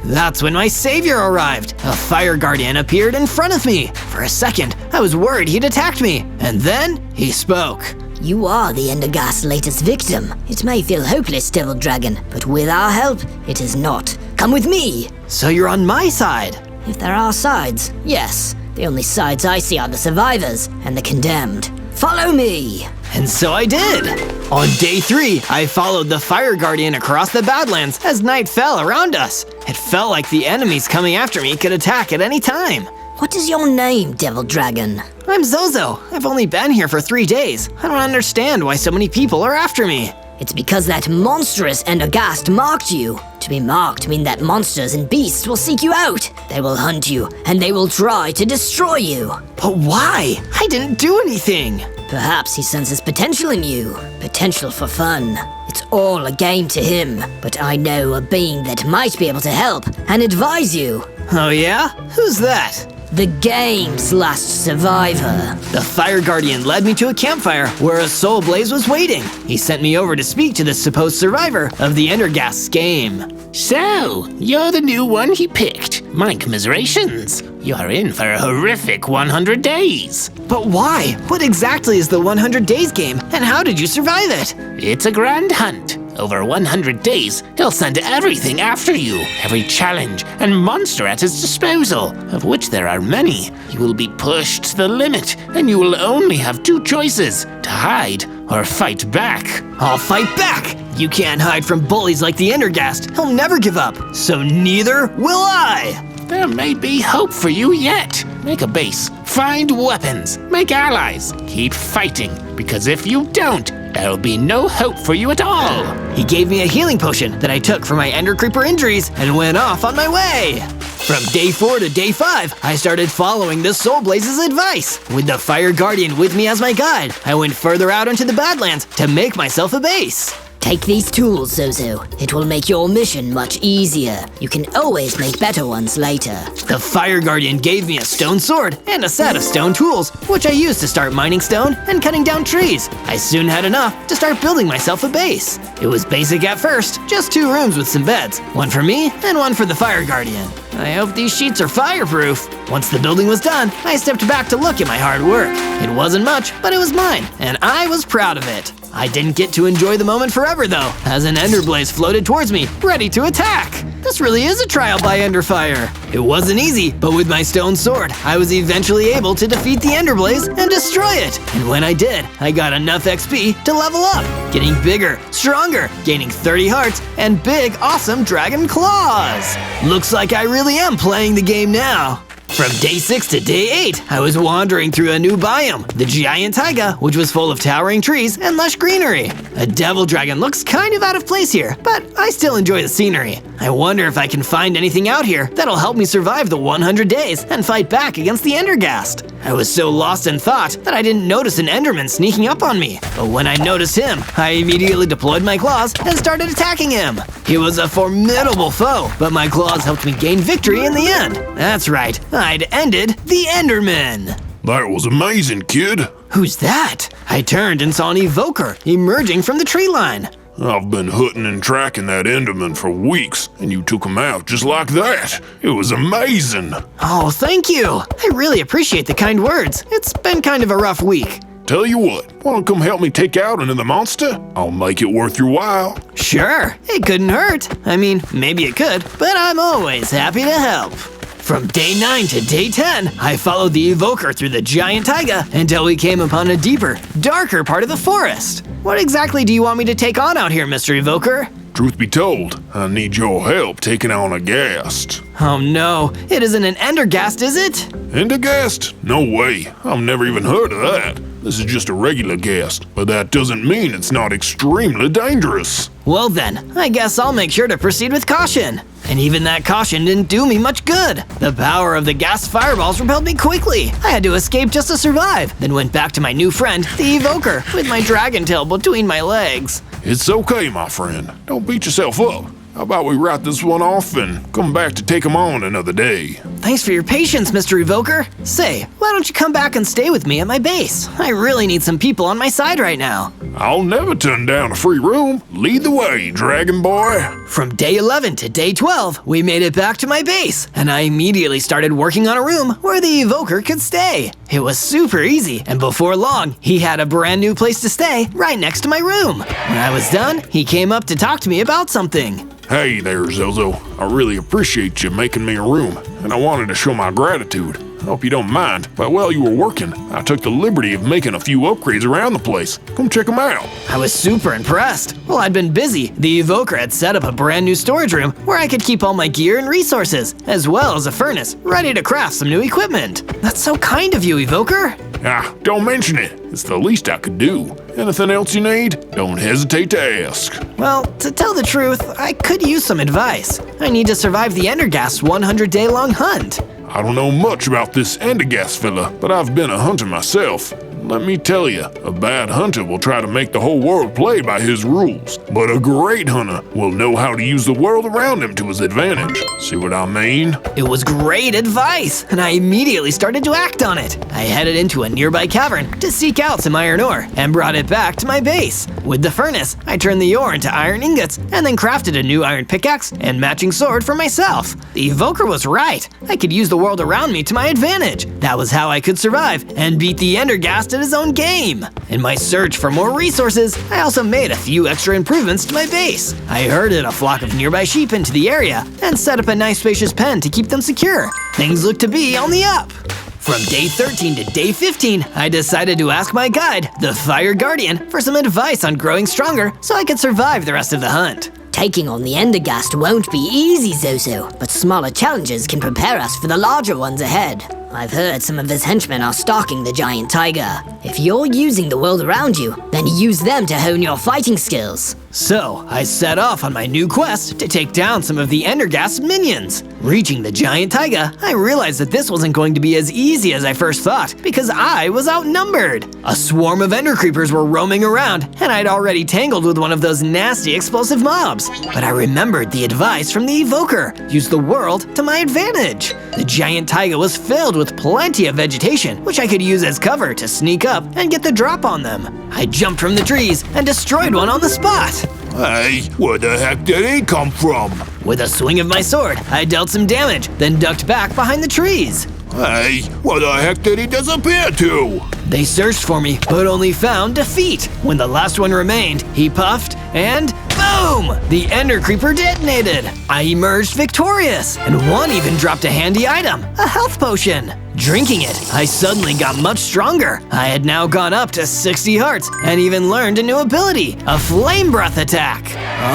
That's when my savior arrived. A fire guardian appeared in front of me. For a second, I was worried he'd attacked me, and then he spoke. You are the Endergast's latest victim. It may feel hopeless, Devil Dragon, but with our help, it is not. Come with me! So you're on my side? If there are sides, yes. The only sides I see are the survivors and the condemned. Follow me! And so I did! On day 3, I followed the Fire Guardian across the Badlands as night fell around us. It felt like the enemies coming after me could attack at any time. What is your name, Devil Dragon? I'm Zozo. I've only been here for 3 days. I don't understand why so many people are after me. It's because that monstrous Endergast marked you. To be marked means that monsters and beasts will seek you out. They will hunt you, and they will try to destroy you. But why? I didn't do anything. Perhaps he senses potential in you. Potential for fun. It's all a game to him, but I know a being that might be able to help and advise you. Oh yeah? Who's that? The game's last survivor. The Fire Guardian led me to a campfire where a soul blaze was waiting. He sent me over to speak to the supposed survivor of the Endergast's game. So, you're the new one he picked. My commiserations. You're in for a horrific 100 days. But why? What exactly is the 100 Days game, and how did you survive it? It's a grand hunt. Over 100 days, he'll send everything after you, every challenge and monster at his disposal, of which there are many. You will be pushed to the limit, and you will only have two choices, to hide or fight back. I'll fight back! You can't hide from bullies like the Endergast. He'll never give up, so neither will I! There may be hope for you yet. Make a base, find weapons, make allies, keep fighting, because if you don't, there'll be no hope for you at all. He gave me a healing potion that I took for my Ender Creeper injuries and went off on my way. From day 4 to day 5, I started following the Soul Blaze's advice. With the Fire Guardian with me as my guide, I went further out into the Badlands to make myself a base. Take these tools, Zozo. It will make your mission much easier. You can always make better ones later. The Fire Guardian gave me a stone sword and a set of stone tools, which I used to start mining stone and cutting down trees. I soon had enough to start building myself a base. It was basic at first, just 2 rooms with some beds, one for me and one for the Fire Guardian. I hope these sheets are fireproof. Once the building was done, I stepped back to look at my hard work. It wasn't much, but it was mine, and I was proud of it. I didn't get to enjoy the moment forever though, as an Ender Blaze floated towards me, ready to attack. This really is a trial by Ender Fire. It wasn't easy, but with my stone sword, I was eventually able to defeat the Ender Blaze and destroy it. And when I did, I got enough XP to level up, getting bigger, stronger, gaining 30 hearts, and big, awesome dragon claws. Looks like I really am playing the game now. From day 6 to day 8, I was wandering through a new biome, the giant taiga, which was full of towering trees and lush greenery. A devil dragon looks kind of out of place here, but I still enjoy the scenery. I wonder if I can find anything out here that'll help me survive the 100 days and fight back against the Endergast. I was so lost in thought that I didn't notice an Enderman sneaking up on me, but when I noticed him, I immediately deployed my claws and started attacking him. He was a formidable foe, but my claws helped me gain victory in the end. That's right, I'd ended the Enderman. That was amazing, kid. Who's that? I turned and saw an evoker emerging from the tree line. I've been hunting and tracking that Enderman for weeks, and you took him out just like that. It was amazing. Oh, thank you. I really appreciate the kind words. It's been kind of a rough week. Tell you what, wanna come help me take out another monster? I'll make it worth your while. Sure, it couldn't hurt. I mean, maybe it could, but I'm always happy to help. From day 9 to day 10, I followed the evoker through the giant taiga until we came upon a deeper, darker part of the forest. What exactly do you want me to take on out here, Mr. Evoker? Truth be told, I need your help taking on a ghast. Oh no, it isn't an Endergast, is it? Endergast? No way, I've never even heard of that. This is just a regular ghast, but that doesn't mean it's not extremely dangerous. Well then, I guess I'll make sure to proceed with caution. And even that caution didn't do me much good. The power of the ghast fireballs repelled me quickly. I had to escape just to survive, then went back to my new friend, the evoker, with my dragon tail between my legs. It's okay, my friend. Don't beat yourself up. How about we write this one off and come back to take him on another day? Thanks for your patience, Mr. Evoker. Say, why don't you come back and stay with me at my base? I really need some people on my side right now. I'll never turn down a free room. Lead the way, Dragon Boy. From day 11 to day 12, we made it back to my base, and I immediately started working on a room where the Evoker could stay. It was super easy, and before long, he had a brand new place to stay right next to my room. When I was done, he came up to talk to me about something. Hey there, Zozo. I really appreciate you making me a room, and I wanted to show my gratitude. I hope you don't mind, but while you were working, I took the liberty of making a few upgrades around the place. Come check them out. I was super impressed. While I'd been busy, the Evoker had set up a brand new storage room where I could keep all my gear and resources, as well as a furnace ready to craft some new equipment. That's so kind of you, Evoker. Ah, don't mention it. It's the least I could do. Anything else you need? Don't hesitate to ask. Well, to tell the truth, I could use some advice. I need to survive the Endergast's 100-day-long hunt. I don't know much about this Endergast fella, but I've been a hunter myself. Let me tell you, a bad hunter will try to make the whole world play by his rules, but a great hunter will know how to use the world around him to his advantage. See what I mean? It was great advice, and I immediately started to act on it. I headed into a nearby cavern to seek out some iron ore and brought it back to my base. With the furnace, I turned the ore into iron ingots and then crafted a new iron pickaxe and matching sword for myself. The evoker was right. I could use the world around me to my advantage. That was how I could survive and beat the Endergast at his own game. In my search for more resources, I also made a few extra improvements to my base. I herded a flock of nearby sheep into the area and set up a nice spacious pen to keep them secure. Things looked to be on the up. From day 13 to day 15, I decided to ask my guide, the Fire Guardian, for some advice on growing stronger so I could survive the rest of the hunt. Taking on the Endergast won't be easy, Zozo, but smaller challenges can prepare us for the larger ones ahead. I've heard some of his henchmen are stalking the giant tiger. If you're using the world around you, then use them to hone your fighting skills. So, I set off on my new quest to take down some of the Endergast's minions. Reaching the giant taiga, I realized that this wasn't going to be as easy as I first thought because I was outnumbered. A swarm of ender creepers were roaming around, and I'd already tangled with one of those nasty explosive mobs. But I remembered the advice from the evoker: use the world to my advantage. The giant taiga was filled with plenty of vegetation, which I could use as cover to sneak up and get the drop on them. I jumped from the trees and destroyed one on the spot. Hey, where the heck did he come from? With a swing of my sword, I dealt some damage, then ducked back behind the trees. Hey, where the heck did he disappear to? They searched for me, but only found defeat. When the last one remained, he puffed and boom! The ender creeper detonated. I emerged victorious, and one even dropped a handy item, a health potion. Drinking it, I suddenly got much stronger. I had now gone up to 60 hearts and even learned a new ability, a flame breath attack.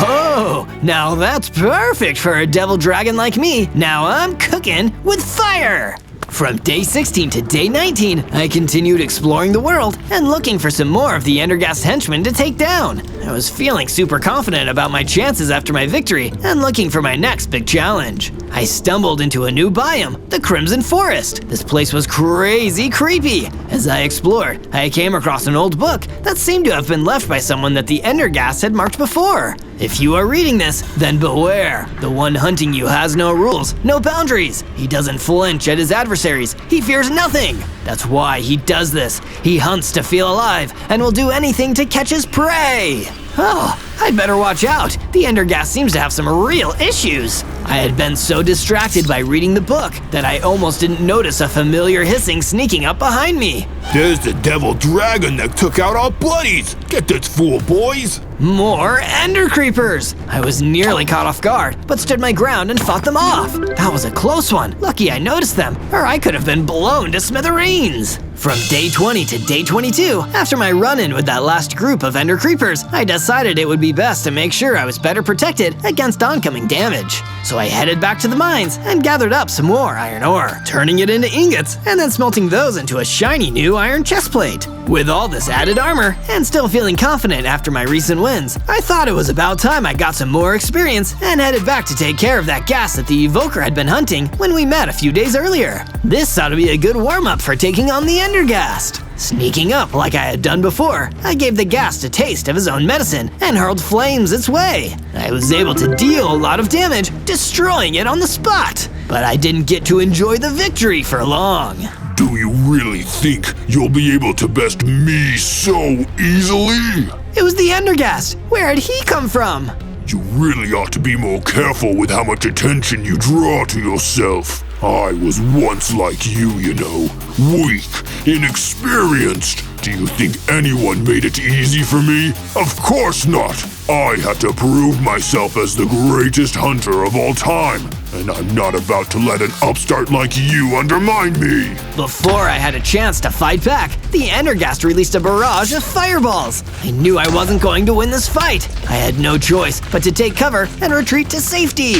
Oh, now that's perfect for a devil dragon like me. Now I'm cooking with fire. From day 16 to day 19, I continued exploring the world and looking for some more of the Endergast henchmen to take down. I was feeling super confident about my chances after my victory and looking for my next big challenge. I stumbled into a new biome, the Crimson Forest. This place was crazy creepy. As I explored, I came across an old book that seemed to have been left by someone that the Endergast had marked before. If you are reading this, then beware. The one hunting you has no rules, no boundaries. He doesn't flinch at his adversaries. He fears nothing. That's why he does this. He hunts to feel alive and will do anything to catch his prey. Oh, I'd better watch out. The Endergast seems to have some real issues. I had been so distracted by reading the book that I almost didn't notice a familiar hissing sneaking up behind me. There's the devil dragon that took out our buddies. Get this fool, boys. More ender creepers! I was nearly caught off guard, but stood my ground and fought them off. That was a close one. Lucky I noticed them, or I could have been blown to smithereens. From day 20 to day 22, after my run-in with that last group of ender creepers, I decided it would be best to make sure I was better protected against oncoming damage. So I headed back to the mines and gathered up some more iron ore, turning it into ingots and then smelting those into a shiny new iron chestplate. With all this added armor, and still feeling confident after my recent wins, I thought it was about time I got some more experience and headed back to take care of that gas that the evoker had been hunting when we met a few days earlier. This ought to be a good warm-up for taking on the Endergast. Sneaking up like I had done before, I gave the ghast a taste of his own medicine and hurled flames its way. I was able to deal a lot of damage, destroying it on the spot. But I didn't get to enjoy the victory for long. Do you really think you'll be able to best me so easily? It was the Endergast. Where had he come from? You really ought to be more careful with how much attention you draw to yourself. I was once like you know. Weak, inexperienced. Do you think anyone made it easy for me? Of course not. I had to prove myself as the greatest hunter of all time. And I'm not about to let an upstart like you undermine me. Before I had a chance to fight back, the Endergast released a barrage of fireballs. I knew I wasn't going to win this fight. I had no choice but to take cover and retreat to safety.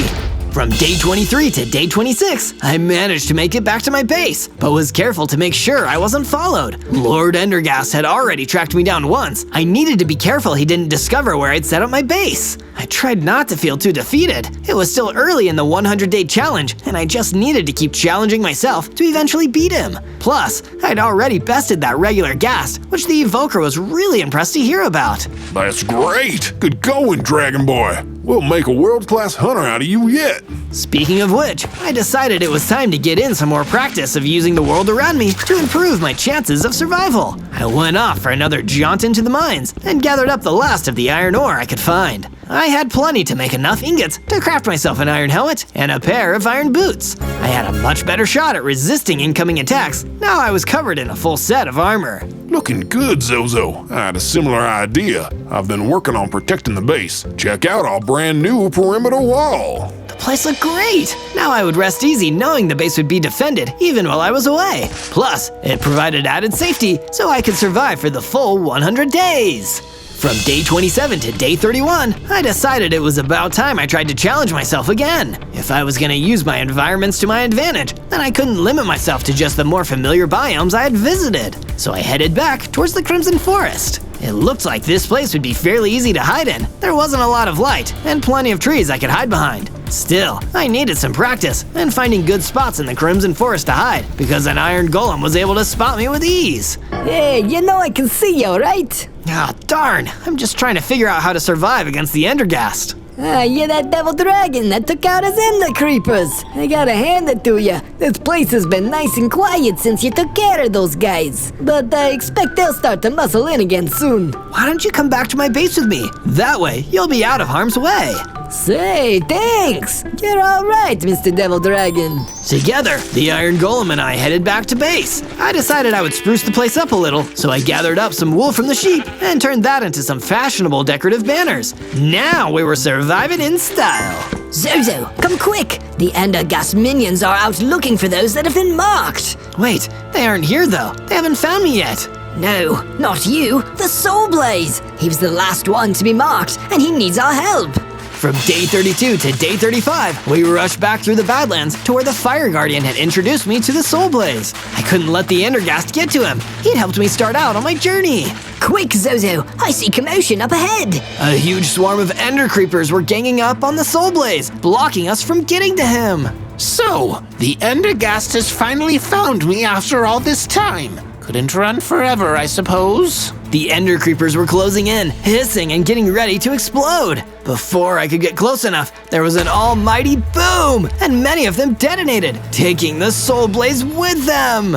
From day 23 to day 26, I managed to make it back to my base, but was careful to make sure I wasn't followed. Lord Endergast had already tracked me down once. I needed to be careful he didn't discover where I'd set up my base. I tried not to feel too defeated. It was still early in the 100-day challenge, and I just needed to keep challenging myself to eventually beat him. Plus, I'd already bested that regular ghast, which the evoker was really impressed to hear about. That's great! Good going, Dragon Boy! We'll make a world-class hunter out of you yet! Speaking of which, I decided it was time to get in some more practice of using the world around me to improve my chances of survival. I went off for another jaunt into the mines and gathered up the last of the iron ore I could find. I had plenty to make enough ingots to craft myself an iron helmet and a pair of iron boots. I had a much better shot at resisting incoming attacks. Now I was covered in a full set of armor. Looking good, Zozo. I had a similar idea. I've been working on protecting the base. Check out our brand new perimeter wall. The place looked great. Now I would rest easy knowing the base would be defended even while I was away. Plus, it provided added safety so I could survive for the full 100 days. From day 27 to day 31, I decided it was about time I tried to challenge myself again. If I was gonna use my environments to my advantage, then I couldn't limit myself to just the more familiar biomes I had visited. So I headed back towards the Crimson Forest. It looked like this place would be fairly easy to hide in. There wasn't a lot of light, and plenty of trees I could hide behind. Still, I needed some practice and finding good spots in the Crimson Forest to hide, because an iron golem was able to spot me with ease. Hey, you know I can see you, right? Ah, darn, I'm just trying to figure out how to survive against the Endergast. Ah, you're that devil dragon that took out his ender creepers. I gotta hand it to you. This place has been nice and quiet since you took care of those guys. But I expect they'll start to muscle in again soon. Why don't you come back to my base with me? That way, you'll be out of harm's way. Say, thanks. You're all right, Mr. Devil Dragon. Together, the Iron Golem and I headed back to base. I decided I would spruce the place up a little, so I gathered up some wool from the sheep and turned that into some fashionable decorative banners. Now we were surviving in style. Zozo, come quick! The Endergast minions are out looking for those that have been marked. Wait, they aren't here though. They haven't found me yet. No, not you, the Soul Blaze. He was the last one to be marked, and he needs our help. From day 32 to day 35, we rushed back through the Badlands to where the Fire Guardian had introduced me to the Soul Blaze. I couldn't let the Endergast get to him. He'd helped me start out on my journey. Quick, Zozo, I see commotion up ahead. A huge swarm of Ender Creepers were ganging up on the Soul Blaze, blocking us from getting to him. So, the Endergast has finally found me after all this time. Couldn't run forever, I suppose. The Ender Creepers were closing in, hissing and getting ready to explode. Before I could get close enough, there was an almighty boom, and many of them detonated, taking the Soul Blaze with them.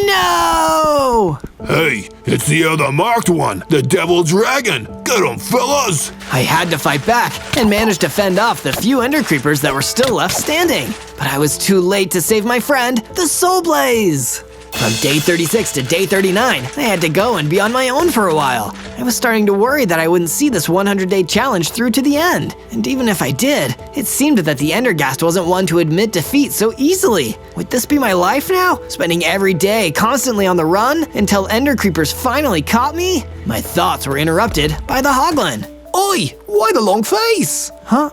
No! Hey, it's the other marked one, the Devil Dragon. Get him, fellas! I had to fight back and managed to fend off the few Ender Creepers that were still left standing. But I was too late to save my friend, the Soul Blaze. From day 36 to day 39, I had to go and be on my own for a while. I was starting to worry that I wouldn't see this 100-day challenge through to the end. And even if I did, it seemed that the Endergast wasn't one to admit defeat so easily. Would this be my life now? Spending every day constantly on the run until Ender Creepers finally caught me? My thoughts were interrupted by the Hoglin. Oi, why the long face? Huh?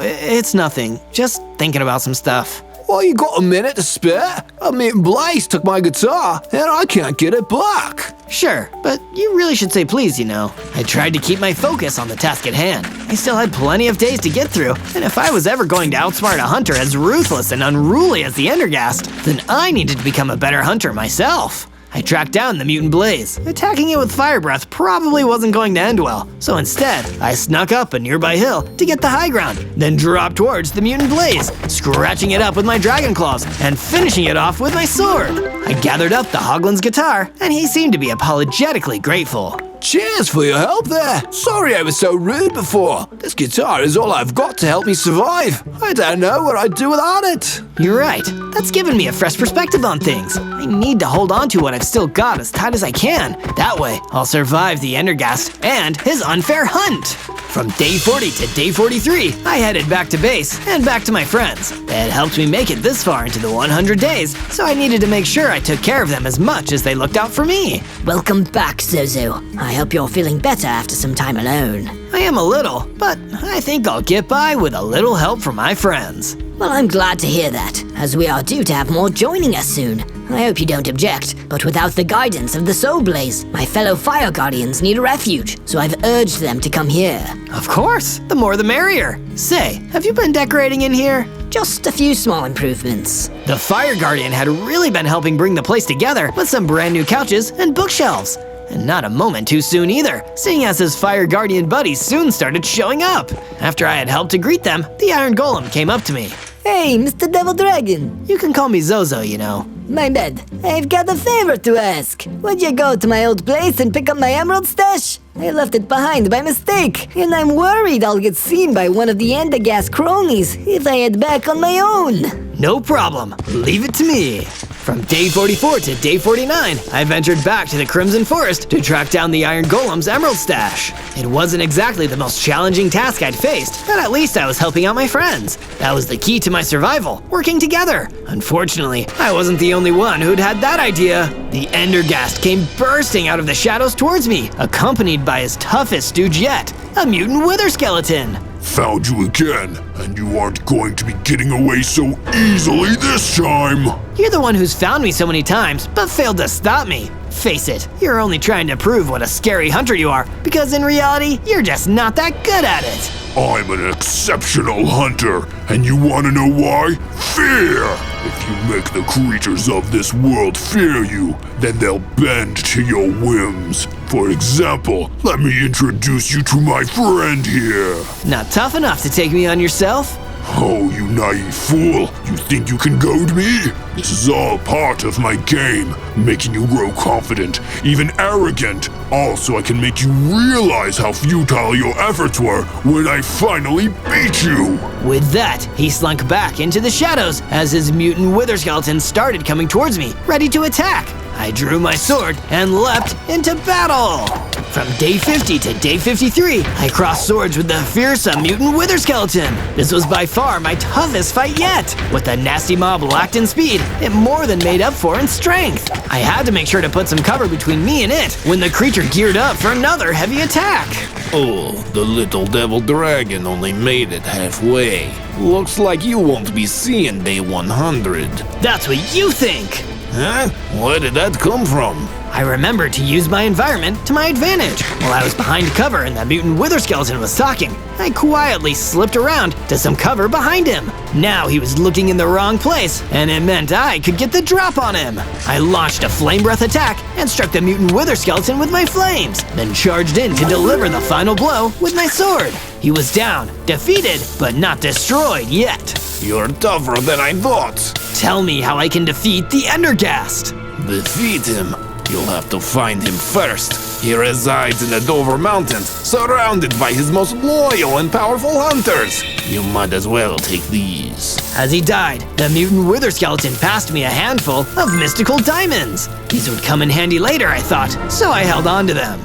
It's nothing. Just thinking about some stuff. Well, you got a minute to spare? I mean, Blaze took my guitar, and I can't get it back. Sure, but you really should say please, you know. I tried to keep my focus on the task at hand. I still had plenty of days to get through, and if I was ever going to outsmart a hunter as ruthless and unruly as the Endergast, then I needed to become a better hunter myself. I tracked down the mutant Blaze. Attacking it with fire breath probably wasn't going to end well, so instead, I snuck up a nearby hill to get the high ground, then dropped towards the mutant Blaze, scratching it up with my dragon claws and finishing it off with my sword. I gathered up the Hoglin's guitar, and he seemed to be apologetically grateful. Cheers for your help there. Sorry I was so rude before. This guitar is all I've got to help me survive. I don't know what I'd do without it. You're right. That's given me a fresh perspective on things. I need to hold on to what I've still got as tight as I can. That way, I'll survive the Endergast and his unfair hunt. From day 40 to day 43, I headed back to base and back to my friends. They had helped me make it this far into the 100 days, so I needed to make sure I took care of them as much as they looked out for me. Welcome back, Zozo. I hope you're feeling better after some time alone. I am a little, but I think I'll get by with a little help from my friends. Well, I'm glad to hear that, as we are due to have more joining us soon. I hope you don't object, but without the guidance of the Soul Blaze, my fellow Fire Guardians need a refuge, so I've urged them to come here. Of course, the more the merrier. Say, have you been decorating in here? Just a few small improvements. The Fire Guardian had really been helping bring the place together with some brand new couches and bookshelves. And not a moment too soon either, seeing as his Fire Guardian buddies soon started showing up. After I had helped to greet them, the Iron Golem came up to me. Hey, Mr. Devil Dragon. You can call me Zozo, you know. My bad. I've got a favor to ask. Would you go to my old place and pick up my emerald stash? I left it behind by mistake, and I'm worried I'll get seen by one of the Endergast cronies if I head back on my own. No problem. Leave it to me. From day 44 to day 49, I ventured back to the Crimson Forest to track down the Iron Golem's emerald stash. It wasn't exactly the most challenging task I'd faced, but at least I was helping out my friends. That was the key to my survival, working together. Unfortunately, I wasn't the only one who'd had that idea. The Endergast came bursting out of the shadows towards me, accompanied by his toughest stooge yet, a mutant wither skeleton. Found you again, and you aren't going to be getting away so easily this time! You're the one who's found me so many times, but failed to stop me. Face it, you're only trying to prove what a scary hunter you are, because in reality, you're just not that good at it. I'm an exceptional hunter, and you want to know why? Fear! If you make the creatures of this world fear you, then they'll bend to your whims. For example, let me introduce you to my friend here. Not tough enough to take me on yourself? Oh, you naive fool! You think you can goad me? This is all part of my game, making you grow confident, even arrogant, all so I can make you realize how futile your efforts were when I finally beat you! With that, he slunk back into the shadows as his mutant wither skeleton started coming towards me, ready to attack. I drew my sword and leapt into battle! From day 50 to day 53, I crossed swords with the fearsome mutant wither skeleton. This was by far my toughest fight yet. With the nasty mob lacked in speed, it more than made up for in strength. I had to make sure to put some cover between me and it when the creature geared up for another heavy attack. Oh, the little devil dragon only made it halfway. Looks like you won't be seeing day 100. That's what you think! Huh? Where did that come from? I remembered to use my environment to my advantage. While I was behind cover and the mutant wither skeleton was talking, I quietly slipped around to some cover behind him. Now he was looking in the wrong place, and it meant I could get the drop on him. I launched a flame breath attack and struck the mutant wither skeleton with my flames, then charged in to deliver the final blow with my sword. He was down, defeated, but not destroyed yet. You're tougher than I thought. Tell me how I can defeat the Endergast. Defeat him? You'll have to find him first. He resides in the Dover Mountains, surrounded by his most loyal and powerful hunters. You might as well take these. As he died, the mutant wither skeleton passed me a handful of mystical diamonds. These would come in handy later, I thought, so I held on to them.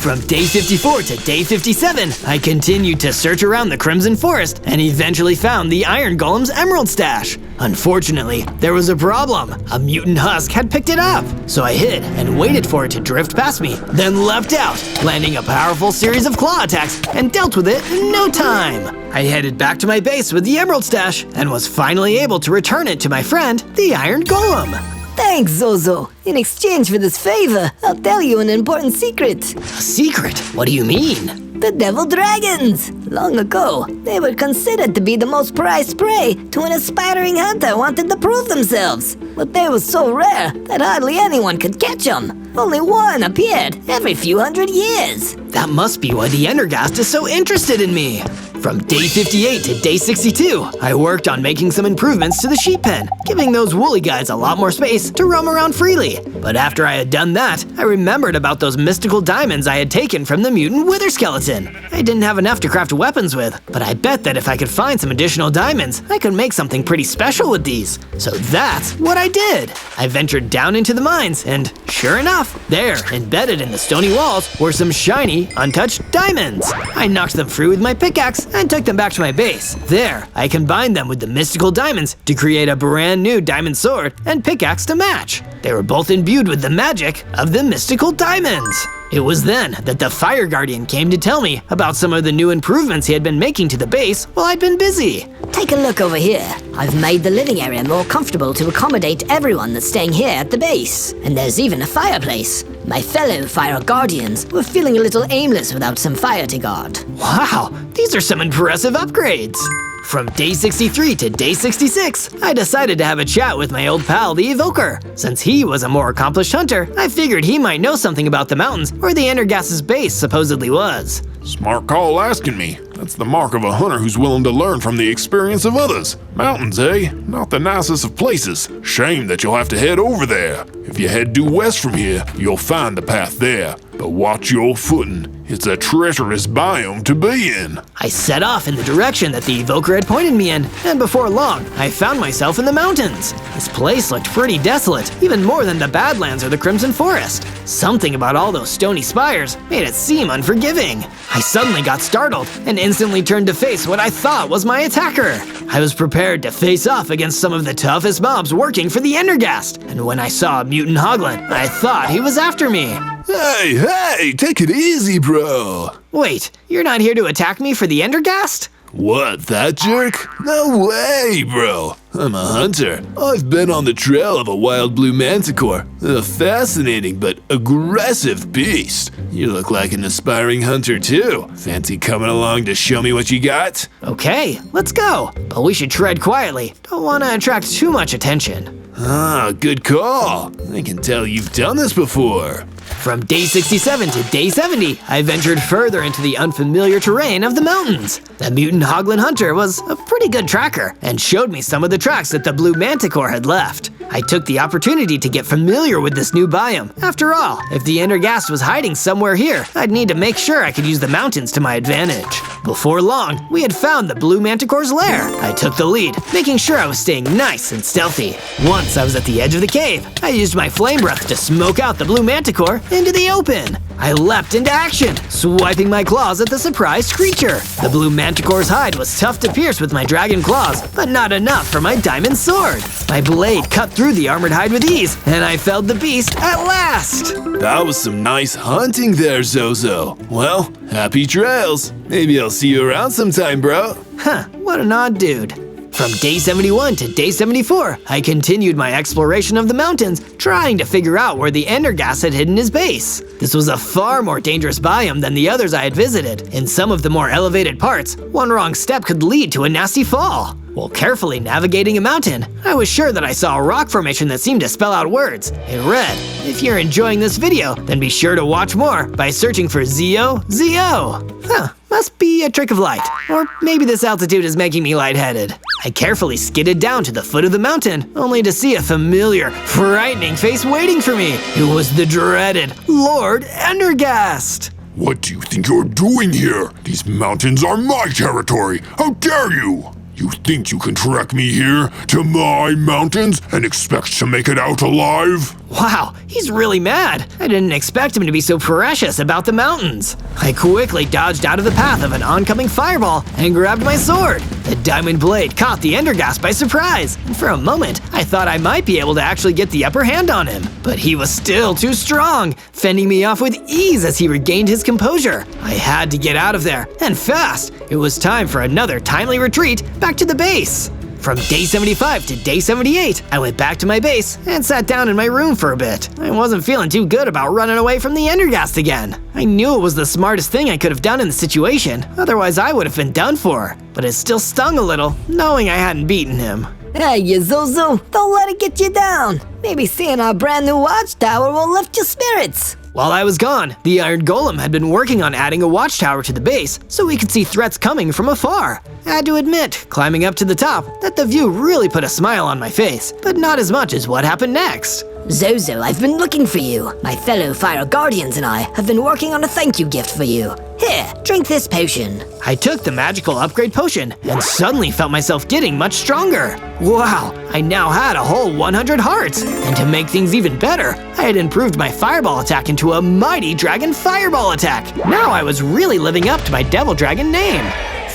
From day 54 to day 57, I continued to search around the Crimson Forest and eventually found the Iron Golem's emerald stash. Unfortunately, there was a problem. A mutant husk had picked it up. So I hid and waited for it to drift past me, then leapt out, landing a powerful series of claw attacks and dealt with it in no time. I headed back to my base with the emerald stash and was finally able to return it to my friend, the Iron Golem. Thanks, Zozo. In exchange for this favor, I'll tell you an important secret. A secret? What do you mean? The devil dragons! Long ago, they were considered to be the most prized prey to an aspiring hunter wanted to prove themselves. But they were so rare that hardly anyone could catch them. Only one appeared every few hundred years. That must be why the Endergast is so interested in me. From day 58 to day 62, I worked on making some improvements to the sheep pen, giving those woolly guys a lot more space to roam around freely. But after I had done that, I remembered about those mystical diamonds I had taken from the mutant wither skeleton. I didn't have enough to craft weapons with, but I bet that if I could find some additional diamonds, I could make something pretty special with these. So that's what I did. I ventured down into the mines, and sure enough, there, embedded in the stony walls, were some shiny, untouched diamonds. I knocked them free with my pickaxe and took them back to my base. There, I combined them with the mystical diamonds to create a brand new diamond sword and pickaxe to match. They were both imbued with the magic of the mystical diamonds. It was then that the Fire Guardian came to tell me about some of the new improvements he had been making to the base while I'd been busy. Take a look over here. I've made the living area more comfortable to accommodate everyone that's staying here at the base. And there's even a fireplace. My fellow Fire Guardians were feeling a little aimless without some fire to guard. Wow, these are some impressive upgrades. From day 63 to day 66, I decided to have a chat with my old pal, the Evoker. Since he was a more accomplished hunter, I figured he might know something about the mountains where the Endergas's base supposedly was. Smart call asking me. That's the mark of a hunter who's willing to learn from the experience of others. Mountains, eh? Not the nicest of places. Shame that you'll have to head over there. If you head due west from here, you'll find the path there. But watch your footing. It's a treacherous biome to be in. I set off in the direction that the Evoker had pointed me in, and before long, I found myself in the mountains. This place looked pretty desolate, even more than the Badlands or the Crimson Forest. Something about all those stony spires made it seem unforgiving. I suddenly got startled and instantly turned to face what I thought was my attacker. I was prepared to face off against some of the toughest mobs working for the Endergast, and when I saw a mutant hoglin, I thought he was after me. Hey, take it easy, bro. Wait, you're not here to attack me for the Endergast? What, that jerk? No way, bro. I'm a hunter. I've been on the trail of a wild blue manticore, a fascinating but aggressive beast. You look like an aspiring hunter too. Fancy coming along to show me what you got? Okay, let's go. But we should tread quietly. Don't want to attract too much attention. Ah, good call. I can tell you've done this before. From day 67 to day 70, I ventured further into the unfamiliar terrain of the mountains. The mutant hoglin hunter was a pretty good tracker and showed me some of the tracks that the blue manticore had left. I took the opportunity to get familiar with this new biome. After all, if the Endergast was hiding somewhere here, I'd need to make sure I could use the mountains to my advantage. Before long, we had found the blue manticore's lair. I took the lead, making sure I was staying nice and stealthy. Once I was at the edge of the cave, I used my flame breath to smoke out the blue manticore into the open. I leapt into action, swiping my claws at the surprised creature. The blue manticore's hide was tough to pierce with my dragon claws, but not enough for my diamond sword. My blade cut through the armored hide with ease, and I felled the beast at last. That was some nice hunting there, Zozo. Well, happy trails. Maybe I'll see you around sometime, bro. Huh, what an odd dude. From day 71 to day 74, I continued my exploration of the mountains, trying to figure out where the Endergast had hidden his base. This was a far more dangerous biome than the others I had visited. In some of the more elevated parts, one wrong step could lead to a nasty fall. While carefully navigating a mountain, I was sure that I saw a rock formation that seemed to spell out words. It read, "If you're enjoying this video, then be sure to watch more by searching for Zozo. Huh, must be a trick of light. Or maybe this altitude is making me lightheaded. I carefully skidded down to the foot of the mountain, only to see a familiar, frightening face waiting for me. It was the dreaded Lord Endergast. What do you think you're doing here? These mountains are my territory. How dare you? You think you can track me here to my mountains and expect to make it out alive? Wow, he's really mad. I didn't expect him to be so precious about the mountains. I quickly dodged out of the path of an oncoming fireball and grabbed my sword. The diamond blade caught the Endergast by surprise, and for a moment, I thought I might be able to actually get the upper hand on him. But he was still too strong, fending me off with ease as he regained his composure. I had to get out of there, and fast. It was time for another timely retreat back to the base. From day 75 to day 78, I went back to my base and sat down in my room for a bit. I wasn't feeling too good about running away from the Endergast again. I knew it was the smartest thing I could have done in the situation, otherwise I would have been done for. But it still stung a little, knowing I hadn't beaten him. Hey, you Zozo, don't let it get you down. Maybe seeing our brand new watchtower will lift your spirits. While I was gone, the Iron Golem had been working on adding a watchtower to the base so we could see threats coming from afar. I had to admit, climbing up to the top, that the view really put a smile on my face, but not as much as what happened next. Zozo, I've been looking for you. My fellow Fire Guardians and I have been working on a thank you gift for you. Here, drink this potion. I took the magical upgrade potion and suddenly felt myself getting much stronger. Wow, I now had a whole 100 hearts. And to make things even better, I had improved my fireball attack into a mighty dragon fireball attack. Now I was really living up to my devil dragon name.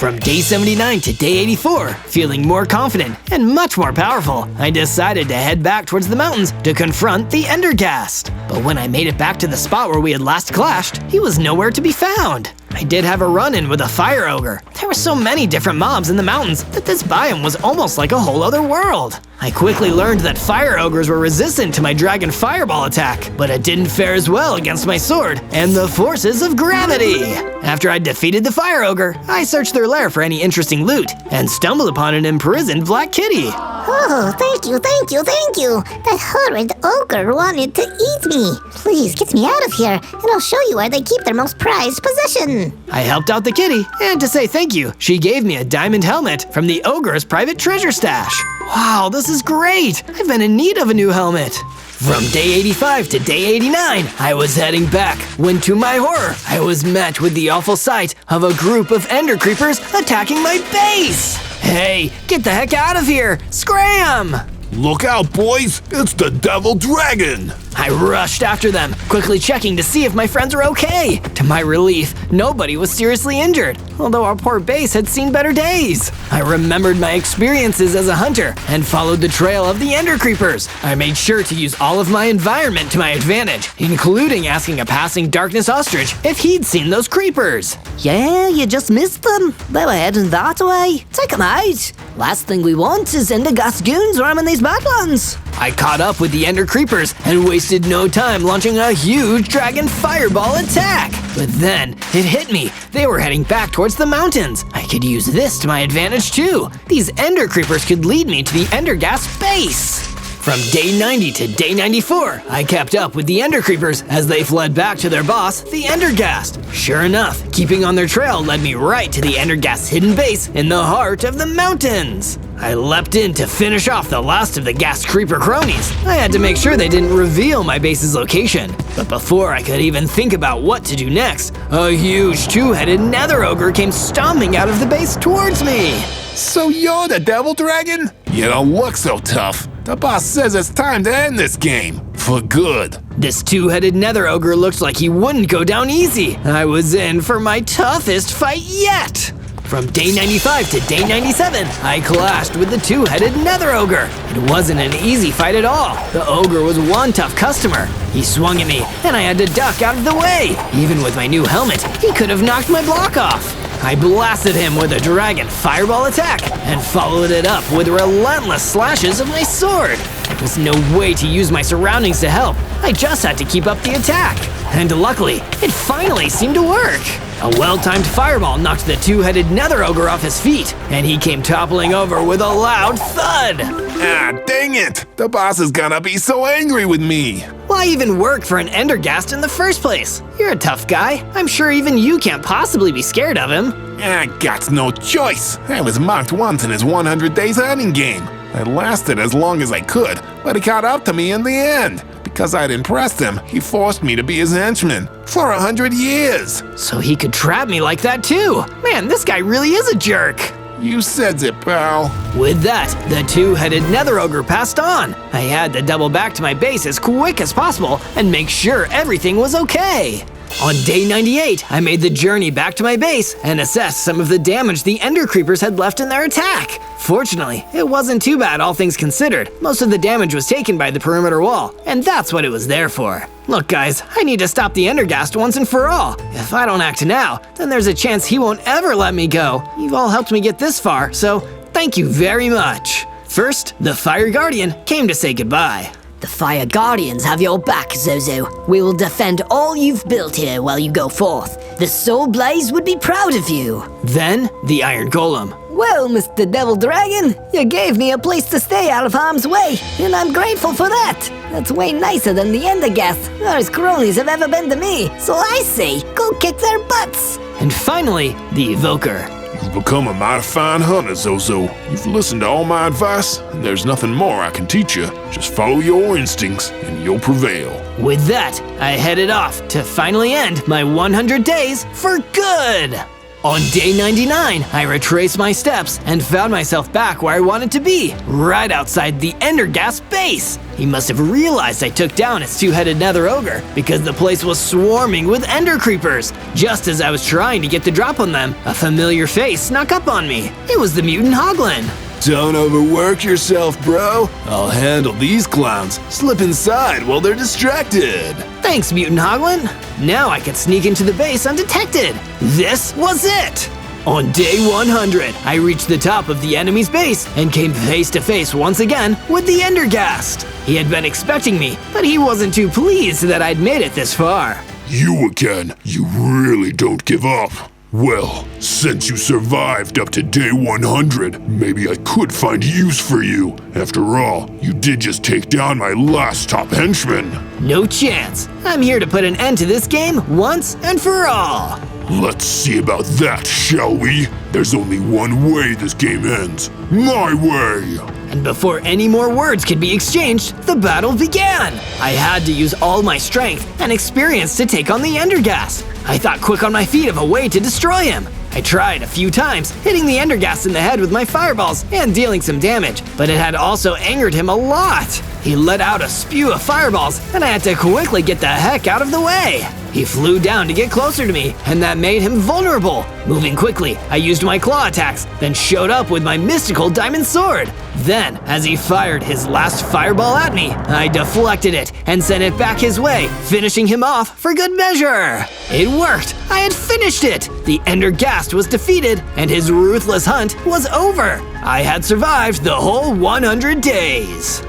From day 79 to day 84, feeling more confident and much more powerful, I decided to head back towards the mountains to confront the Endergast. But when I made it back to the spot where we had last clashed, he was nowhere to be found. I did have a run-in with a fire ogre. There were so many different mobs in the mountains that this biome was almost like a whole other world. I quickly learned that fire ogres were resistant to my dragon fireball attack, but it didn't fare as well against my sword and the forces of gravity. After I defeated the fire ogre, I searched their lair for any interesting loot and stumbled upon an imprisoned black kitty. Oh, thank you. That horrid ogre wanted to eat me. Please get me out of here, and I'll show you where they keep their most prized possession. I helped out the kitty, and to say thank you, she gave me a diamond helmet from the ogre's private treasure stash. Wow, this is great! I've been in need of a new helmet. From day 85 to day 89, I was heading back when, to my horror, I was met with the awful sight of a group of ender creepers attacking my base. Hey, get the heck out of here! Scram! Look out, boys! It's the Devil Dragon! I rushed after them, quickly checking to see if my friends were okay. To my relief, nobody was seriously injured, although our poor base had seen better days. I remembered my experiences as a hunter and followed the trail of the ender creepers. I made sure to use all of my environment to my advantage, including asking a passing darkness ostrich if he'd seen those creepers. Yeah, you just missed them. They were heading that way. Take them out. Last thing we want is Endergast goons roaming these badlands. I caught up with the ender creepers and wasted no time launching a huge dragon fireball attack. But then it hit me. They were heading back towards the mountains. I could use this to my advantage too. These ender creepers could lead me to the Endergast base. From day 90 to day 94, I kept up with the ender creepers as they fled back to their boss, the Endergast. Sure enough, keeping on their trail led me right to the Endergast's hidden base in the heart of the mountains. I leapt in to finish off the last of the ghast creeper cronies. I had to make sure they didn't reveal my base's location. But before I could even think about what to do next, a huge two-headed nether ogre came stomping out of the base towards me. So you're the Devil Dragon? You don't look so tough. The boss says it's time to end this game. For good. This two-headed nether ogre looked like he wouldn't go down easy. I was in for my toughest fight yet. From day 95 to day 97, I clashed with the two-headed nether ogre. It wasn't an easy fight at all. The ogre was one tough customer. He swung at me, and I had to duck out of the way. Even with my new helmet, he could have knocked my block off. I blasted him with a dragon fireball attack and followed it up with relentless slashes of my sword. There was no way to use my surroundings to help. I just had to keep up the attack. And luckily, it finally seemed to work. A well-timed fireball knocked the two-headed nether ogre off his feet, and he came toppling over with a loud thud. Ah, dang it! The boss is gonna be so angry with me. Why even work for an Endergast in the first place? You're a tough guy. I'm sure even you can't possibly be scared of him. I got no choice. I was mocked once in his 100 days hunting game. I lasted as long as I could, but he caught up to me in the end. Because I'd impressed him, he forced me to be his henchman for 100 years. So he could trap me like that too. Man, this guy really is a jerk. You said it, pal. With that, the two-headed nether ogre passed on. I had to double back to my base as quick as possible and make sure everything was okay. On day 98, I made the journey back to my base and assessed some of the damage the ender creepers had left in their attack. Fortunately, it wasn't too bad, all things considered. Most of the damage was taken by the perimeter wall, and that's what it was there for. Look guys, I need to stop the Endergast once and for all. If I don't act now, then there's a chance he won't ever let me go. You've all helped me get this far, so thank you very much. First, the Fire Guardian came to say goodbye. The Fire Guardians have your back, Zozo. We will defend all you've built here while you go forth. The Soul Blaze would be proud of you. Then, the Iron Golem. Well, Mr. Devil Dragon, you gave me a place to stay out of harm's way, and I'm grateful for that. That's way nicer than the Endergast or his cronies have ever been to me. So I say, go kick their butts. And finally, the Evoker. You've become a mighty fine hunter, Zozo. You've listened to all my advice, and there's nothing more I can teach you. Just follow your instincts, and you'll prevail. With that, I headed off to finally end my 100 days for good. On day 99, I retraced my steps and found myself back where I wanted to be, right outside the Endergast base. He must have realized I took down his two-headed nether ogre because the place was swarming with ender creepers. Just as I was trying to get the drop on them, a familiar face snuck up on me. It was the mutant Hoglin. Don't overwork yourself, bro. I'll handle these clowns. Slip inside while they're distracted. Thanks, Mutant Hoglin. Now I could sneak into the base undetected. This was it! On day 100, I reached the top of the enemy's base and came face to face once again with the Endergast. He had been expecting me, but he wasn't too pleased that I'd made it this far. You again? You really don't give up. Well, since you survived up to day 100, maybe I could find use for you. After all, you did just take down my last top henchman. No chance. I'm here to put an end to this game once and for all. Let's see about that, shall we? There's only one way this game ends. My way! And before any more words could be exchanged, the battle began. I had to use all my strength and experience to take on the Endergast. I thought quick on my feet of a way to destroy him. I tried a few times, hitting the Endergast in the head with my fireballs and dealing some damage, but it had also angered him a lot. He let out a spew of fireballs, and I had to quickly get the heck out of the way. He flew down to get closer to me, and that made him vulnerable. Moving quickly, I used my claw attacks, then showed up with my mystical diamond sword. Then, as he fired his last fireball at me, I deflected it and sent it back his way, finishing him off for good measure. It worked! I had finished it! The Endergast was defeated, and his ruthless hunt was over. I had survived the whole 100 days.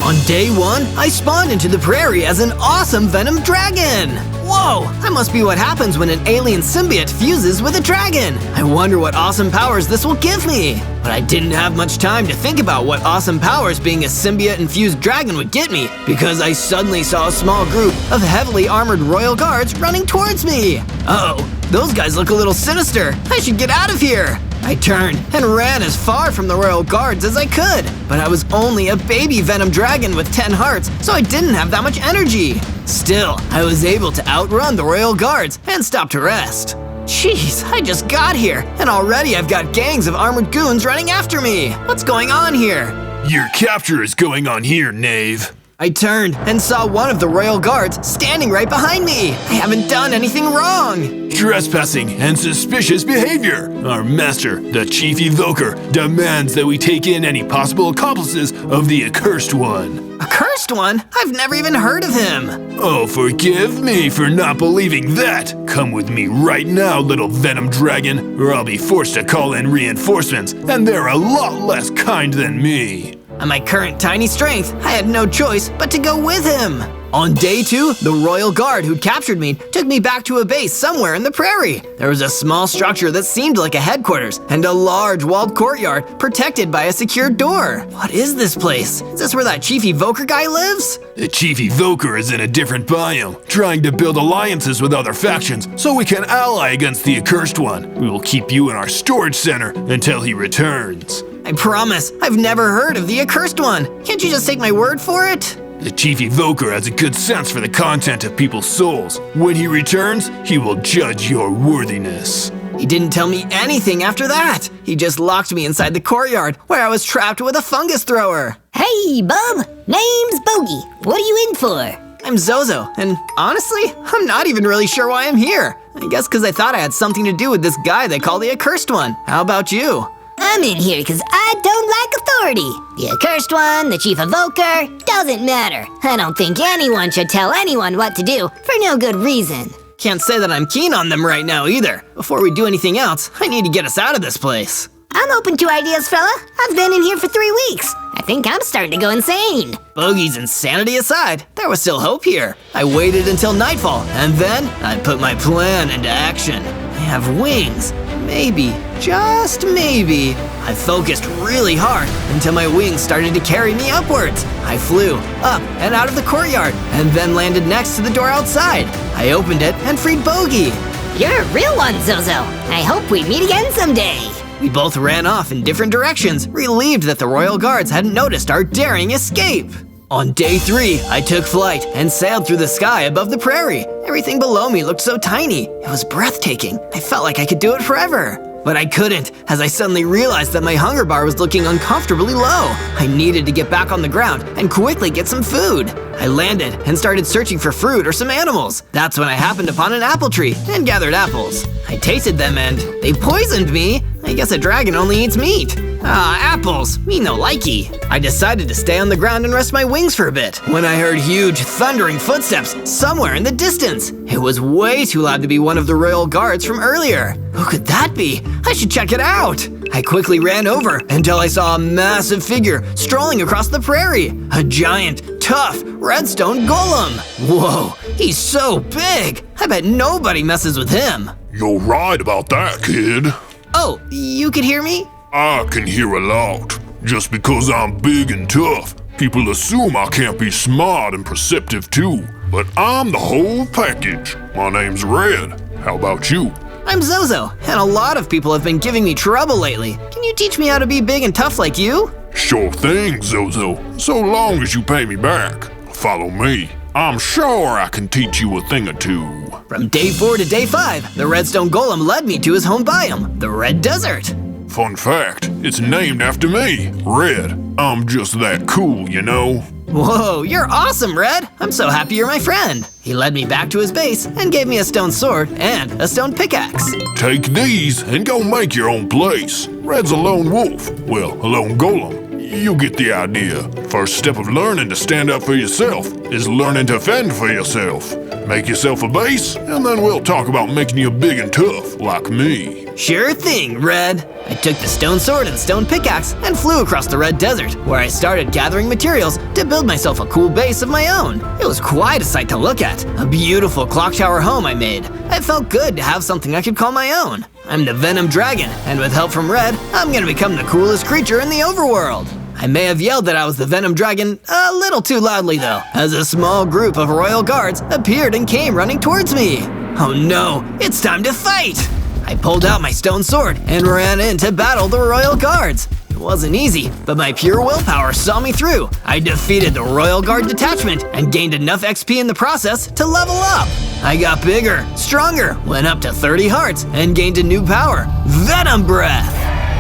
On day 1, I spawned into the prairie as an awesome venom dragon! Whoa, that must be what happens when an alien symbiote fuses with a dragon! I wonder what awesome powers this will give me! But I didn't have much time to think about what awesome powers being a symbiote-infused dragon would get me, because I suddenly saw a small group of heavily armored royal guards running towards me! Uh-oh, those guys look a little sinister! I should get out of here! I turned and ran as far from the royal guards as I could, but I was only a baby venom dragon with 10 hearts, so I didn't have that much energy. Still, I was able to outrun the royal guards and stop to rest. Jeez, I just got here, and already I've got gangs of armored goons running after me. What's going on here? Your capture is going on here, knave. I turned and saw one of the royal guards standing right behind me. I haven't done anything wrong. Trespassing and suspicious behavior. Our master, the Chief Evoker, demands that we take in any possible accomplices of the Accursed One. Accursed One? I've never even heard of him. Oh, forgive me for not believing that. Come with me right now, little venom dragon, or I'll be forced to call in reinforcements, and they're a lot less kind than me. At my current tiny strength, I had no choice but to go with him. On day 2, the royal guard who'd captured me took me back to a base somewhere in the prairie. There was a small structure that seemed like a headquarters and a large walled courtyard protected by a secured door. What is this place? Is this where that Chief Evoker guy lives? The Chief Evoker is in a different biome, trying to build alliances with other factions so we can ally against the Accursed One. We will keep you in our storage center until he returns. I promise, I've never heard of the Accursed One. Can't you just take my word for it? The Chief Evoker has a good sense for the content of people's souls. When he returns, he will judge your worthiness. He didn't tell me anything after that. He just locked me inside the courtyard where I was trapped with a fungus thrower. Hey, bub. Name's Bogey. What are you in for? I'm Zozo, and honestly, I'm not even really sure why I'm here. I guess because I thought I had something to do with this guy they call the Accursed One. How about you? I'm in here because I don't like authority. The Accursed One, the Chief Evoker, doesn't matter. I don't think anyone should tell anyone what to do for no good reason. Can't say that I'm keen on them right now either. Before we do anything else, I need to get us out of this place. I'm open to ideas, fella. I've been in here for 3 weeks. I think I'm starting to go insane. Bogey's insanity aside, there was still hope here. I waited until nightfall, and then I put my plan into action. I have wings. Maybe, just maybe. I focused really hard until my wings started to carry me upwards. I flew up and out of the courtyard and then landed next to the door outside. I opened it and freed Bogey. You're a real one, Zozo. I hope we meet again someday. We both ran off in different directions, relieved that the royal guards hadn't noticed our daring escape. On day 3, I took flight and sailed through the sky above the prairie. Everything below me looked so tiny. It was breathtaking. I felt like I could do it forever. But I couldn't, as I suddenly realized that my hunger bar was looking uncomfortably low. I needed to get back on the ground and quickly get some food. I landed and started searching for fruit or some animals. That's when I happened upon an apple tree and gathered apples. I tasted them and they poisoned me. I guess a dragon only eats meat. Apples, me no likey. I decided to stay on the ground and rest my wings for a bit when I heard huge thundering footsteps somewhere in the distance. It was way too loud to be one of the royal guards from earlier. Who could that be? I should check it out. I quickly ran over until I saw a massive figure strolling across the prairie. A giant, tough, redstone golem. Whoa, he's so big. I bet nobody messes with him. You're right about that, kid. Oh, you could hear me? I can hear a lot. Just because I'm big and tough, people assume I can't be smart and perceptive too. But I'm the whole package. My name's Red. How about you? I'm Zozo, and a lot of people have been giving me trouble lately. Can you teach me how to be big and tough like you? Sure thing, Zozo. So long as you pay me back. Follow me. I'm sure I can teach you a thing or two. From day 4 to day 5, the redstone golem led me to his home biome, the Red Desert. Fun fact, it's named after me, Red. I'm just that cool, you know? Whoa, you're awesome, Red! I'm so happy you're my friend. He led me back to his base and gave me a stone sword and a stone pickaxe. Take these and go make your own place. Red's a lone wolf. Well, a lone golem. You get the idea. First step of learning to stand up for yourself is learning to fend for yourself. Make yourself a base, and then we'll talk about making you big and tough, like me. Sure thing, Red. I took the stone sword and stone pickaxe and flew across the Red Desert, where I started gathering materials to build myself a cool base of my own. It was quite a sight to look at. A beautiful clock tower home I made. It felt good to have something I could call my own. I'm the Venom Dragon, and with help from Red, I'm gonna become the coolest creature in the overworld. I may have yelled that I was the Venom Dragon a little too loudly though, as a small group of royal guards appeared and came running towards me. Oh no, it's time to fight! I pulled out my stone sword and ran in to battle the royal guards. It wasn't easy, but my pure willpower saw me through. I defeated the royal guard detachment and gained enough XP in the process to level up. I got bigger, stronger, went up to 30 hearts, and gained a new power, Venom Breath.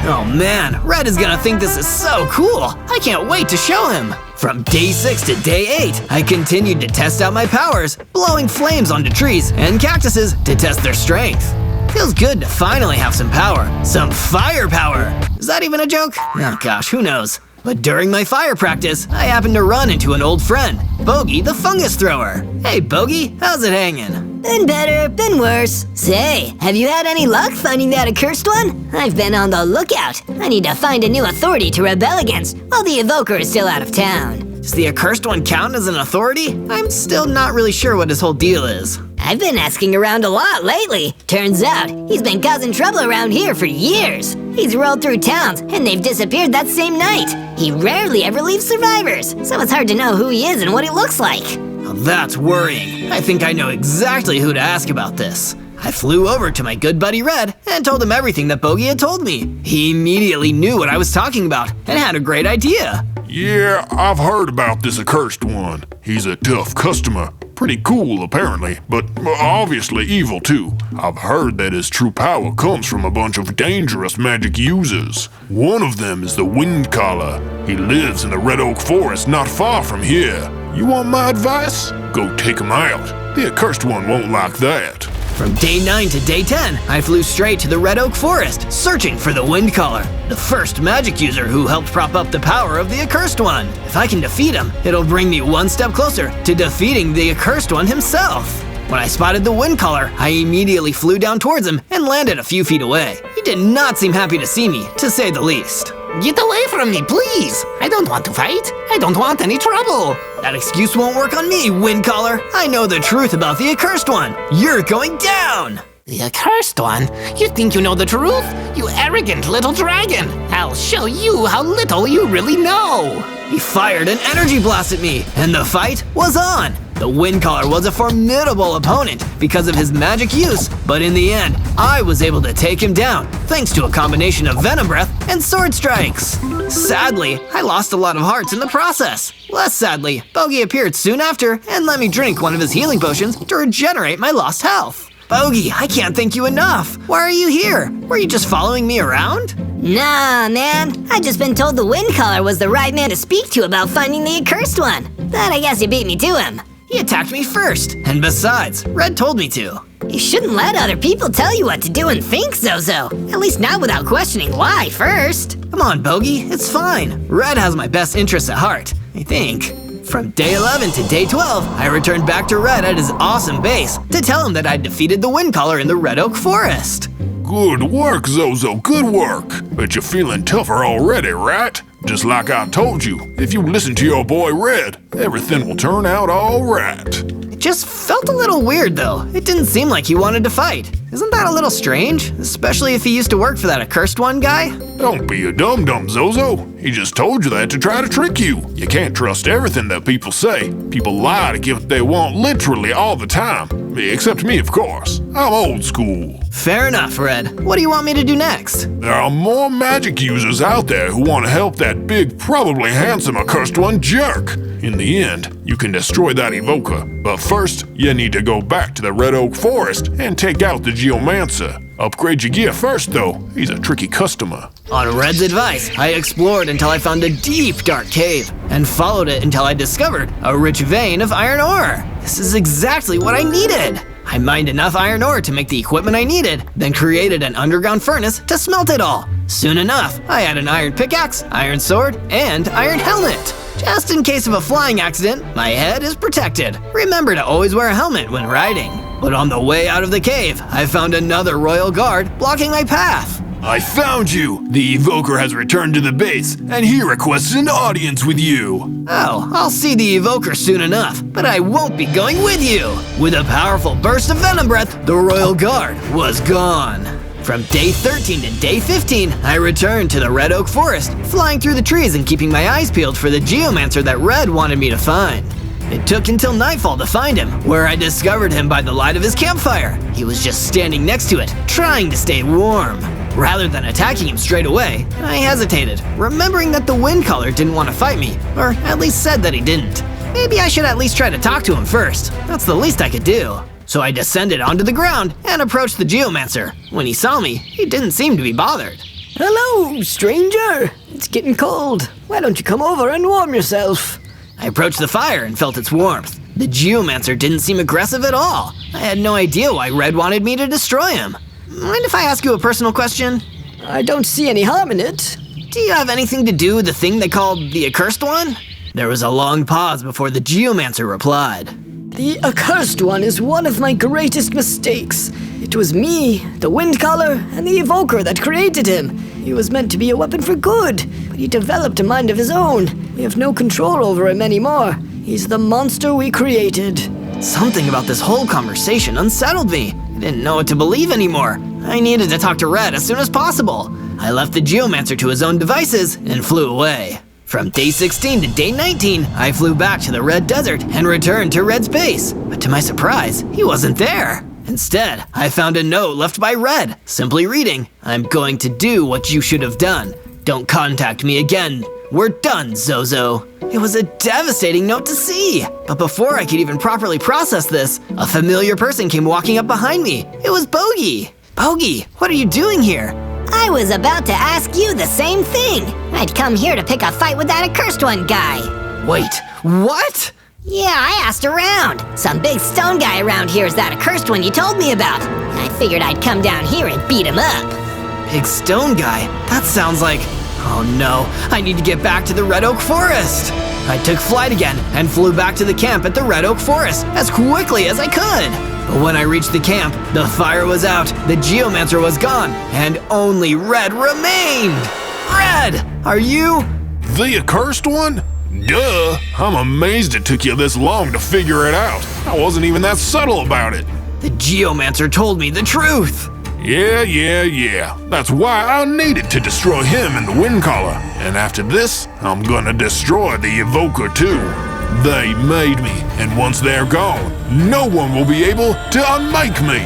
Oh man, Red is gonna think this is so cool. I can't wait to show him. From day 6 to day 8, I continued to test out my powers, blowing flames onto trees and cactuses to test their strength. Feels good to finally have some power. Some firepower! Is that even a joke? Oh gosh, who knows? But during my fire practice, I happened to run into an old friend, Bogey the Fungus Thrower. Hey Bogey, how's it hanging? Been better, been worse. Say, have you had any luck finding that accursed one? I've been on the lookout. I need to find a new authority to rebel against while the Evoker is still out of town. Does the accursed one count as an authority? I'm still not really sure what his whole deal is. I've been asking around a lot lately. Turns out, he's been causing trouble around here for years. He's rolled through towns, and they've disappeared that same night. He rarely ever leaves survivors, so it's hard to know who he is and what he looks like. Well, that's worrying. I think I know exactly who to ask about this. I flew over to my good buddy Red and told him everything that Bogey had told me. He immediately knew what I was talking about and had a great idea. Yeah, I've heard about this accursed one. He's a tough customer. Pretty cool, apparently, but obviously evil, too. I've heard that his true power comes from a bunch of dangerous magic users. One of them is the Windcaller. He lives in the Red Oak Forest not far from here. You want my advice? Go take him out. The accursed one won't like that. From day 9 to day 10, I flew straight to the Red Oak Forest, searching for the Windcaller, the first magic user who helped prop up the power of the Accursed One. If I can defeat him, it'll bring me one step closer to defeating the Accursed One himself. When I spotted the Windcaller, I immediately flew down towards him and landed a few feet away. He did not seem happy to see me, to say the least. Get away from me, please! I don't want to fight. I don't want any trouble. That excuse won't work on me, Windcaller. I know the truth about the Accursed One. You're going down! The Accursed One? You think you know the truth? You arrogant little dragon! I'll show you how little you really know! He fired an energy blast at me, and the fight was on. The Windcaller was a formidable opponent because of his magic use, but in the end, I was able to take him down thanks to a combination of Venom Breath and Sword Strikes. Sadly, I lost a lot of hearts in the process. Less sadly, Bogey appeared soon after and let me drink one of his healing potions to regenerate my lost health. Bogey, I can't thank you enough. Why are you here? Were you just following me around? Nah, man. I just been told the Windcaller was the right man to speak to about finding the accursed one. But I guess you beat me to him. He attacked me first, and besides, Red told me to. You shouldn't let other people tell you what to do and think, Zozo. At least not without questioning why first. Come on, Bogey, it's fine. Red has my best interests at heart, I think. From day 11 to day 12, I returned back to Red at his awesome base to tell him that I'd defeated the Windcaller in the Red Oak Forest. Good work, Zozo, good work. Bet you're feeling tougher already, right? Just like I told you, if you listen to your boy Red, everything will turn out all right. It just felt a little weird, though. It didn't seem like he wanted to fight. Isn't that a little strange? Especially if he used to work for that accursed one guy? Don't be a dum-dum, Zozo. He just told you that to try to trick you. You can't trust everything that people say. People lie to get what they want literally all the time. Except me, of course. I'm old school. Fair enough, Red. What do you want me to do next? There are more magic users out there who want to help that big, probably handsome accursed one jerk. In the end, you can destroy that evoker. But first, you need to go back to the Red Oak Forest and take out the Geomancer. Upgrade your gear first, though. He's a tricky customer. On Red's advice, I explored until I found a deep, dark cave and followed it until I discovered a rich vein of iron ore. This is exactly what I needed. I mined enough iron ore to make the equipment I needed, then created an underground furnace to smelt it all. Soon enough, I had an iron pickaxe, iron sword, and iron helmet. Just in case of a flying accident, my head is protected. Remember to always wear a helmet when riding. But on the way out of the cave, I found another royal guard blocking my path. I found you! The evoker has returned to the base, and he requests an audience with you. Oh, I'll see the evoker soon enough, but I won't be going with you. With a powerful burst of Venom Breath, the royal guard was gone. From day 13 to day 15, I returned to the Red Oak Forest, flying through the trees and keeping my eyes peeled for the Geomancer that Red wanted me to find. It took until nightfall to find him, where I discovered him by the light of his campfire. He was just standing next to it, trying to stay warm. Rather than attacking him straight away, I hesitated, remembering that the Windcaller didn't want to fight me, or at least said that he didn't. Maybe I should at least try to talk to him first. That's the least I could do. So I descended onto the ground and approached the Geomancer. When he saw me, he didn't seem to be bothered. Hello, stranger. It's getting cold. Why don't you come over and warm yourself? I approached the fire and felt its warmth. The Geomancer didn't seem aggressive at all. I had no idea why Red wanted me to destroy him. Mind if I ask you a personal question? I don't see any harm in it. Do you have anything to do with the thing they called the Accursed One? There was a long pause before the Geomancer replied. The Accursed One is one of my greatest mistakes. It was me, the Windcaller, and the Evoker that created him. He was meant to be a weapon for good, but he developed a mind of his own. We have no control over him anymore. He's the monster we created. Something about this whole conversation unsettled me. I didn't know what to believe anymore. I needed to talk to Red as soon as possible. I left the Geomancer to his own devices and flew away. From day 16 to day 19, I flew back to the Red Desert and returned to Red's base. But to my surprise, he wasn't there. Instead, I found a note left by Red, simply reading, "I'm going to do what you should have done. Don't contact me again. We're done, Zozo." It was a devastating note to see. But before I could even properly process this, a familiar person came walking up behind me. It was Bogey. Bogey, what are you doing here? I was about to ask you the same thing. I'd come here to pick a fight with that Accursed One guy. Wait, what? Yeah, I asked around. Some big stone guy around here is that Accursed One you told me about. I figured I'd come down here and beat him up. Big stone guy? That sounds like... Oh no, I need to get back to the Red Oak Forest. I took flight again and flew back to the camp at the Red Oak Forest as quickly as I could. But when I reached the camp, the fire was out, the Geomancer was gone, and only Red remained. Red, are you? The Accursed One? Duh! I'm amazed it took you this long to figure it out. I wasn't even that subtle about it. The Geomancer told me the truth. Yeah. That's why I needed to destroy him and the Windcaller. And after this, I'm gonna destroy the Evoker too. They made me, and once they're gone, no one will be able to unmake me.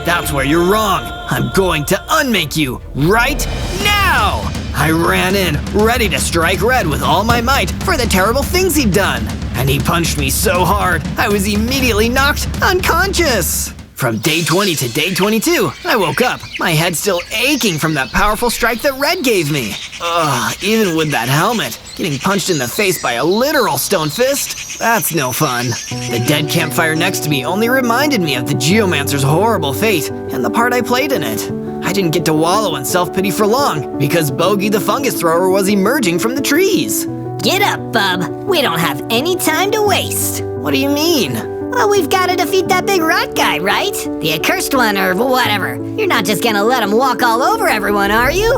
That's where you're wrong. I'm going to unmake you right now! I ran in, ready to strike Red with all my might for the terrible things he'd done. And he punched me so hard, I was immediately knocked unconscious. From day 20 to day 22, I woke up, my head still aching from that powerful strike that Red gave me. Ugh, even with that helmet, getting punched in the face by a literal stone fist? That's no fun. The dead campfire next to me only reminded me of the Geomancer's horrible fate and the part I played in it. I didn't get to wallow in self-pity for long because Bogey the fungus thrower was emerging from the trees. Get up, bub. We don't have any time to waste. What do you mean? Well, we've got to defeat that big rock guy, right? The accursed one or whatever. You're not just gonna let him walk all over everyone, are you?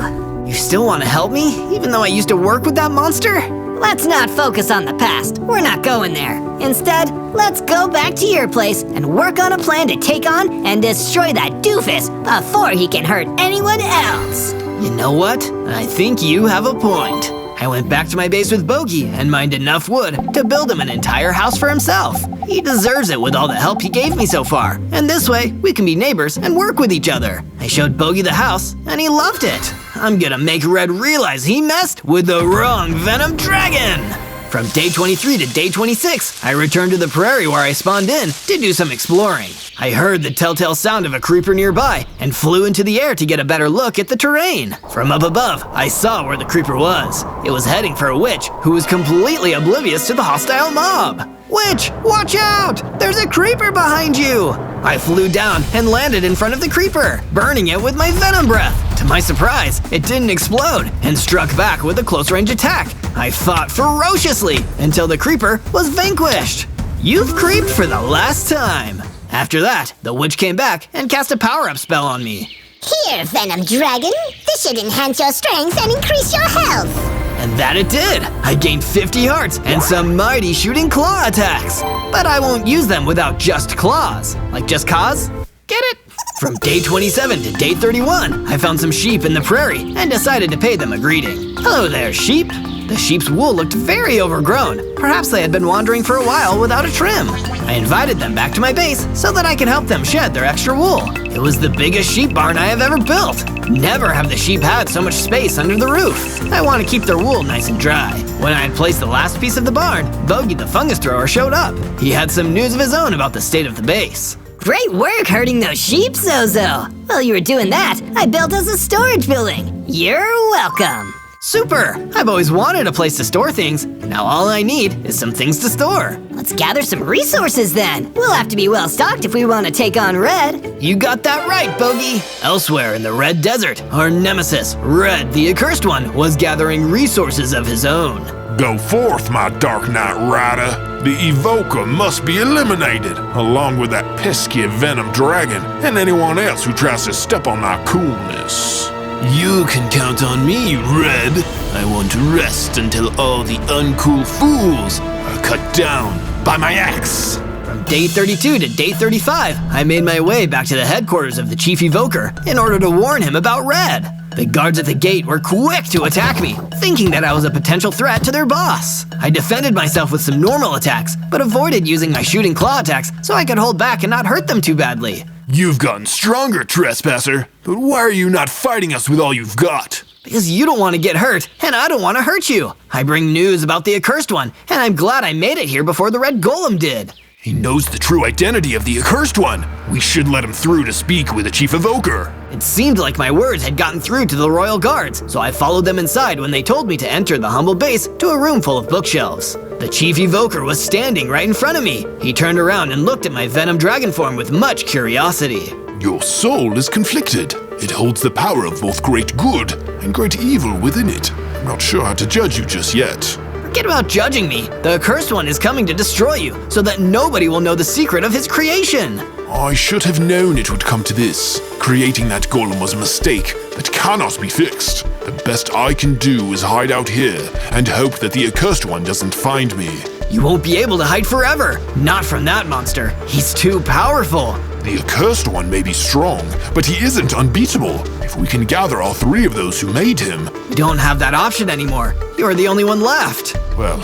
You still want to help me, even though I used to work with that monster? Let's not focus on the past. We're not going there. Instead, let's go back to your place and work on a plan to take on and destroy that doofus before he can hurt anyone else. You know what? I think you have a point. I went back to my base with Bogey and mined enough wood to build him an entire house for himself. He deserves it with all the help he gave me so far, and this way we can be neighbors and work with each other. I showed Bogey the house, and he loved it. I'm gonna make Red realize he messed with the wrong Venom Dragon! From day 23 to day 26, I returned to the prairie where I spawned in to do some exploring. I heard the telltale sound of a creeper nearby and flew into the air to get a better look at the terrain. From up above, I saw where the creeper was. It was heading for a witch who was completely oblivious to the hostile mob. Witch, watch out! There's a creeper behind you! I flew down and landed in front of the creeper, burning it with my venom breath. To my surprise, it didn't explode and struck back with a close-range attack. I fought ferociously until the creeper was vanquished. You've creeped for the last time. After that, the witch came back and cast a power-up spell on me. Here, Venom Dragon. This should enhance your strength and increase your health. And that it did! I gained 50 hearts and some mighty shooting claw attacks! But I won't use them without just claws. Like just cause? Get it? From day 27 to day 31, I found some sheep in the prairie and decided to pay them a greeting. Hello there, sheep! The sheep's wool looked very overgrown. Perhaps they had been wandering for a while without a trim. I invited them back to my base so that I could help them shed their extra wool. It was the biggest sheep barn I have ever built. Never have the sheep had so much space under the roof. I want to keep their wool nice and dry. When I had placed the last piece of the barn, Bogey the fungus thrower showed up. He had some news of his own about the state of the base. Great work herding those sheep, Zozo. While you were doing that, I built us a storage building. You're welcome. Super! I've always wanted a place to store things. Now all I need is some things to store. Let's gather some resources then. We'll have to be well stocked if we want to take on Red. You got that right, Bogey. Elsewhere in the Red Desert, our nemesis, Red the Accursed One, was gathering resources of his own. Go forth, my Dark Knight Rider. The Evoker must be eliminated, along with that pesky Venom Dragon and anyone else who tries to step on my coolness. You can count on me, Red. I won't rest until all the uncool fools are cut down by my axe. From day 32 to day 35, I made my way back to the headquarters of the Chief Evoker in order to warn him about Red. The guards at the gate were quick to attack me, thinking that I was a potential threat to their boss. I defended myself with some normal attacks, but avoided using my shooting claw attacks so I could hold back and not hurt them too badly. You've gotten stronger, Trespasser, but why are you not fighting us with all you've got? Because you don't want to get hurt, and I don't want to hurt you. I bring news about the Accursed One, and I'm glad I made it here before the Red Golem did. He knows the true identity of the Accursed One. We should let him through to speak with the Chief Evoker. It seemed like my words had gotten through to the Royal Guards, so I followed them inside when they told me to enter the humble base to a room full of bookshelves. The Chief Evoker was standing right in front of me. He turned around and looked at my Venom Dragon form with much curiosity. Your soul is conflicted. It holds the power of both great good and great evil within it. I'm not sure how to judge you just yet. Forget about judging me. The Accursed One is coming to destroy you, so that nobody will know the secret of his creation. I should have known it would come to this. Creating that golem was a mistake that cannot be fixed. The best I can do is hide out here and hope that the Accursed One doesn't find me. You won't be able to hide forever. Not from that monster. He's too powerful. The Accursed One may be strong, but he isn't unbeatable. If we can gather all three of those who made him... We don't have that option anymore. You're the only one left. Well,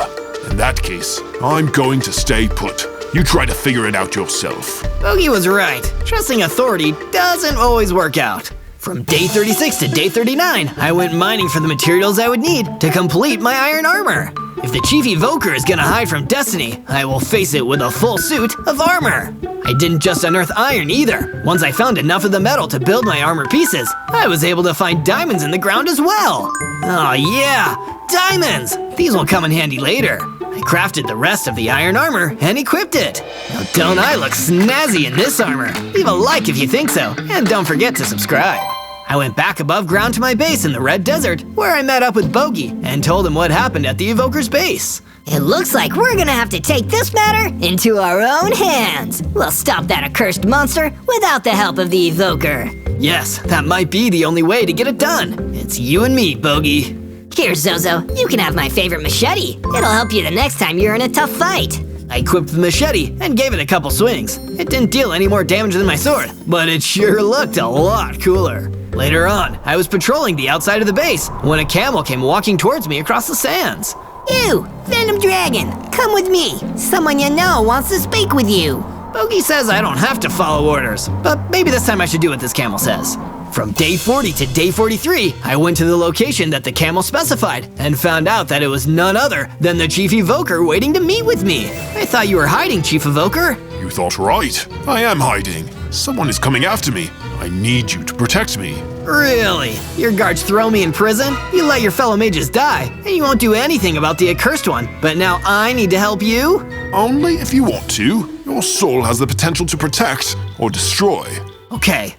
In that case, I'm going to stay put. You try to figure it out yourself. Bogey was right. Trusting authority doesn't always work out. From day 36 to day 39, I went mining for the materials I would need to complete my iron armor. If the Chief Evoker is gonna hide from Destiny, I will face it with a full suit of armor. I didn't just unearth iron either. Once I found enough of the metal to build my armor pieces, I was able to find diamonds in the ground as well. Oh yeah, diamonds! These will come in handy later. I crafted the rest of the iron armor and equipped it. Now don't I look snazzy in this armor? Leave a like if you think so, and don't forget to subscribe. I went back above ground to my base in the Red Desert, where I met up with Bogey and told him what happened at the Evoker's base. It looks like we're gonna have to take this matter into our own hands. We'll stop that accursed monster without the help of the Evoker. Yes, that might be the only way to get it done. It's you and me, Bogey. Here, Zozo, you can have my favorite machete. It'll help you the next time you're in a tough fight. I equipped the machete and gave it a couple swings. It didn't deal any more damage than my sword, but it sure looked a lot cooler. Later on, I was patrolling the outside of the base when a camel came walking towards me across the sands. You, Venom Dragon, come with me. Someone you know wants to speak with you. Bogey says I don't have to follow orders, but maybe this time I should do what this camel says. From day 40 to day 43, I went to the location that the camel specified and found out that it was none other than the Chief Evoker waiting to meet with me. I thought you were hiding, Chief Evoker. You thought right. I am hiding. Someone is coming after me. I need you to protect me. Really? Your guards throw me in prison? You let your fellow mages die, and you won't do anything about the accursed one, but now I need to help you? Only if you want to. Your soul has the potential to protect or destroy. Okay.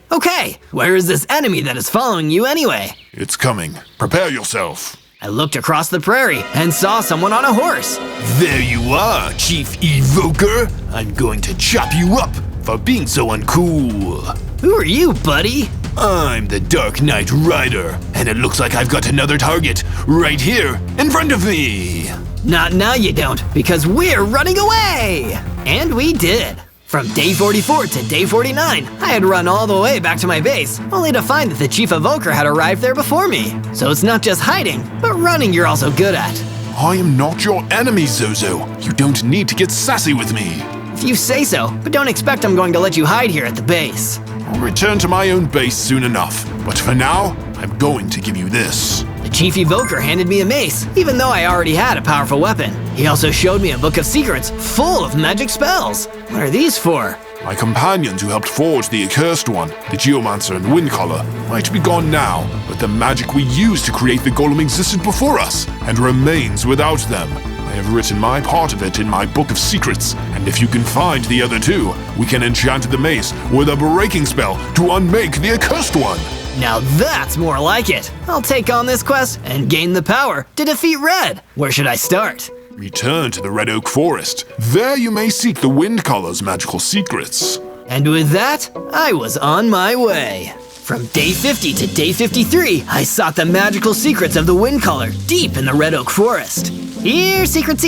Where is this enemy that is following you anyway? It's coming. Prepare yourself. I looked across the prairie and saw someone on a horse. There you are, Chief Evoker. I'm going to chop you up for being so uncool. Who are you, buddy? I'm the Dark Knight Rider, and it looks like I've got another target right here in front of me. Not now you don't, because we're running away! And we did. From day 44 to day 49, I had run all the way back to my base, only to find that the Chief Evoker had arrived there before me. So it's not just hiding, but running you're also good at. I am not your enemy, Zozo. You don't need to get sassy with me. If you say so, but don't expect I'm going to let you hide here at the base. I'll return to my own base soon enough, but for now, I'm going to give you this. The Chief Evoker handed me a mace, even though I already had a powerful weapon. He also showed me a book of secrets full of magic spells. What are these for? My companions who helped forge the Accursed One, the Geomancer and Windcaller, might be gone now, but the magic we used to create the golem existed before us, and remains without them. I have written my part of it in my book of secrets, and if you can find the other two, we can enchant the mace with a breaking spell to unmake the Accursed One. Now that's more like it. I'll take on this quest and gain the power to defeat Red. Where should I start? Return to the Red Oak Forest. There you may seek the Windcaller's magical secrets. And with that, I was on my way. From day 50 to day 53, I sought the magical secrets of the Windcaller deep in the Red Oak Forest. Here, secret,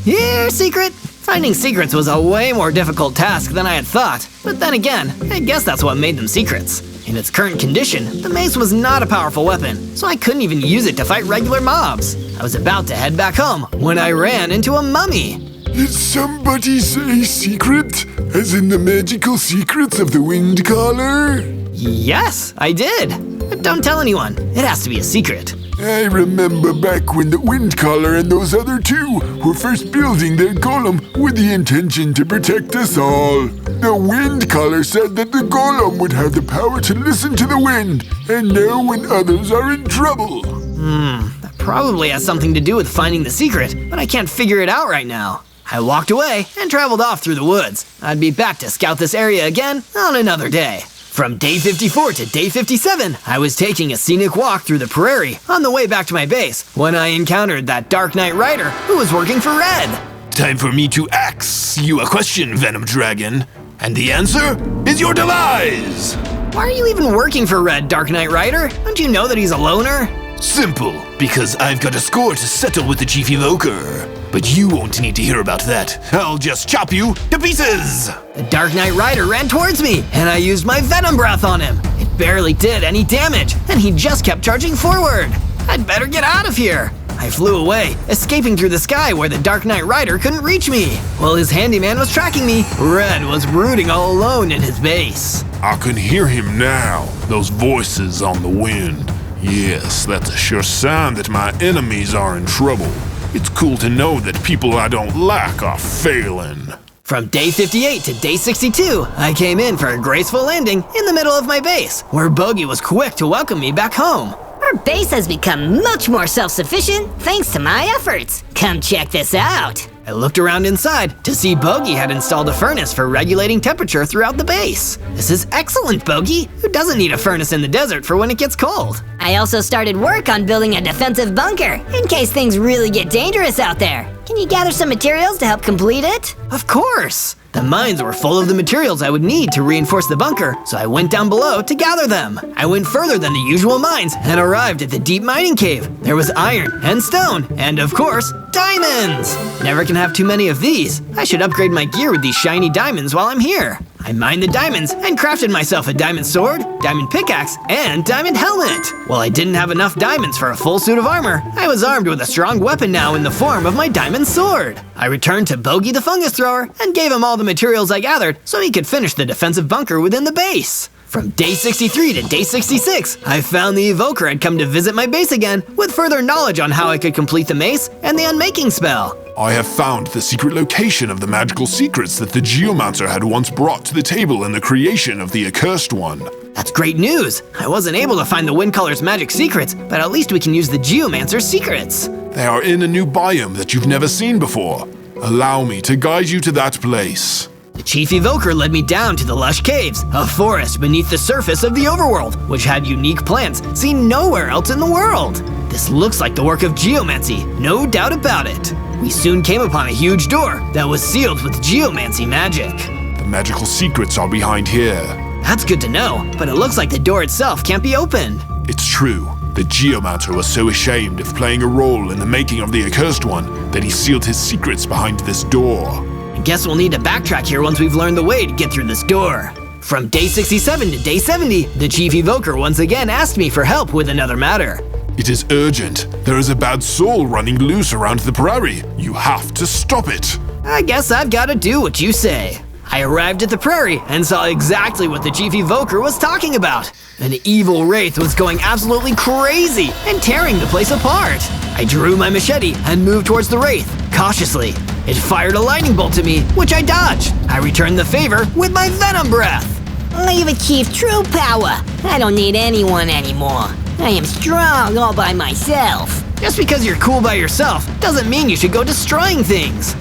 here, secret. Finding secrets was a way more difficult task than I had thought, but then again, I guess that's what made them secrets. In its current condition, the mace was not a powerful weapon, so I couldn't even use it to fight regular mobs. I was about to head back home when I ran into a mummy. Did somebody say secret? As in the magical secrets of the Windcaller? Yes, I did. But don't tell anyone. It has to be a secret. I remember back when the Windcaller and those other two were first building their golem with the intention to protect us all. The Windcaller said that the golem would have the power to listen to the wind and know when others are in trouble. That probably has something to do with finding the secret, but I can't figure it out right now. I walked away and traveled off through the woods. I'd be back to scout this area again on another day. From day 54 to day 57, I was taking a scenic walk through the prairie on the way back to my base when I encountered that Dark Knight Rider who was working for Red. Time for me to ask you a question, Venom Dragon. And the answer is your demise! Why are you even working for Red, Dark Knight Rider? Don't you know that he's a loner? Simple, because I've got a score to settle with the Chief Evoker. But you won't need to hear about that. I'll just chop you to pieces! The Dark Knight Rider ran towards me, and I used my Venom Breath on him. It barely did any damage, and he just kept charging forward. I'd better get out of here. I flew away, escaping through the sky where the Dark Knight Rider couldn't reach me. While his handyman was tracking me, Red was brooding all alone in his base. I can hear him now, those voices on the wind. Yes, that's a sure sign that my enemies are in trouble. It's cool to know that people I don't like are failing. From day 58 to day 62, I came in for a graceful landing in the middle of my base, where Bogey was quick to welcome me back home. Our base has become much more self-sufficient thanks to my efforts. Come check this out. I looked around inside to see Bogey had installed a furnace for regulating temperature throughout the base. This is excellent, Bogey. Who doesn't need a furnace in the desert for when it gets cold? I also started work on building a defensive bunker in case things really get dangerous out there. Can you gather some materials to help complete it? Of course! The mines were full of the materials I would need to reinforce the bunker, so I went down below to gather them. I went further than the usual mines and arrived at the deep mining cave. There was iron and stone, and of course, diamonds! Never can have too many of these. I should upgrade my gear with these shiny diamonds while I'm here. I mined the diamonds and crafted myself a diamond sword, diamond pickaxe, and diamond helmet. While I didn't have enough diamonds for a full suit of armor, I was armed with a strong weapon now in the form of my diamond sword. I returned to Bogey the fungus thrower and gave him all the materials I gathered so he could finish the defensive bunker within the base. From day 63 to day 66, I found the evoker had come to visit my base again with further knowledge on how I could complete the mace and the unmaking spell. I have found the secret location of the magical secrets that the Geomancer had once brought to the table in the creation of the Accursed One. That's great news! I wasn't able to find the Windcaller's magic secrets, but at least we can use the Geomancer's secrets. They are in a new biome that you've never seen before. Allow me to guide you to that place. The Chief Evoker led me down to the lush caves, a forest beneath the surface of the overworld, which had unique plants seen nowhere else in the world. This looks like the work of geomancy, no doubt about it. We soon came upon a huge door that was sealed with geomancy magic. The magical secrets are behind here. That's good to know, but it looks like the door itself can't be opened. It's true. The Geomancer was so ashamed of playing a role in the making of the Accursed One that he sealed his secrets behind this door. I guess we'll need to backtrack here once we've learned the way to get through this door. From day 67 to day 70, the Chief Evoker once again asked me for help with another matter. It is urgent. There is a bad soul running loose around the prairie. You have to stop it. I guess I've got to do what you say. I arrived at the prairie and saw exactly what the Chief Evoker was talking about. An evil wraith was going absolutely crazy and tearing the place apart. I drew my machete and moved towards the wraith, cautiously. It fired a lightning bolt at me, which I dodged. I returned the favor with my venom breath. I've achieved true power. I don't need anyone anymore. I am strong all by myself. Just because you're cool by yourself doesn't mean you should go destroying things.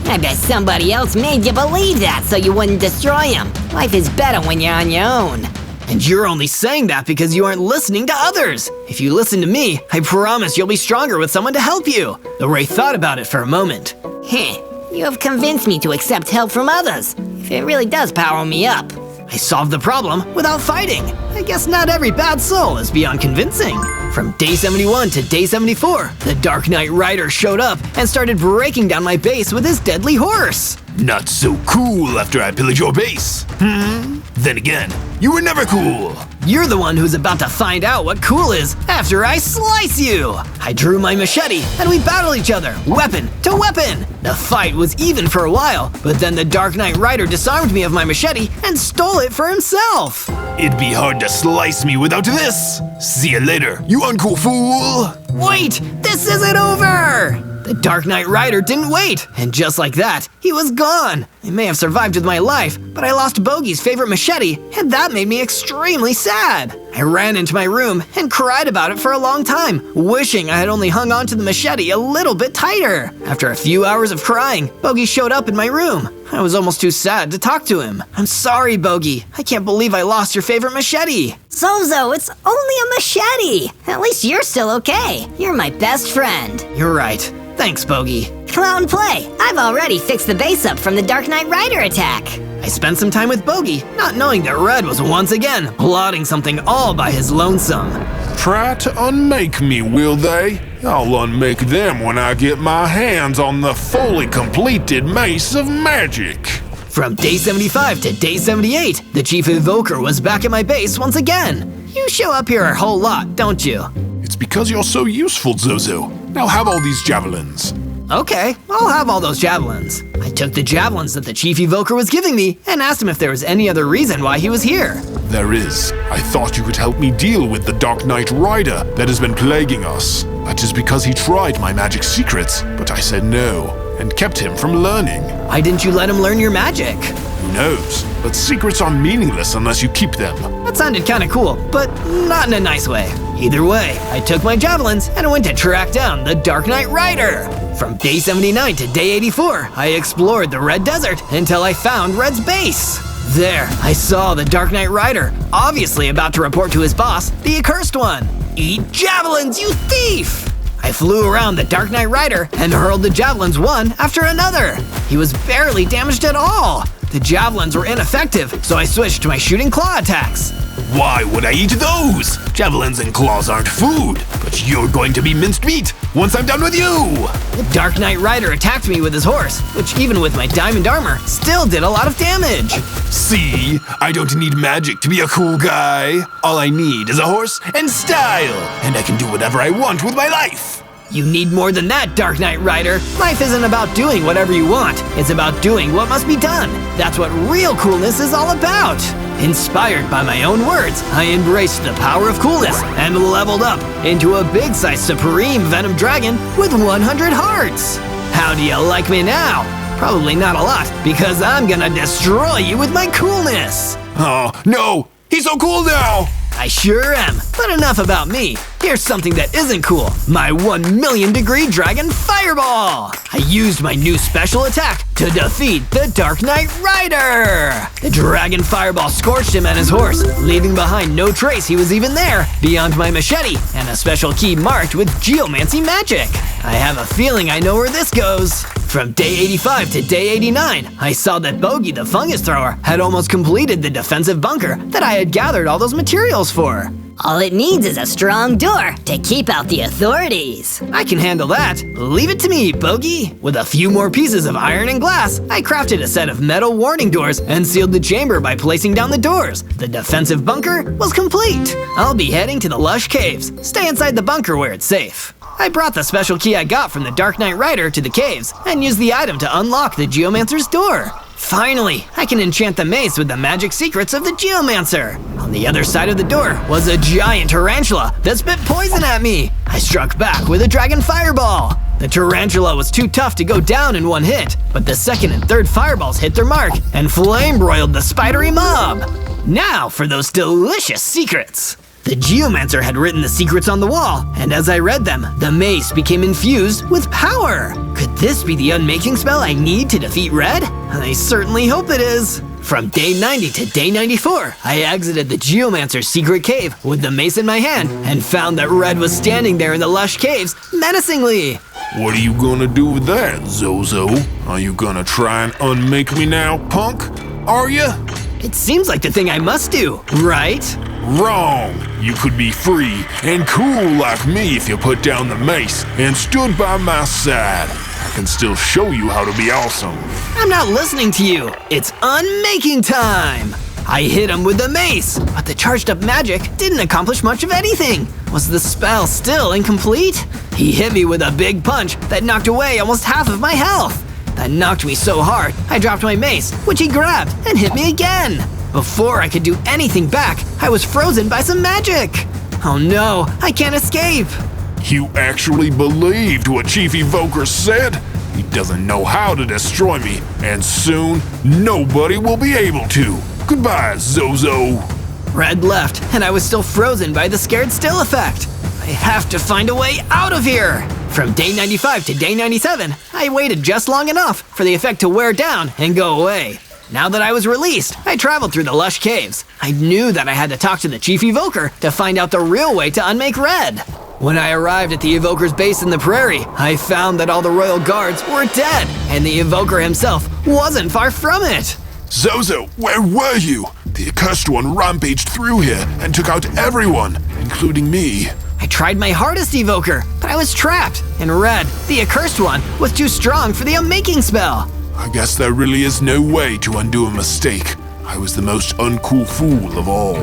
I bet somebody else made you believe that so you wouldn't destroy him. Life is better when you're on your own. And you're only saying that because you aren't listening to others. If you listen to me, I promise you'll be stronger with someone to help you. The Wraith thought about it for a moment. You have convinced me to accept help from others. If it really does power me up. I solved the problem without fighting. I guess not every bad soul is beyond convincing. From day 71 to day 74, the Dark Knight Rider showed up and started breaking down my base with his deadly horse. Not so cool after I pillage your base. Then again, you were never cool. You're the one who's about to find out what cool is after I slice you. I drew my machete and we battled each other, weapon to weapon. The fight was even for a while, but then the Dark Knight Rider disarmed me of my machete and stole it for himself. It'd be hard to slice me without this. See you later, you uncool fool. Wait, this isn't over! The Dark Knight Rider didn't wait, and just like that, he was gone. I may have survived with my life, but I lost Bogey's favorite machete, and that made me extremely sad. I ran into my room and cried about it for a long time, wishing I had only hung onto the machete a little bit tighter. After a few hours of crying, Bogey showed up in my room. I was almost too sad to talk to him. I'm sorry, Bogey. I can't believe I lost your favorite machete. Zozo, it's only a machete. At least you're still okay. You're my best friend. You're right. Thanks, Bogey. Come out and play. I've already fixed the base up from the Dark Knight Rider attack. I spent some time with Bogey, not knowing that Red was once again plotting something all by his lonesome. Try to unmake me, will they? I'll unmake them when I get my hands on the fully completed Mace of Magic. From day 75 to day 78, the Chief Evoker was back at my base once again. You show up here a whole lot, don't you? It's because you're so useful, Zozo. Now have all these javelins. Okay, I'll have all those javelins. I took the javelins that the Chief Evoker was giving me and asked him if there was any other reason why he was here. There is. I thought you could help me deal with the Dark Knight Rider that has been plaguing us. That is because he tried my magic secrets, but I said no, and kept him from learning. Why didn't you let him learn your magic? Who knows? But secrets are meaningless unless you keep them. That sounded kinda cool, but not in a nice way. Either way, I took my javelins and went to track down the Dark Knight Rider. From day 79 to day 84, I explored the Red Desert until I found Red's base. There, I saw the Dark Knight Rider, obviously about to report to his boss, the Accursed One. Eat javelins, you thief! I flew around the Dark Knight Rider and hurled the javelins one after another. He was barely damaged at all. The javelins were ineffective, so I switched to my shooting claw attacks. Why would I eat those? Javelins and claws aren't food, but you're going to be minced meat once I'm done with you! The Dark Knight Rider attacked me with his horse, which even with my diamond armor, still did a lot of damage. See? I don't need magic to be a cool guy. All I need is a horse and style, and I can do whatever I want with my life. You need more than that, Dark Knight Rider. Life isn't about doing whatever you want. It's about doing what must be done. That's what real coolness is all about. Inspired by my own words, I embraced the power of coolness and leveled up into a big-sized Supreme Venom Dragon with 100 hearts. How do you like me now? Probably not a lot, because I'm gonna destroy you with my coolness. Oh, no! He's so cool now! I sure am, but enough about me. Here's something that isn't cool, my 1,000,000-degree Dragon Fireball! I used my new special attack to defeat the Dark Knight Rider! The Dragon Fireball scorched him and his horse, leaving behind no trace he was even there, beyond my machete and a special key marked with Geomancy magic. I have a feeling I know where this goes. From day 85 to day 89, I saw that Bogey the Fungus Thrower had almost completed the defensive bunker that I had gathered all those materials for. All it needs is a strong door to keep out the authorities. I can handle that. Leave it to me, Bogey. With a few more pieces of iron and glass, I crafted a set of metal warning doors and sealed the chamber by placing down the doors. The defensive bunker was complete. I'll be heading to the Lush Caves. Stay inside the bunker where it's safe. I brought the special key I got from the Dark Knight Rider to the caves and used the item to unlock the Geomancer's door. Finally, I can enchant the mace with the magic secrets of the Geomancer. On the other side of the door was a giant tarantula that spit poison at me. I struck back with a Dragon Fireball. The tarantula was too tough to go down in one hit, but the second and third fireballs hit their mark and flame-broiled the spidery mob. Now for those delicious secrets. The Geomancer had written the secrets on the wall, and as I read them, the mace became infused with power. Could this be the unmaking spell I need to defeat Red? I certainly hope it is. From day 90 to day 94, I exited the Geomancer's secret cave with the mace in my hand and found that Red was standing there in the lush caves menacingly. What are you gonna do with that, Zozo? Are you gonna try and unmake me now, punk? Are ya? It seems like the thing I must do, right? Wrong! You could be free and cool like me if you put down the mace and stood by my side. I can still show you how to be awesome. I'm not listening to you. It's unmaking time. I hit him with the mace, but the charged up magic didn't accomplish much of anything. Was the spell still incomplete? He hit me with a big punch that knocked away almost half of my health. That knocked me so hard, I dropped my mace, which he grabbed and hit me again. Before I could do anything back, I was frozen by some magic. Oh no, I can't escape. You actually believed what Chief Evoker said? He doesn't know how to destroy me, and soon nobody will be able to. Goodbye, Zozo. Red left, and I was still frozen by the scared still effect. I have to find a way out of here. From day 95 to day 97, I waited just long enough for the effect to wear down and go away. Now that I was released, I traveled through the lush caves. I knew that I had to talk to the Chief Evoker to find out the real way to unmake Red. When I arrived at the Evoker's base in the prairie, I found that all the royal guards were dead, and the Evoker himself wasn't far from it. Zozo, where were you? The Accursed One rampaged through here and took out everyone, including me. I tried my hardest, Evoker, but I was trapped, and Red, the Accursed One, was too strong for the unmaking spell. I guess there really is no way to undo a mistake. I was the most uncool fool of all.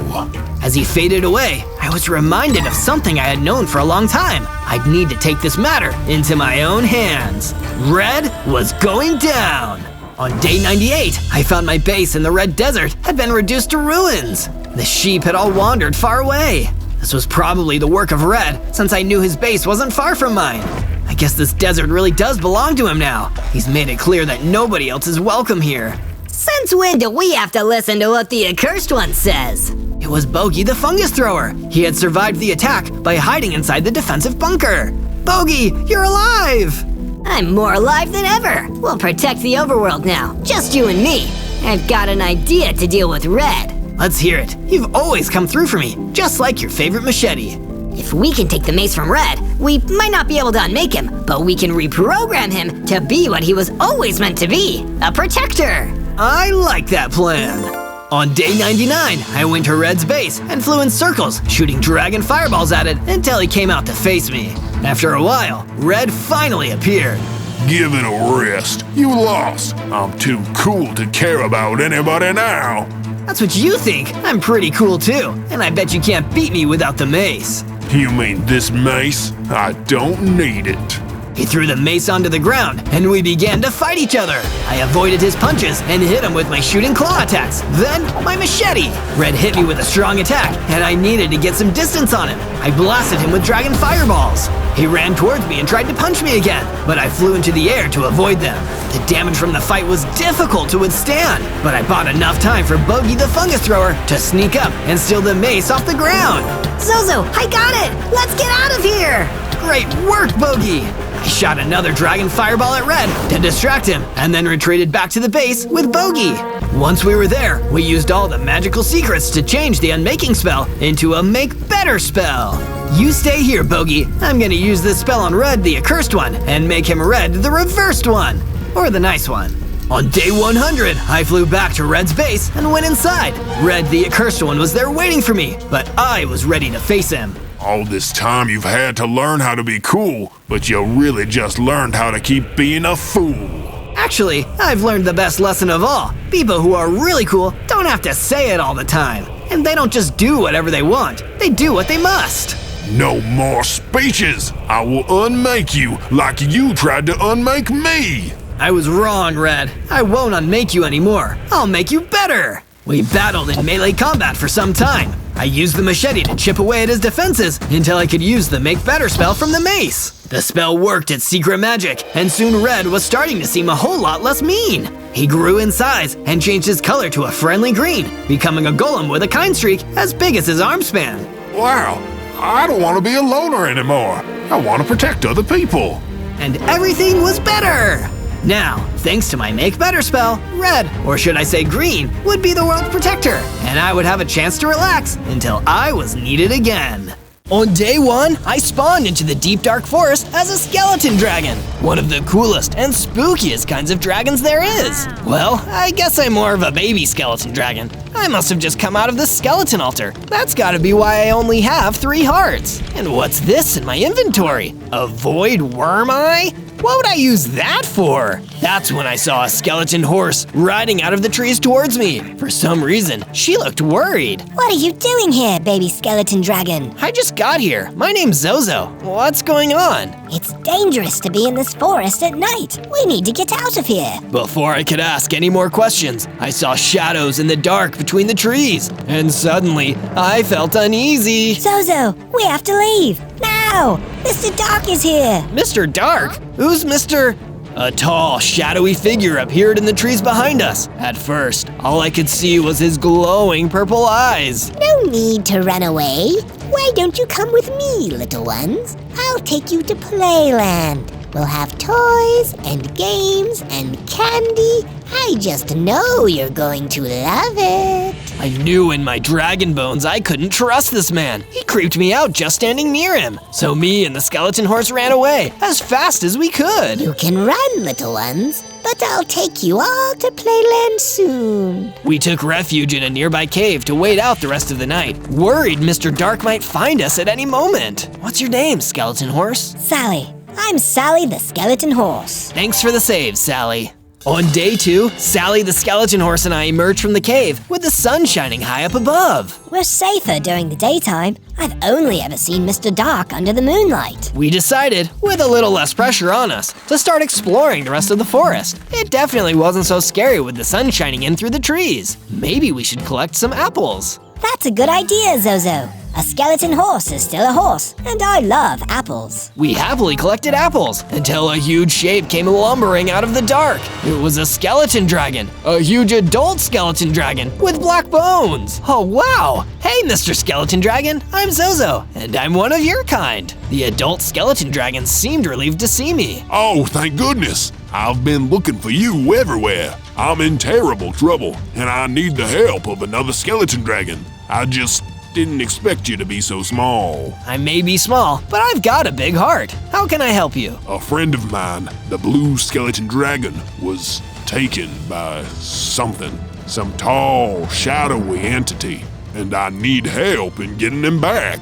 As he faded away, I was reminded of something I had known for a long time. I'd need to take this matter into my own hands. Red was going down. On day 98, I found my base in the Red Desert had been reduced to ruins. The sheep had all wandered far away. This was probably the work of Red, since I knew his base wasn't far from mine. I guess this desert really does belong to him now. He's made it clear that nobody else is welcome here. Since when do we have to listen to what the accursed one says? It was Bogey the fungus thrower. He had survived the attack by hiding inside the defensive bunker. Bogey, you're alive! I'm more alive than ever. We'll protect the overworld now, just you and me. I've got an idea to deal with Red. Let's hear it. You've always come through for me, just like your favorite machete. If we can take the mace from Red, we might not be able to unmake him, but we can reprogram him to be what he was always meant to be, a protector. I like that plan. On day 99, I went to Red's base and flew in circles, shooting dragon fireballs at it until he came out to face me. After a while, Red finally appeared. Give it a rest. You lost. I'm too cool to care about anybody now. That's what you think. I'm pretty cool too, and I bet you can't beat me without the mace. You mean this mace? I don't need it. He threw the mace onto the ground, and we began to fight each other. I avoided his punches and hit him with my shooting claw attacks, then my machete. Red hit me with a strong attack, and I needed to get some distance on him. I blasted him with dragon fireballs. He ran towards me and tried to punch me again, but I flew into the air to avoid them. The damage from the fight was difficult to withstand, but I bought enough time for Bogey the fungus thrower to sneak up and steal the mace off the ground. Zozo, I got it! Let's get out of here! Great work, Bogey! I shot another dragon fireball at Red to distract him, and then retreated back to the base with Bogey. Once we were there, we used all the magical secrets to change the unmaking spell into a make better spell. You stay here, Bogey. I'm gonna use this spell on Red, the accursed one, and make him Red, the reversed one. Or the nice one. On day 100, I flew back to Red's base and went inside. Red, the accursed one, was there waiting for me, but I was ready to face him. All this time you've had to learn how to be cool, but you really just learned how to keep being a fool. Actually, I've learned the best lesson of all. People who are really cool don't have to say it all the time. And they don't just do whatever they want, they do what they must. No more speeches! I will unmake you like you tried to unmake me! I was wrong, Red. I won't unmake you anymore. I'll make you better. We battled in melee combat for some time. I used the machete to chip away at his defenses until I could use the make better spell from the mace. The spell worked its secret magic, and soon Red was starting to seem a whole lot less mean. He grew in size and changed his color to a friendly green, becoming a golem with a kind streak as big as his arm span. Wow, I don't want to be a loner anymore. I want to protect other people. And everything was better! Now, thanks to my Make Better spell, Red, or should I say Green, would be the world's protector, and I would have a chance to relax until I was needed again. On day 1, I spawned into the deep dark forest as a skeleton dragon, one of the coolest and spookiest kinds of dragons there is. Well, I guess I'm more of a baby skeleton dragon. I must have just come out of the skeleton altar. That's gotta be why I only have 3 hearts. And what's this in my inventory? A void worm eye? What would I use that for? That's when I saw a skeleton horse riding out of the trees towards me. For some reason, she looked worried. What are you doing here, baby skeleton dragon? I just got here. My name's Zozo. What's going on? It's dangerous to be in this forest at night. We need to get out of here. Before I could ask any more questions, I saw shadows in the dark between the trees. And suddenly, I felt uneasy. Zozo, we have to leave. Now! Mr. Dark is here. Mr. Dark? Who's Mr.? A tall, shadowy figure appeared in the trees behind us. At first, all I could see was his glowing purple eyes. No need to run away. Why don't you come with me, little ones? I'll take you to Playland. We'll have toys and games and candy. I just know you're going to love it. I knew in my dragon bones I couldn't trust this man. He creeped me out just standing near him. So me and the skeleton horse ran away as fast as we could. You can run, little ones, but I'll take you all to Playland soon. We took refuge in a nearby cave to wait out the rest of the night, worried Mr. Dark might find us at any moment. What's your name, skeleton horse? Sally. I'm Sally the skeleton horse. Thanks for the save, Sally. On day 2, Sally the skeleton horse and I emerged from the cave with the sun shining high up above. We're safer during the daytime. I've only ever seen Mr. Dark under the moonlight. We decided, with a little less pressure on us, to start exploring the rest of the forest. It definitely wasn't so scary with the sun shining in through the trees. Maybe we should collect some apples. That's a good idea, Zozo. A skeleton horse is still a horse, and I love apples. We happily collected apples until a huge shape came lumbering out of the dark. It was a skeleton dragon, a huge adult skeleton dragon with black bones. Oh wow! Hey, Mr. Skeleton Dragon, I'm Zozo, and I'm one of your kind. The adult skeleton dragon seemed relieved to see me. Oh, thank goodness. I've been looking for you everywhere. I'm in terrible trouble, and I need the help of another skeleton dragon. I just didn't expect you to be so small. I may be small, but I've got a big heart. How can I help you? A friend of mine, the blue skeleton dragon, was taken by something. Some tall, shadowy entity, and I need help in getting him back.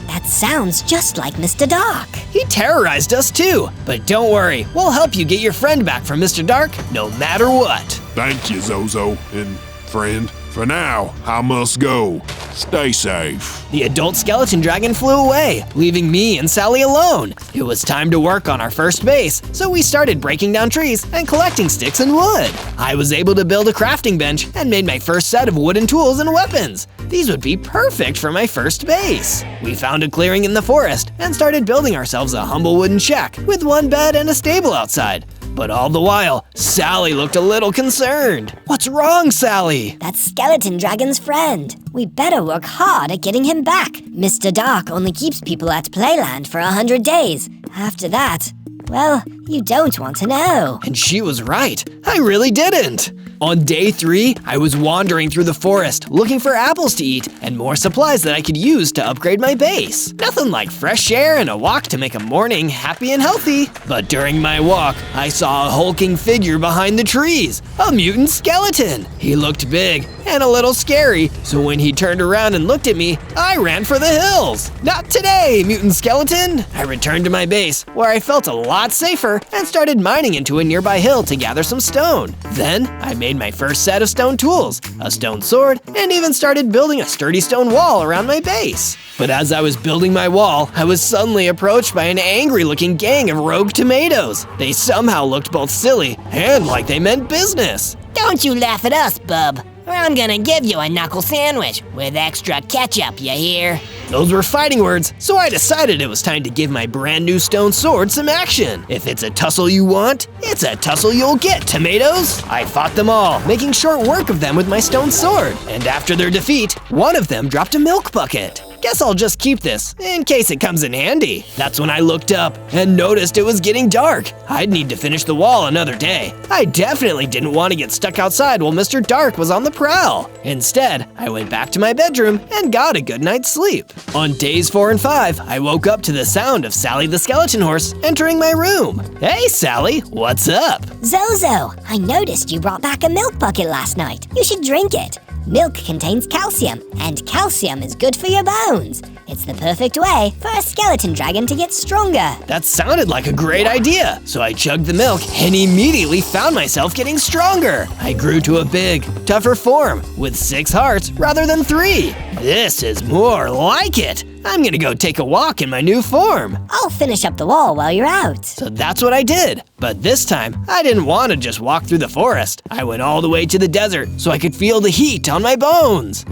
That sounds just like Mr. Dark. He terrorized us too, but don't worry, we'll help you get your friend back from Mr. Dark no matter what. Thank you, Zozo, and friend. For now, I must go. Stay safe. The adult skeleton dragon flew away, leaving me and Sally alone. It was time to work on our first base, so we started breaking down trees and collecting sticks and wood. I was able to build a crafting bench and made my first set of wooden tools and weapons. These would be perfect for my first base. We found a clearing in the forest and started building ourselves a humble wooden shack with one bed and a stable outside. But all the while, Sally looked a little concerned. What's wrong, Sally? That's skeleton dragon's friend. We better work hard at getting him back. Mr. Dark only keeps people at Playland for 100 days. After that, well, you don't want to know. And she was right. I really didn't. On day 3, I was wandering through the forest looking for apples to eat and more supplies that I could use to upgrade my base. Nothing like fresh air and a walk to make a morning happy and healthy. But during my walk, I saw a hulking figure behind the trees, a mutant skeleton. He looked big and a little scary, so when he turned around and looked at me, I ran for the hills. Not today, mutant skeleton. I returned to my base, where I felt a lot safer and started mining into a nearby hill to gather some stone. Then I made my first set of stone tools, a stone sword, and even started building a sturdy stone wall around my base. But as I was building my wall, I was suddenly approached by an angry-looking gang of rogue tomatoes. They somehow looked both silly and like they meant business. Don't you laugh at us, bub, or I'm gonna give you a knuckle sandwich with extra ketchup, you hear? Those were fighting words, so I decided it was time to give my brand new stone sword some action. If it's a tussle you want, it's a tussle you'll get, tomatoes! I fought them all, making short work of them with my stone sword. And after their defeat, one of them dropped a milk bucket. Guess I'll just keep this, in case it comes in handy. That's when I looked up and noticed it was getting dark. I'd need to finish the wall another day. I definitely didn't want to get stuck outside while Mr. Dark was on the prowl. Instead, I went back to my bedroom and got a good night's sleep. On days 4 and 5, I woke up to the sound of Sally the skeleton horse entering my room. Hey, Sally, what's up? Zozo, I noticed you brought back a milk bucket last night. You should drink it. Milk contains calcium, and calcium is good for your bones. It's the perfect way for a skeleton dragon to get stronger. That sounded like a great idea, so I chugged the milk and immediately found myself getting stronger. I grew to a big, tougher form with 6 hearts rather than 3. This is more like it. I'm gonna go take a walk in my new form. I'll finish up the wall while you're out. So that's what I did. But this time, I didn't want to just walk through the forest. I went all the way to the desert so I could feel the heat on my bones.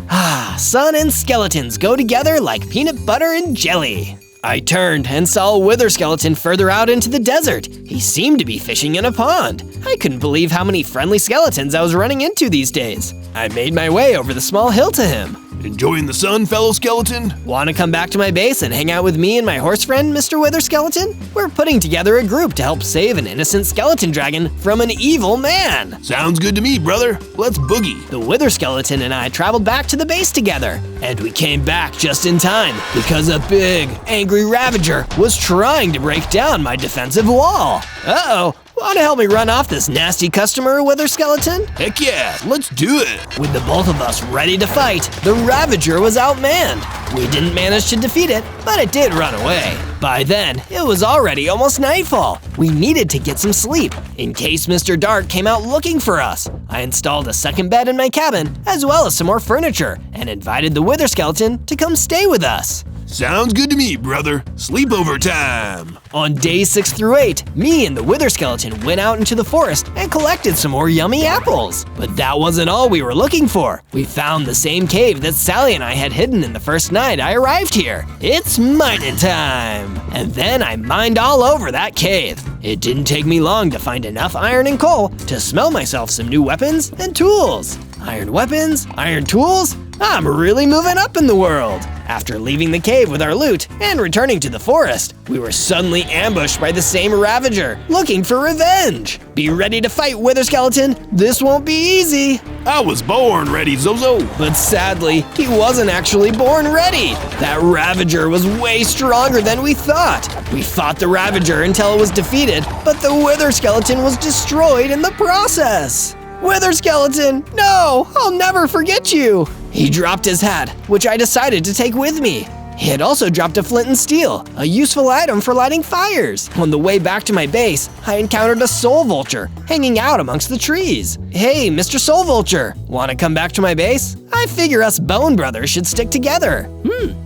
Sun and skeletons go together like peanut butter and jelly. I turned and saw a wither skeleton further out into the desert. He seemed to be fishing in a pond. I couldn't believe how many friendly skeletons I was running into these days. I made my way over the small hill to him. Enjoying the sun, fellow skeleton? Want to come back to my base and hang out with me and my horse friend, Mr. Wither Skeleton? We're putting together a group to help save an innocent skeleton dragon from an evil man. Sounds good to me, brother. Let's boogie. The Wither Skeleton and I traveled back to the base together, and we came back just in time because a big, angry Ravager was trying to break down my defensive wall. Uh-oh. Want to help me run off this nasty customer, Wither Skeleton? Heck yeah, let's do it. With the both of us ready to fight, the Ravager was outmanned. We didn't manage to defeat it, but it did run away. By then, it was already almost nightfall. We needed to get some sleep, in case Mr. Dark came out looking for us. I installed a second bed in my cabin, as well as some more furniture, and invited the Wither Skeleton to come stay with us. Sounds good to me, brother. Sleepover time. On days 6 through 8, me and the Wither Skeleton went out into the forest and collected some more yummy apples. But that wasn't all we were looking for. We found the same cave that Sally and I had hidden in the first night I arrived here. It's mining time! And then I mined all over that cave. It didn't take me long to find enough iron and coal to smell myself some new weapons and tools. Iron weapons, iron tools, I'm really moving up in the world. After leaving the cave with our loot and returning to the forest, we were suddenly ambushed by the same Ravager, looking for revenge. Be ready to fight, Wither Skeleton. This won't be easy. I was born ready, Zozo. But sadly, he wasn't actually born ready. That Ravager was way stronger than we thought. We fought the Ravager until it was defeated, but the Wither Skeleton was destroyed in the process. Wither Skeleton, no, I'll never forget you. He dropped his hat, which I decided to take with me. He had also dropped a flint and steel, a useful item for lighting fires. On the way back to my base, I encountered a soul vulture hanging out amongst the trees. Hey, Mr. Soul Vulture, wanna come back to my base? I figure us Bone Brothers should stick together.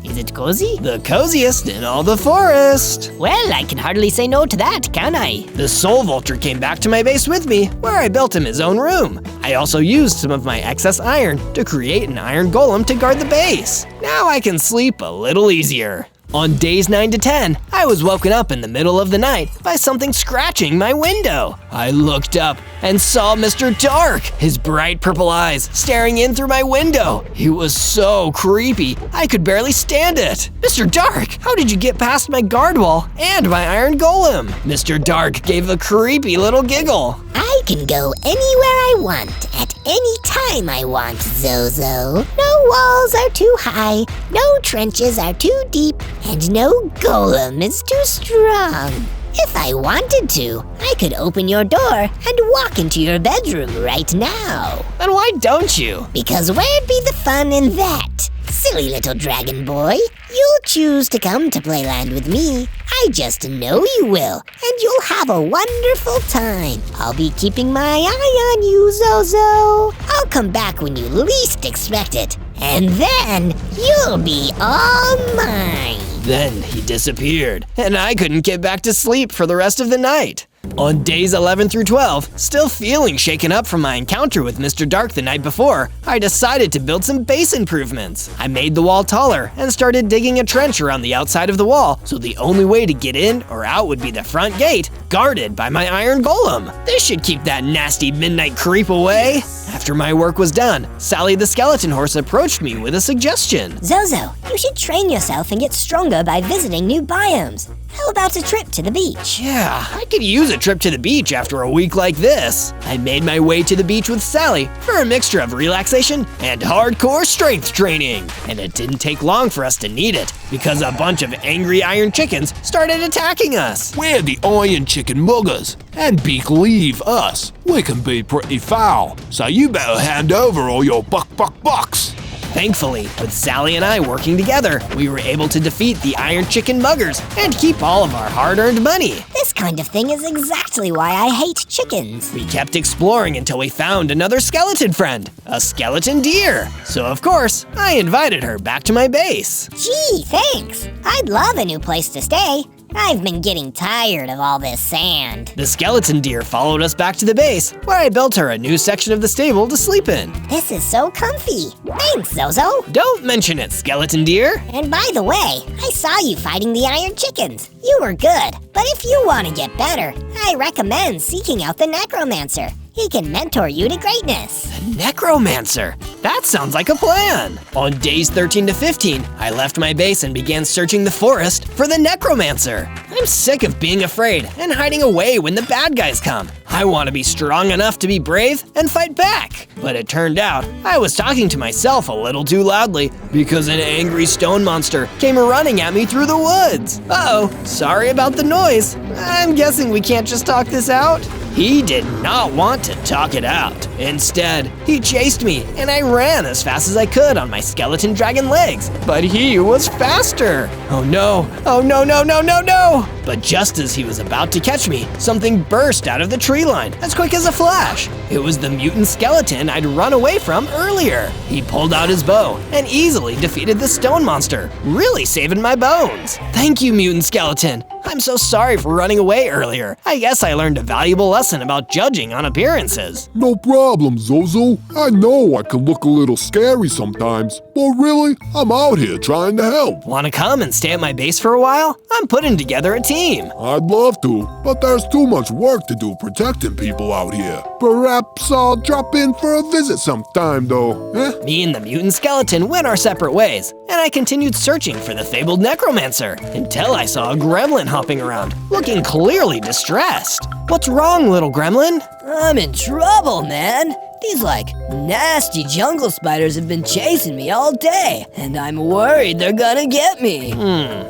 Is it cozy? The coziest in all the forest. Well, I can hardly say no to that, can I? The Soul Vulture came back to my base with me, where I built him his own room. I also used some of my excess iron to create an iron golem to guard the base. Now I can sleep a little easier. On days 9 to 10, I was woken up in the middle of the night by something scratching my window. I looked up and saw Mr. Dark, his bright purple eyes staring in through my window. He was so creepy, I could barely stand it. Mr. Dark, how did you get past my guard wall and my iron golem? Mr. Dark gave a creepy little giggle. I can go anywhere I want, at any time I want, Zozo. No walls are too high, no trenches are too deep, and no golem is too strong. If I wanted to, I could open your door and walk into your bedroom right now. Then why don't you? Because where'd be the fun in that? Silly little dragon boy, you'll choose to come to Playland with me. I just know you will, and you'll have a wonderful time. I'll be keeping my eye on you, Zozo. I'll come back when you least expect it, and then you'll be all mine. Then he disappeared, and I couldn't get back to sleep for the rest of the night. On days 11 through 12, still feeling shaken up from my encounter with Mr. Dark the night before, I decided to build some base improvements. I made the wall taller and started digging a trench around the outside of the wall, so the only way to get in or out would be the front gate, guarded by my iron golem. This should keep that nasty midnight creep away. After my work was done, Sally the skeleton horse approached me with a suggestion. Zozo, you should train yourself and get stronger by visiting new biomes. How about a trip to the beach? Yeah, I could use a trip to the beach after a week like this. I made my way to the beach with Sally for a mixture of relaxation and hardcore strength training. And it didn't take long for us to need it, because a bunch of angry iron chickens started attacking us. We're the iron chicken muggers, and believe us, we can be pretty foul. So you better hand over all your bucks. Thankfully, with Sally and I working together, we were able to defeat the Iron Chicken Muggers and keep all of our hard-earned money. This kind of thing is exactly why I hate chickens. We kept exploring until we found another skeleton friend, a skeleton deer. So of course, I invited her back to my base. Gee, thanks. I'd love a new place to stay. I've been getting tired of all this sand. The skeleton deer followed us back to the base, where I built her a new section of the stable to sleep in. This is so comfy. Thanks, Zozo. Don't mention it, skeleton deer. And by the way, I saw you fighting the iron chickens. You were good, but if you want to get better, I recommend seeking out the necromancer. He can mentor you to greatness. The necromancer? That sounds like a plan. On days 13 to 15, I left my base and began searching the forest for the necromancer. I'm sick of being afraid and hiding away when the bad guys come. I want to be strong enough to be brave and fight back. But it turned out I was talking to myself a little too loudly because an angry stone monster came running at me through the woods. Uh-oh, sorry about the noise. I'm guessing we can't just talk this out. He did not want to talk it out. Instead, he chased me and I ran as fast as I could on my skeleton dragon legs, but he was faster. Oh no, oh no, no, no, no, no! But just as he was about to catch me, something burst out of the tree line as quick as a flash. It was the mutant skeleton I'd run away from earlier. He pulled out his bow and easily defeated the stone monster, really saving my bones. Thank you, mutant skeleton. I'm so sorry for running away earlier. I guess I learned a valuable lesson about judging on appearances. No problem, Zozo. I know I can look a little scary sometimes, but really, I'm out here trying to help. Wanna come and stay at my base for a while? I'm putting together a team. I'd love to, but there's too much work to do protecting people out here. Perhaps I'll drop in for a visit sometime, though, eh? Me and the mutant skeleton went our separate ways, and I continued searching for the fabled necromancer until I saw a gremlin hopping around, looking clearly distressed. What's wrong, little gremlin? I'm in trouble, man. These, nasty jungle spiders have been chasing me all day, and I'm worried they're gonna get me.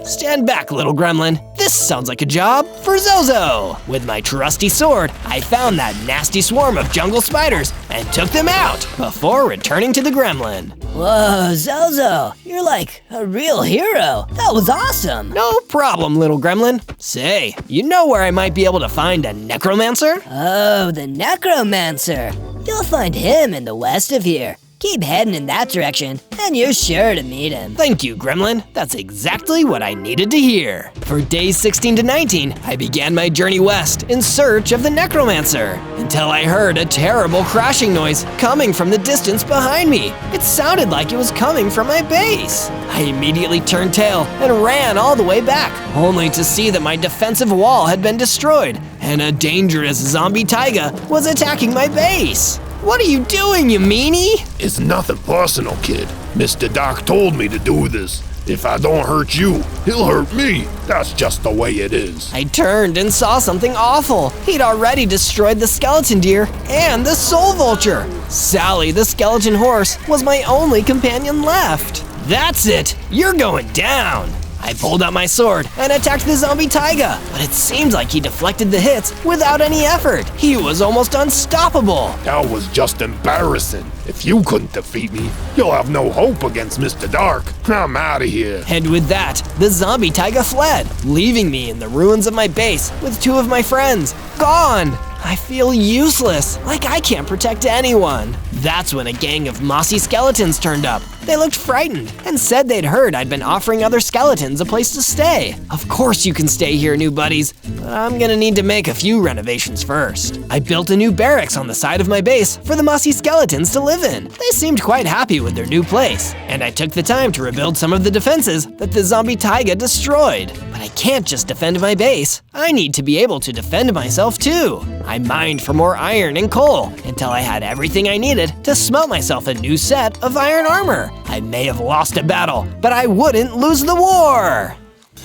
Stand back, little gremlin. This sounds like a job for Zozo. With my trusty sword, I found that nasty swarm of jungle spiders and took them out before returning to the gremlin. Whoa, Zozo, you're like a real hero. That was awesome. No problem, little gremlin. Say, you know where I might be able to find a necromancer? Oh, the necromancer. You'll find him in the west of here. Keep heading in that direction, and you're sure to meet him. Thank you, Gremlin. That's exactly what I needed to hear. For days 16 to 19, I began my journey west in search of the necromancer, until I heard a terrible crashing noise coming from the distance behind me. It sounded like it was coming from my base. I immediately turned tail and ran all the way back, only to see that my defensive wall had been destroyed, and a dangerous zombie taiga was attacking my base. What are you doing, you meanie? It's nothing personal, kid. Mr. Doc told me to do this. If I don't hurt you, he'll hurt me. That's just the way it is. I turned and saw something awful. He'd already destroyed the skeleton deer and the soul vulture. Sally, the skeleton horse, was my only companion left. That's it. You're going down. I pulled out my sword and attacked the zombie taiga, but it seemed like he deflected the hits without any effort. He was almost unstoppable. That was just embarrassing. If you couldn't defeat me, you'll have no hope against Mr. Dark. I'm out of here. And with that, the zombie taiga fled, leaving me in the ruins of my base with two of my friends. Gone! I feel useless, like I can't protect anyone. That's when a gang of mossy skeletons turned up. They looked frightened and said they'd heard I'd been offering other skeletons a place to stay. Of course you can stay here, new buddies, but I'm gonna need to make a few renovations first. I built a new barracks on the side of my base for the mossy skeletons to live in. They seemed quite happy with their new place, and I took the time to rebuild some of the defenses that the zombie taiga destroyed. But I can't just defend my base. I need to be able to defend myself too. I mined for more iron and coal until I had everything I needed to smelt myself a new set of iron armor. I may have lost a battle, but I wouldn't lose the war!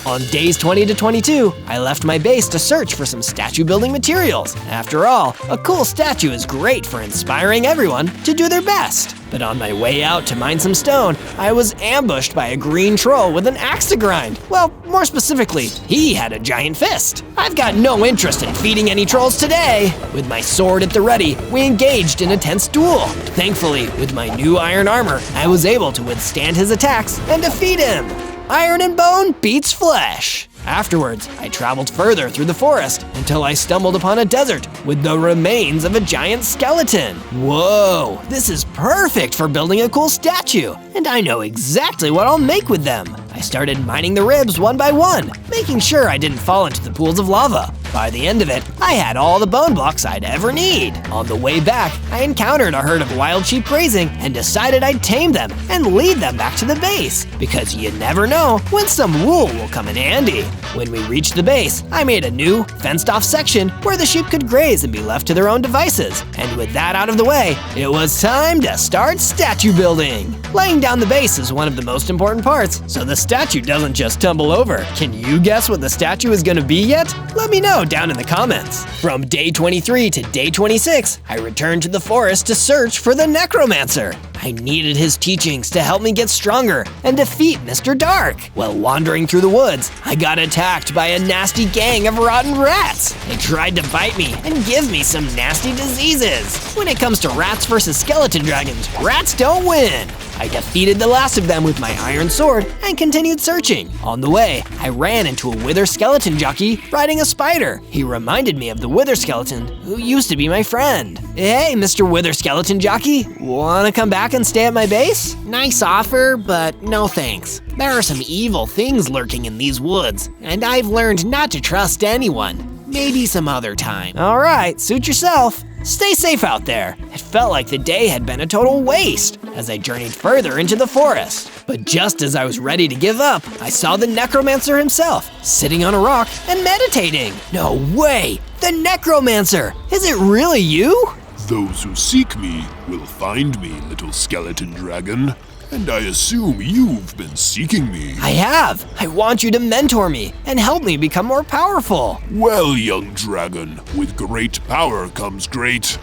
On days 20 to 22, I left my base to search for some statue building materials. After all, a cool statue is great for inspiring everyone to do their best. But on my way out to mine some stone, I was ambushed by a green troll with an axe to grind. Well, more specifically, he had a giant fist. I've got no interest in feeding any trolls today. With my sword at the ready, we engaged in a tense duel. Thankfully, with my new iron armor, I was able to withstand his attacks and defeat him. Iron and bone beats flesh. Afterwards, I traveled further through the forest until I stumbled upon a desert with the remains of a giant skeleton. Whoa, this is perfect for building a cool statue, and I know exactly what I'll make with them. I started mining the ribs one by one, making sure I didn't fall into the pools of lava. By the end of it, I had all the bone blocks I'd ever need. On the way back, I encountered a herd of wild sheep grazing and decided I'd tame them and lead them back to the base, because you never know when some wool will come in handy. When we reached the base, I made a new, fenced-off section where the sheep could graze and be left to their own devices. And with that out of the way, it was time to start statue building. Laying down the base is one of the most important parts, so the statue doesn't just tumble over. Can you guess what the statue is gonna be yet? Let me know down in the comments. From day 23 to day 26, I returned to the forest to search for the necromancer. I needed his teachings to help me get stronger and defeat Mr. Dark. While wandering through the woods, I got attacked by a nasty gang of rotten rats. They tried to bite me and give me some nasty diseases. When it comes to rats versus skeleton dragons, rats don't win. I defeated the last of them with my iron sword and continued searching. On the way, I ran into a wither skeleton jockey riding a spider. He reminded me of the wither skeleton who used to be my friend. Hey, Mr. Wither skeleton jockey, wanna come back and stay at my base? Nice offer, but no thanks. There are some evil things lurking in these woods, and I've learned not to trust anyone. Maybe some other time. All right, suit yourself. Stay safe out there. It felt like the day had been a total waste as I journeyed further into the forest. But just as I was ready to give up, I saw the necromancer himself, sitting on a rock and meditating. No way! The necromancer! Is it really you? Those who seek me will find me, little skeleton dragon. And I assume you've been seeking me. I have. I want you to mentor me and help me become more powerful. Well, young dragon, with great power comes great...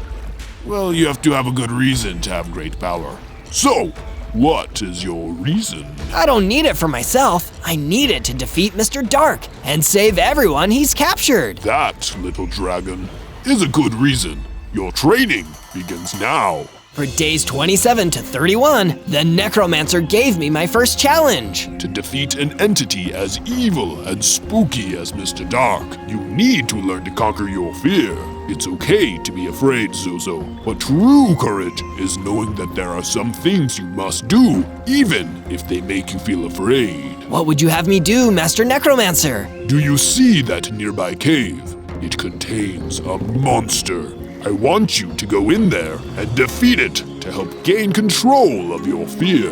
Well, you have to have a good reason to have great power. So, what is your reason? I don't need it for myself. I need it to defeat Mr. Dark and save everyone he's captured. That, little dragon, is a good reason. Your training begins now. For days 27 to 31, the necromancer gave me my first challenge. To defeat an entity as evil and spooky as Mr. Dark, you need to learn to conquer your fear. It's okay to be afraid, Zozo, but true courage is knowing that there are some things you must do, even if they make you feel afraid. What would you have me do, Master Necromancer? Do you see that nearby cave? It contains a monster. I want you to go in there and defeat it to help gain control of your fear.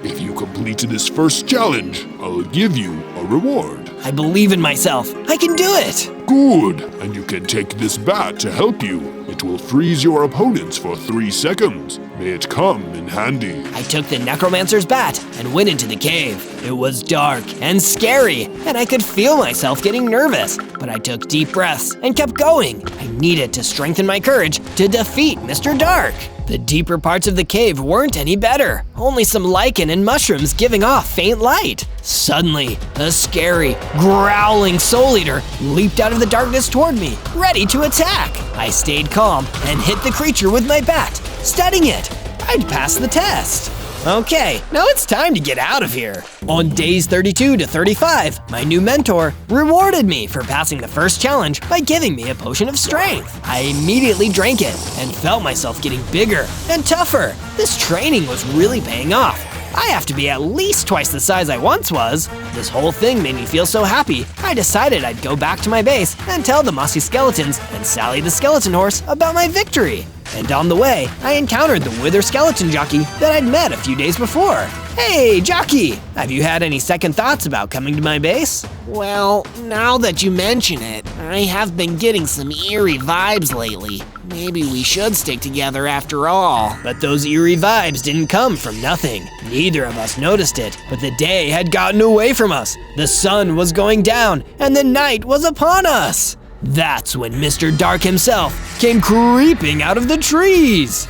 If you complete this first challenge, I'll give you a reward. I believe in myself. I can do it. Good, and you can take this bat to help you. It will freeze your opponents for 3 seconds. May it come in handy. I took the necromancer's bat and went into the cave. It was dark and scary, and I could feel myself getting nervous, but I took deep breaths and kept going. I needed to strengthen my courage to defeat Mr. Dark. The deeper parts of the cave weren't any better, only some lichen and mushrooms giving off faint light. Suddenly, a scary, growling soul eater leaped out of the darkness toward me, ready to attack. I stayed calm and hit the creature with my bat, studying it. I'd passed the test. Okay, now it's time to get out of here. On days 32 to 35, my new mentor rewarded me for passing the first challenge by giving me a potion of strength. I immediately drank it and felt myself getting bigger and tougher. This training was really paying off. I have to be at least twice the size I once was. This whole thing made me feel so happy, I decided I'd go back to my base and tell the mossy skeletons and Sally the skeleton horse about my victory. And on the way, I encountered the wither skeleton jockey that I'd met a few days before. Hey, jockey! Have you had any second thoughts about coming to my base? Well, now that you mention it, I have been getting some eerie vibes lately. Maybe we should stick together after all. But those eerie vibes didn't come from nothing. Neither of us noticed it, but the day had gotten away from us. The sun was going down, and the night was upon us. That's when Mr. Dark himself came creeping out of the trees.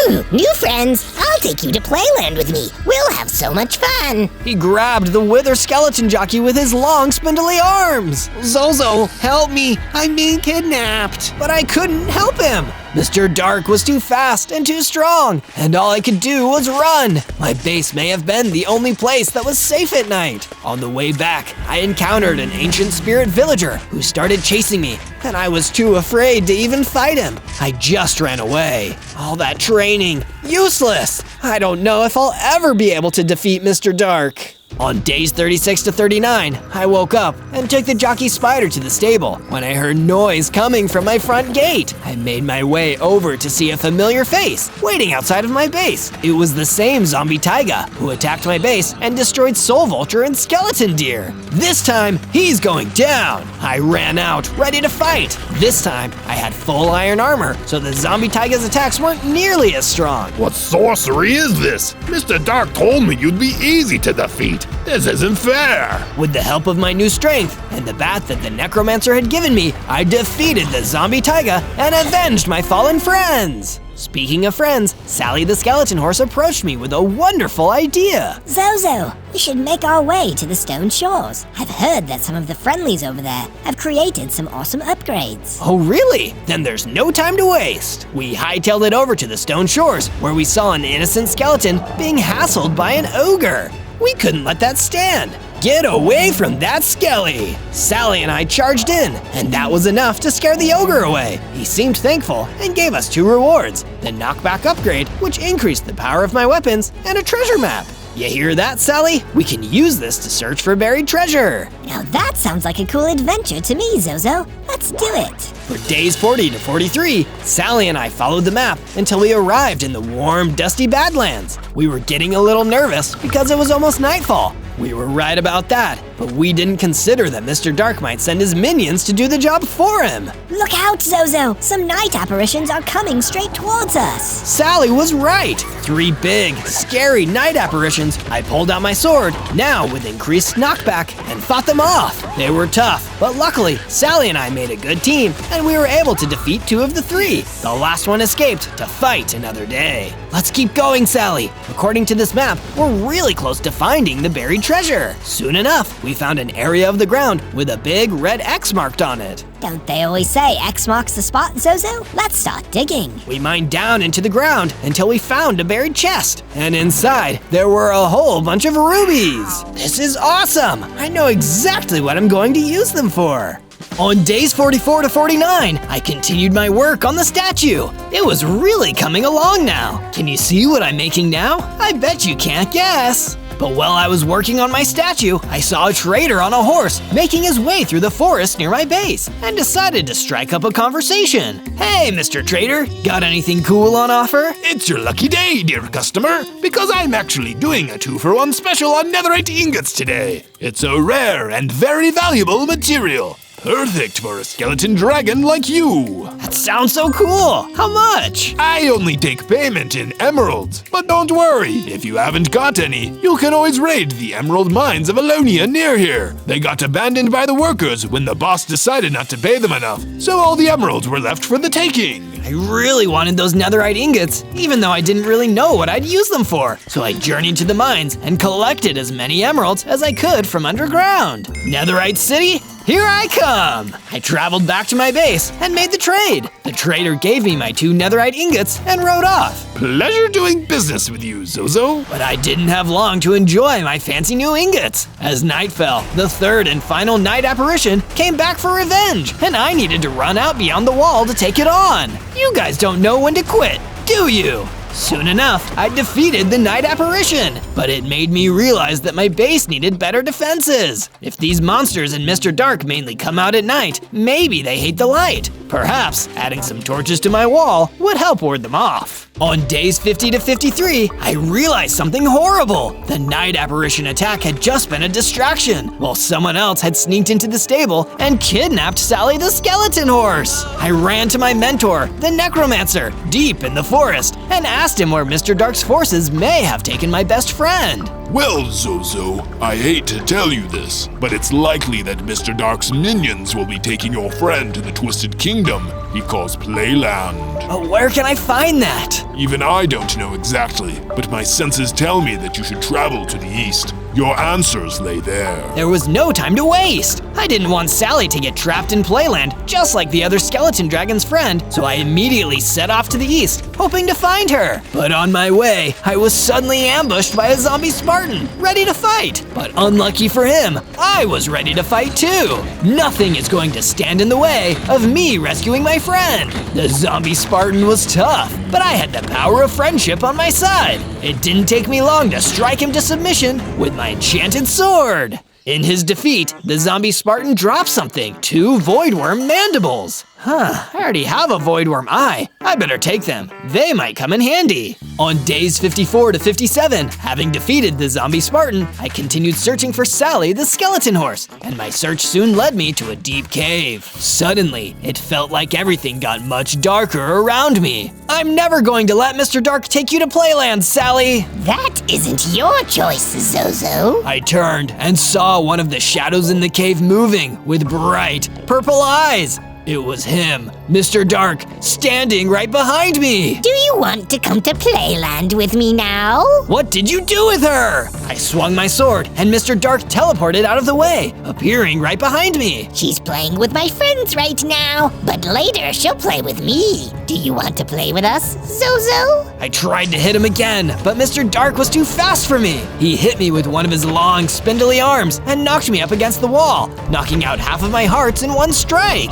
Ooh, new friends. I'll take you to Playland with me. We'll have so much fun. He grabbed the wither skeleton jockey with his long, spindly arms. Zozo, help me. I'm being kidnapped. But I couldn't help him. Mr. Dark was too fast and too strong, and all I could do was run. My base may have been the only place that was safe at night. On the way back, I encountered an ancient spirit villager who started chasing me, and I was too afraid to even fight him. I just ran away. All that training, useless. I don't know if I'll ever be able to defeat Mr. Dark. On days 36 to 39, I woke up and took the jockey spider to the stable when I heard noise coming from my front gate. I made my way over to see a familiar face waiting outside of my base. It was the same zombie taiga who attacked my base and destroyed Soul Vulture and Skeleton Deer. This time, he's going down. I ran out, ready to fight. This time, I had full iron armor, so the zombie taiga's attacks weren't nearly as strong. What sorcery is this? Mr. Dark told me you'd be easy to defeat. This isn't fair. With the help of my new strength and the bat that the necromancer had given me, I defeated the zombie taiga and avenged my fallen friends. Speaking of friends, Sally the skeleton horse approached me with a wonderful idea. Zozo, we should make our way to the stone shores. I've heard that some of the friendlies over there have created some awesome upgrades. Oh really? Then there's no time to waste. We hightailed it over to the stone shores, where we saw an innocent skeleton being hassled by an ogre. We couldn't let that stand. Get away from that skelly! Sally and I charged in, and that was enough to scare the ogre away. He seemed thankful and gave us 2 rewards, the knockback upgrade, which increased the power of my weapons, and a treasure map. You hear that, Sally? We can use this to search for buried treasure. Now that sounds like a cool adventure to me, Zozo. Let's do it. For days 40 to 43, Sally and I followed the map until we arrived in the warm, dusty Badlands. We were getting a little nervous because it was almost nightfall. We were right about that, but we didn't consider that Mr. Dark might send his minions to do the job for him. Look out, Zozo! Some night apparitions are coming straight towards us. Sally was right. 3 big, scary night apparitions. I pulled out my sword, now with increased knockback, and fought them off. They were tough, but luckily, Sally and I made a good team, and we were able to defeat 2 of the 3. The last one escaped to fight another day. Let's keep going, Sally. According to this map, we're really close to finding the buried treasure. Soon enough, we found an area of the ground with a big red X marked on it. Don't they always say X marks the spot, Zozo? Let's start digging. We mined down into the ground until we found a buried chest. And inside, there were a whole bunch of rubies. This is awesome! I know exactly what I'm going to use them for. On days 44 to 49, I continued my work on the statue. It was really coming along now. Can you see what I'm making now? I bet you can't guess. But while I was working on my statue, I saw a trader on a horse making his way through the forest near my base and decided to strike up a conversation. Hey, Mr. Trader, got anything cool on offer? It's your lucky day, dear customer, because I'm actually doing a 2-for-1 special on netherite ingots today. It's a rare and very valuable material. Perfect for a skeleton dragon like you. That sounds so cool. How much? I only take payment in emeralds. But don't worry, if you haven't got any, you can always raid the emerald mines of Alonia near here. They got abandoned by the workers when the boss decided not to pay them enough, so all the emeralds were left for the taking. I really wanted those netherite ingots, even though I didn't really know what I'd use them for. So I journeyed to the mines and collected as many emeralds as I could from underground. Netherite City? Here I come! I traveled back to my base and made the trade. The trader gave me my 2 netherite ingots and rode off. Pleasure doing business with you, Zozo. But I didn't have long to enjoy my fancy new ingots. As night fell, the 3rd and final night apparition came back for revenge, and I needed to run out beyond the wall to take it on. You guys don't know when to quit, do you? Soon enough, I defeated the night apparition, but it made me realize that my base needed better defenses. If these monsters and Mr. Dark mainly come out at night, maybe they hate the light. Perhaps adding some torches to my wall would help ward them off. On days 50 to 53, I realized something horrible. The night apparition attack had just been a distraction, while someone else had sneaked into the stable and kidnapped Sally the skeleton horse. I ran to my mentor, the necromancer, deep in the forest, and asked him where Mr. Dark's forces may have taken my best friend. Well, Zozo, I hate to tell you this, but it's likely that Mr. Dark's minions will be taking your friend to the Twisted Kingdom he calls Playland. But where can I find that? Even I don't know exactly, but my senses tell me that you should travel to the east. Your answers lay there. There was no time to waste. I didn't want Sally to get trapped in Playland, just like the other skeleton dragon's friend, so I immediately set off to the east, hoping to find her. But on my way, I was suddenly ambushed by a zombie Spartan, ready to fight. But unlucky for him, I was ready to fight too. Nothing is going to stand in the way of me rescuing my friend. The zombie Spartan was tough, but I had the power of friendship on my side. It didn't take me long to strike him to submission with my enchanted sword. In his defeat, the zombie Spartan dropped something, 2 voidworm mandibles. I already have a voidworm eye. I better take them. They might come in handy. On days 54 to 57, having defeated the zombie Spartan, I continued searching for Sally the skeleton horse, and my search soon led me to a deep cave. Suddenly, it felt like everything got much darker around me. I'm never going to let Mr. Dark take you to Playland, Sally. That isn't your choice, Zozo. I turned and saw one of the shadows in the cave moving with bright purple eyes. It was him, Mr. Dark, standing right behind me. Do you want to come to Playland with me now? What did you do with her? I swung my sword, and Mr. Dark teleported out of the way, appearing right behind me. She's playing with my friends right now, but later she'll play with me. Do you want to play with us, Zozo? I tried to hit him again, but Mr. Dark was too fast for me. He hit me with one of his long, spindly arms and knocked me up against the wall, knocking out half of my hearts in one strike.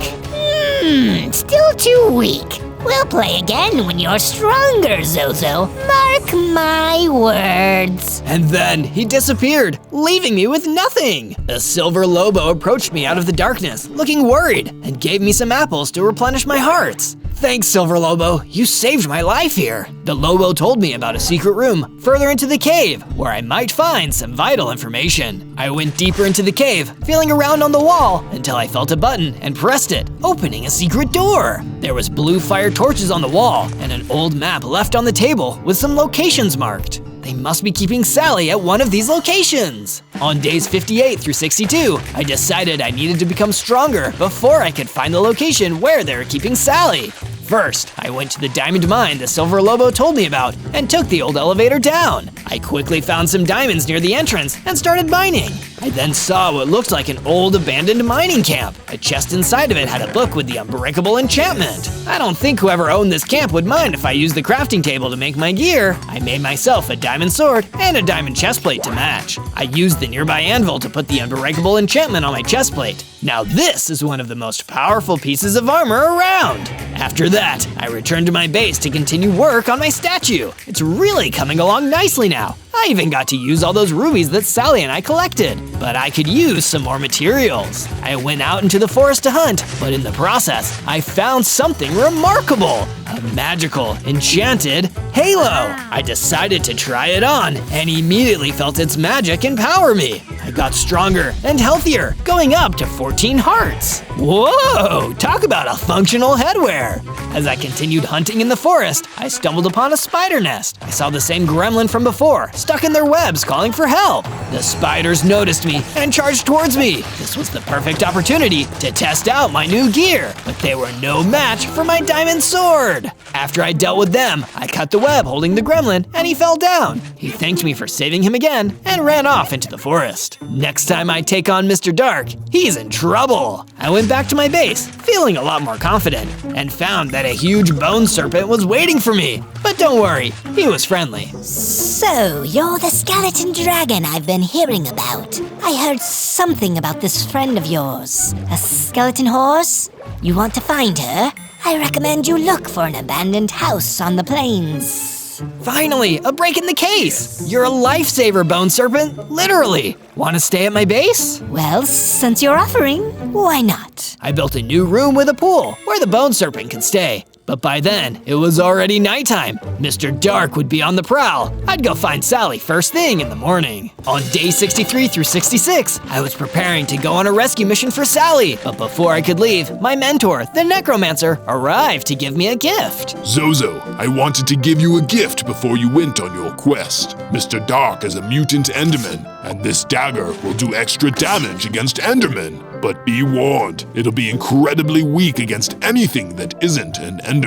Still too weak. We'll play again when you're stronger, Zozo. Mark my words. And then he disappeared, leaving me with nothing. A silver Lobo approached me out of the darkness, looking worried, and gave me some apples to replenish my hearts. Thanks, Silver Lobo, you saved my life here. The Lobo told me about a secret room further into the cave where I might find some vital information. I went deeper into the cave, feeling around on the wall until I felt a button and pressed it, opening a secret door. There was blue fire torches on the wall and an old map left on the table with some locations marked. They must be keeping Sally at one of these locations. On days 58 through 62, I decided I needed to become stronger before I could find the location where they were keeping Sally. First, I went to the diamond mine the Silver Lobo told me about and took the old elevator down. I quickly found some diamonds near the entrance and started mining. I then saw what looked like an old abandoned mining camp. A chest inside of it had a book with the unbreakable enchantment. I don't think whoever owned this camp would mind if I used the crafting table to make my gear. I made myself a diamond sword and a diamond chestplate to match. I used the nearby anvil to put the unbreakable enchantment on my chestplate. Now this is one of the most powerful pieces of armor around. After that, I returned to my base to continue work on my statue. It's really coming along nicely now. I even got to use all those rubies that Sally and I collected, but I could use some more materials. I went out into the forest to hunt, but in the process, I found something remarkable. A magical, enchanted halo. I decided to try it on and immediately felt its magic empower me. I got stronger and healthier, going up to 14 hearts. Whoa, talk about a functional headwear. As I continued hunting in the forest, I stumbled upon a spider nest. I saw the same gremlin from before, stuck in their webs calling for help. The spiders noticed me and charged towards me. This was the perfect opportunity to test out my new gear, but they were no match for my diamond sword. After I dealt with them, I cut the web holding the gremlin and he fell down. He thanked me for saving him again and ran off into the forest. Next time I take on Mr. Dark, he's in trouble. I went back to my base, feeling a lot more confident, and found that a huge bone serpent was waiting for me. But don't worry, he was friendly. So, you're the skeleton dragon I've been hearing about. I heard something about this friend of yours. A skeleton horse? You want to find her? I recommend you look for an abandoned house on the plains. Finally, a break in the case. You're a lifesaver, Bone Serpent, literally. Want to stay at my base? Well, since you're offering, why not? I built a new room with a pool where the Bone Serpent could stay. But by then, it was already nighttime. Mr. Dark would be on the prowl. I'd go find Sally first thing in the morning. On day 63 through 66, I was preparing to go on a rescue mission for Sally. But before I could leave, my mentor, the Necromancer, arrived to give me a gift. Zozo, I wanted to give you a gift before you went on your quest. Mr. Dark is a mutant Enderman, and this dagger will do extra damage against Endermen. But be warned, it'll be incredibly weak against anything that isn't an Enderman.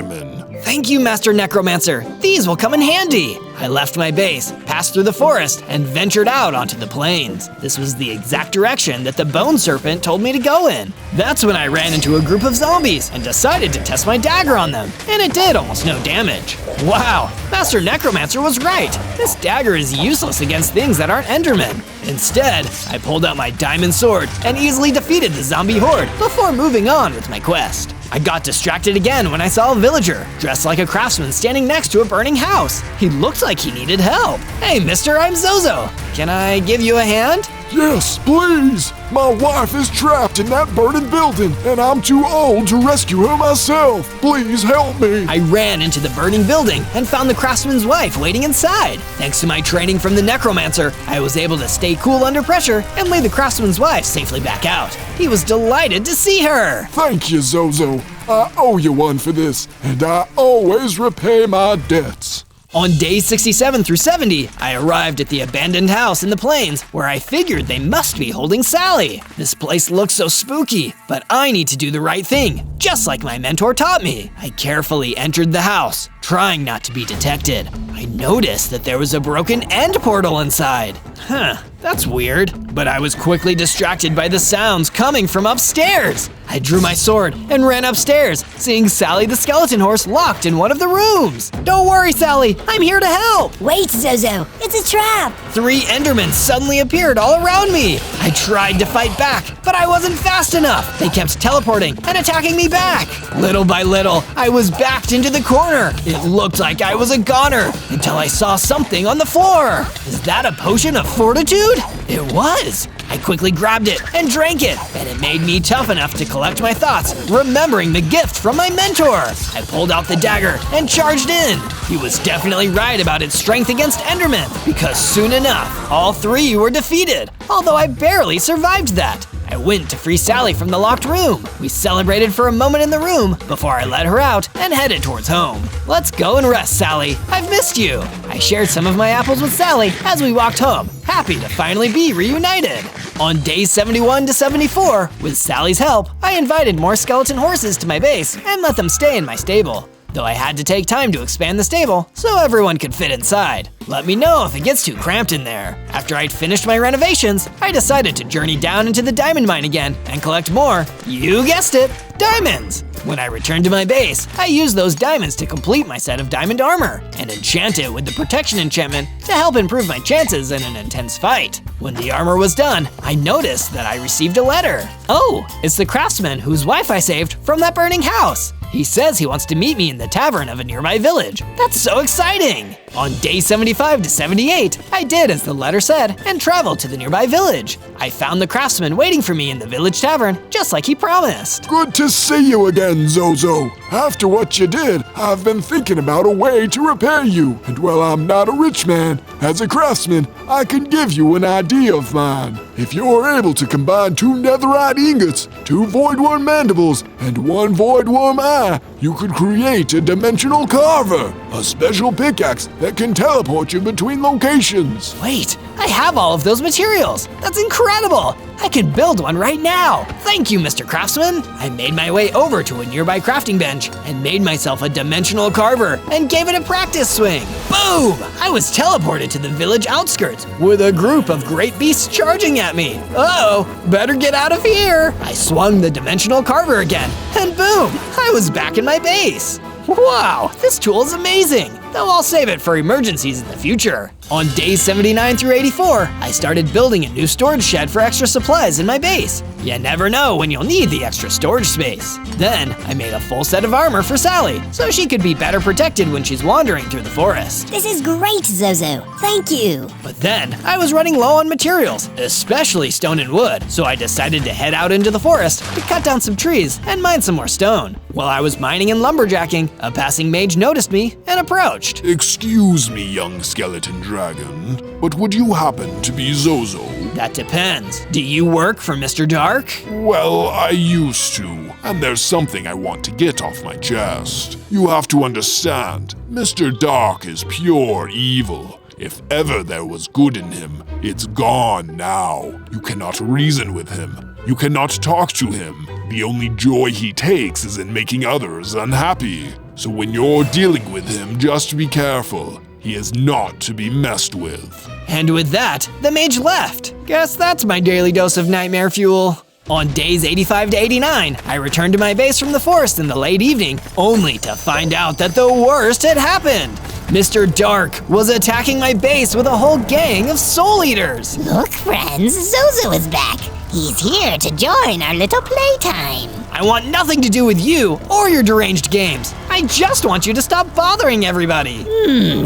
Thank you, Master Necromancer. These will come in handy. I left my base, passed through the forest, and ventured out onto the plains. This was the exact direction that the Bone Serpent told me to go in. That's when I ran into a group of zombies and decided to test my dagger on them, and it did almost no damage. Wow, Master Necromancer was right. This dagger is useless against things that aren't Endermen. Instead, I pulled out my diamond sword and easily defeated the zombie horde before moving on with my quest. I got distracted again when I saw a villager, dressed like a craftsman standing next to a burning house. He looked like he needed help. Hey mister, I'm Zozo. Can I give you a hand? Yes, please! My wife is trapped in that burning building, and I'm too old to rescue her myself. Please help me! I ran into the burning building and found the craftsman's wife waiting inside. Thanks to my training from the Necromancer, I was able to stay cool under pressure and lead the craftsman's wife safely back out. He was delighted to see her. Thank you, Zozo. I owe you one for this, and I always repay my debts. On days 67 through 70, I arrived at the abandoned house in the plains where I figured they must be holding Sally. This place looks so spooky, but I need to do the right thing, just like my mentor taught me. I carefully entered the house, trying not to be detected. I noticed that there was a broken end portal inside. That's weird. But I was quickly distracted by the sounds coming from upstairs. I drew my sword and ran upstairs, seeing Sally the skeleton horse locked in one of the rooms. Don't worry, Sally, I'm here to help. Wait, Zozo, it's a trap. 3 Endermen suddenly appeared all around me. I tried to fight back, but I wasn't fast enough. They kept teleporting and attacking me back. Little by little, I was backed into the corner. It looked like I was a goner until I saw something on the floor. Is that a potion of fortitude? It was. I quickly grabbed it and drank it, and it made me tough enough to collect my thoughts, remembering the gift from my mentor. I pulled out the dagger and charged in. He was definitely right about its strength against Endermen, because soon enough, all 3 were defeated, although I barely survived that. I went to free Sally from the locked room. We celebrated for a moment in the room before I let her out and headed towards home. Let's go and rest, Sally. I've missed you. I shared some of my apples with Sally as we walked home, happy to finally be reunited. On days 71 to 74, with Sally's help, I invited more skeleton horses to my base and let them stay in my stable. Though I had to take time to expand the stable so everyone could fit inside. Let me know if it gets too cramped in there. After I'd finished my renovations, I decided to journey down into the diamond mine again and collect more, you guessed it, diamonds. When I returned to my base, I used those diamonds to complete my set of diamond armor and enchant it with the protection enchantment to help improve my chances in an intense fight. When the armor was done, I noticed that I received a letter. Oh, it's the craftsman whose wife I saved from that burning house. He says he wants to meet me in the tavern of a nearby village. That's so exciting! On day 75 to 78, I did as the letter said and traveled to the nearby village. I found the craftsman waiting for me in the village tavern, just like he promised. Good to see you again, Zozo. After what you did, I've been thinking about a way to repay you. And while I'm not a rich man, as a craftsman, I can give you an idea of mine. If you're able to combine 2 netherite ingots, 2 void worm mandibles, and 1 void worm eye, you could create a dimensional carver, a special pickaxe that can teleport you between locations. Wait, I have all of those materials. That's incredible. I can build one right now. Thank you, Mr. Craftsman. I made my way over to a nearby crafting bench and made myself a dimensional carver and gave it a practice swing. Boom! I was teleported to the village outskirts with a group of great beasts charging at me. Uh-oh, better get out of here. I swung the dimensional carver again, and boom, I was back in my base. Wow, this tool is amazing, though I'll save it for emergencies in the future. On days 79 through 84, I started building a new storage shed for extra supplies in my base. You never know when you'll need the extra storage space. Then, I made a full set of armor for Sally, so she could be better protected when she's wandering through the forest. This is great, Zozo. Thank you. But then, I was running low on materials, especially stone and wood, so I decided to head out into the forest to cut down some trees and mine some more stone. While I was mining and lumberjacking, a passing mage noticed me and approached. Excuse me, young skeleton dragon, but would you happen to be Zozo? That depends. Do you work for Mr. Dark? Well, I used to, and there's something I want to get off my chest. You have to understand, Mr. Dark is pure evil. If ever there was good in him, it's gone now. You cannot reason with him. You cannot talk to him. The only joy he takes is in making others unhappy. So when you're dealing with him, just be careful. He is not to be messed with. And with that, the mage left. Guess that's my daily dose of nightmare fuel. On days 85 to 89, I returned to my base from the forest in the late evening, only to find out that the worst had happened. Mr. Dark was attacking my base with a whole gang of soul eaters. Look, friends, Zozo is back. He's here to join our little playtime. I want nothing to do with you or your deranged games. I just want you to stop bothering everybody.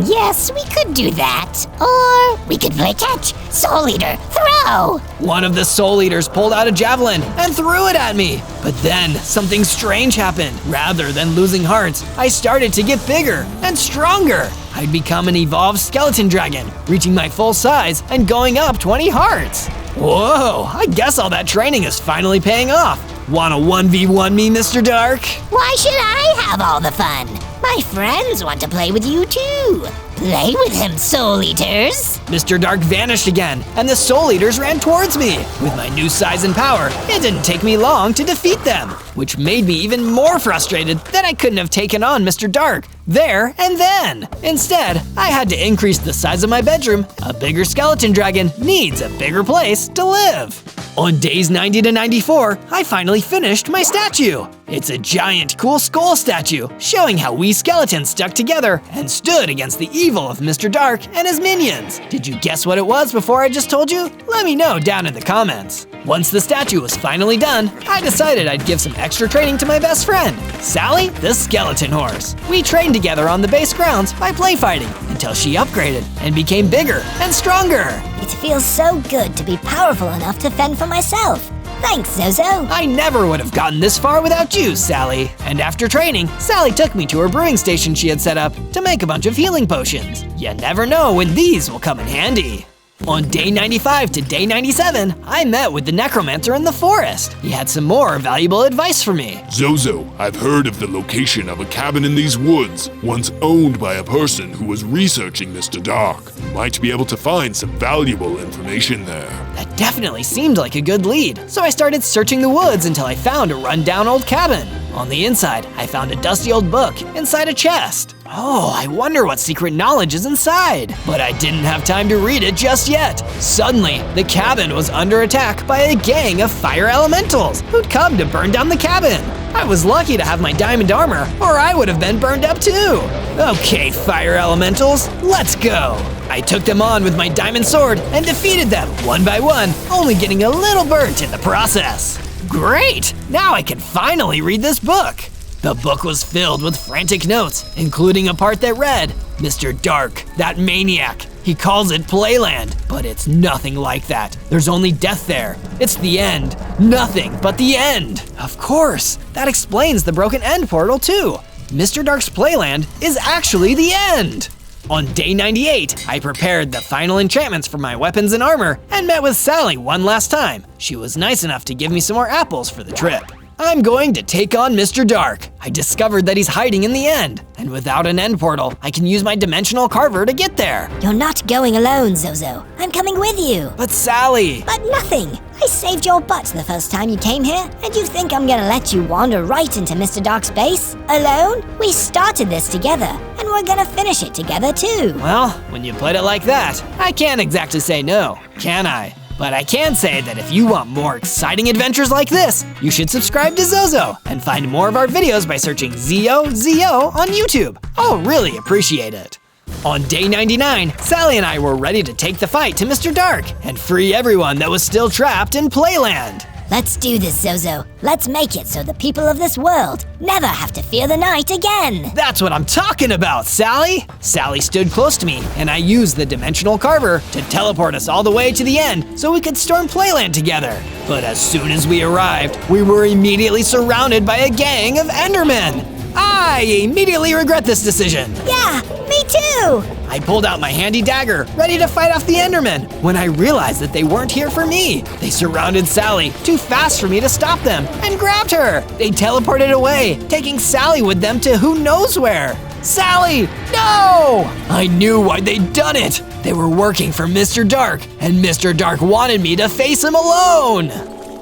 Yes, we could do that. Or we could play catch, soul eater, throw. One of the soul eaters pulled out a javelin and threw it at me. But then something strange happened. Rather than losing hearts, I started to get bigger and stronger. I'd become an evolved skeleton dragon, reaching my full size and going up 20 hearts. Whoa, I guess all that training is finally paying off. Wanna 1v1 me, Mr. Dark? Why should I have all the fun? My friends want to play with you too. Play with him, Soul Eaters! Mr. Dark vanished again, and the Soul Eaters ran towards me. With my new size and power, it didn't take me long to defeat them, which made me even more frustrated that I couldn't have taken on Mr. Dark there and then. Instead, I had to increase the size of my bedroom. A bigger skeleton dragon needs a bigger place to live. On days 90 to 94, I finally finished my statue. It's a giant cool skull statue, showing how we skeletons stuck together and stood against the evil of Mr. Dark and his minions. Did you guess what it was before I just told you? Let me know down in the comments. Once the statue was finally done, I decided I'd give some extra training to my best friend, Sally the Skeleton Horse. We trained together on the base grounds by play fighting until she upgraded and became bigger and stronger. It feels so good to be powerful enough to fend for myself. Thanks, Zozo. I never would have gotten this far without you, Sally. And after training, Sally took me to her brewing station she had set up to make a bunch of healing potions. You never know when these will come in handy. On day 95 to day 97, I met with the necromancer in the forest. He had some more valuable advice for me. Zozo, I've heard of the location of a cabin in these woods, once owned by a person who was researching Mr. Dark. You might be able to find some valuable information there. That definitely seemed like a good lead, so I started searching the woods until I found a rundown old cabin. On the inside, I found a dusty old book inside a chest. Oh, I wonder what secret knowledge is inside. But I didn't have time to read it just yet. Suddenly, the cabin was under attack by a gang of fire elementals who'd come to burn down the cabin. I was lucky to have my diamond armor, or I would have been burned up too. Okay, fire elementals, let's go. I took them on with my diamond sword and defeated them one by one, only getting a little burnt in the process. Great! Now I can finally read this book. The book was filled with frantic notes, including a part that read, Mr. Dark, that maniac. He calls it Playland, but it's nothing like that. There's only death there. It's the end. Nothing but the end. Of course, that explains the broken end portal too. Mr. Dark's Playland is actually the end. On day 98, I prepared the final enchantments for my weapons and armor and met with Sally one last time. She was nice enough to give me some more apples for the trip. I'm going to take on Mr. Dark. I discovered that he's hiding in the end, and without an end portal, I can use my dimensional carver to get there. You're not going alone, Zozo. I'm coming with you. But Sally… But nothing. I saved your butt the first time you came here, and you think I'm gonna let you wander right into Mr. Dark's base? Alone? We started this together, and we're gonna finish it together too. Well, when you put it like that, I can't exactly say no, can I? But I can say that if you want more exciting adventures like this, you should subscribe to Zozo and find more of our videos by searching ZO on YouTube. I'll really appreciate it. On day 99, Sally and I were ready to take the fight to Mr. Dark and free everyone that was still trapped in Playland. Let's do this, Zozo. Let's make it so the people of this world never have to fear the night again. That's what I'm talking about, Sally. Sally stood close to me, and I used the dimensional carver to teleport us all the way to the end so we could storm Playland together. But as soon as we arrived, we were immediately surrounded by a gang of Endermen. I immediately regret this decision. Yeah, me too. I pulled out my handy dagger, ready to fight off the Endermen, when I realized that they weren't here for me. They surrounded Sally, too fast for me to stop them, and grabbed her. They teleported away, taking Sally with them to who knows where. Sally, no! I knew why they'd done it. They were working for Mr. Dark, and Mr. Dark wanted me to face him alone.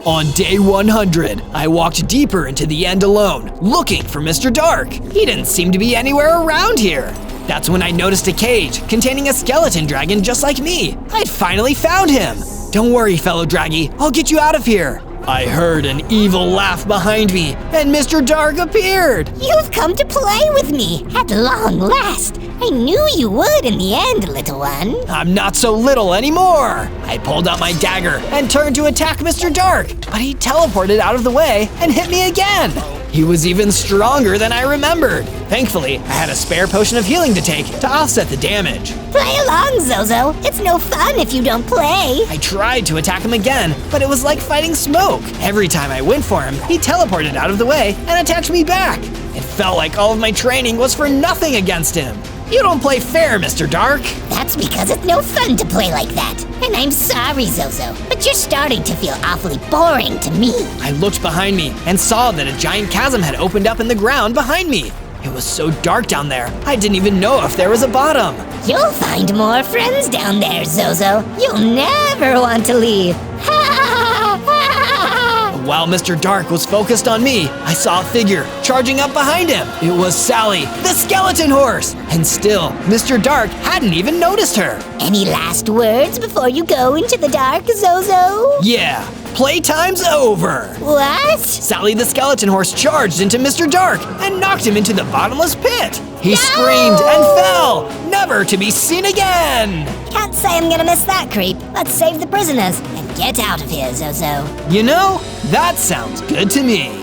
On day 100, I walked deeper into the end alone, looking for Mr. Dark. He didn't seem to be anywhere around here. That's when I noticed a cage containing a skeleton dragon just like me. I'd finally found him. Don't worry, fellow Draggy, I'll get you out of here. I heard an evil laugh behind me, and Mr. Dark appeared. You've come to play with me, at long last. I knew you would in the end, little one. I'm not so little anymore. I pulled out my dagger and turned to attack Mr. Dark, but he teleported out of the way and hit me again. He was even stronger than I remembered. Thankfully, I had a spare potion of healing to take to offset the damage. Play along, Zozo. It's no fun if you don't play. I tried to attack him again, but it was like fighting smoke. Every time I went for him, he teleported out of the way and attacked me back. It felt like all of my training was for nothing against him. You don't play fair, Mr. Dark. That's because it's no fun to play like that. And I'm sorry, Zozo, but you're starting to feel awfully boring to me. I looked behind me and saw that a giant chasm had opened up in the ground behind me. It was so dark down there, I didn't even know if there was a bottom. You'll find more friends down there, Zozo. You'll never want to leave. While Mr. Dark was focused on me, I saw a figure charging up behind him. It was Sally, the skeleton horse. And still, Mr. Dark hadn't even noticed her. Any last words before you go into the dark, Zozo? Yeah, playtime's over. What? Sally the skeleton horse charged into Mr. Dark and knocked him into the bottomless pit. He screamed and fell, never to be seen again. Can't say I'm gonna miss that creep. Let's save the prisoners and get out of here, Zozo. You know, that sounds good to me.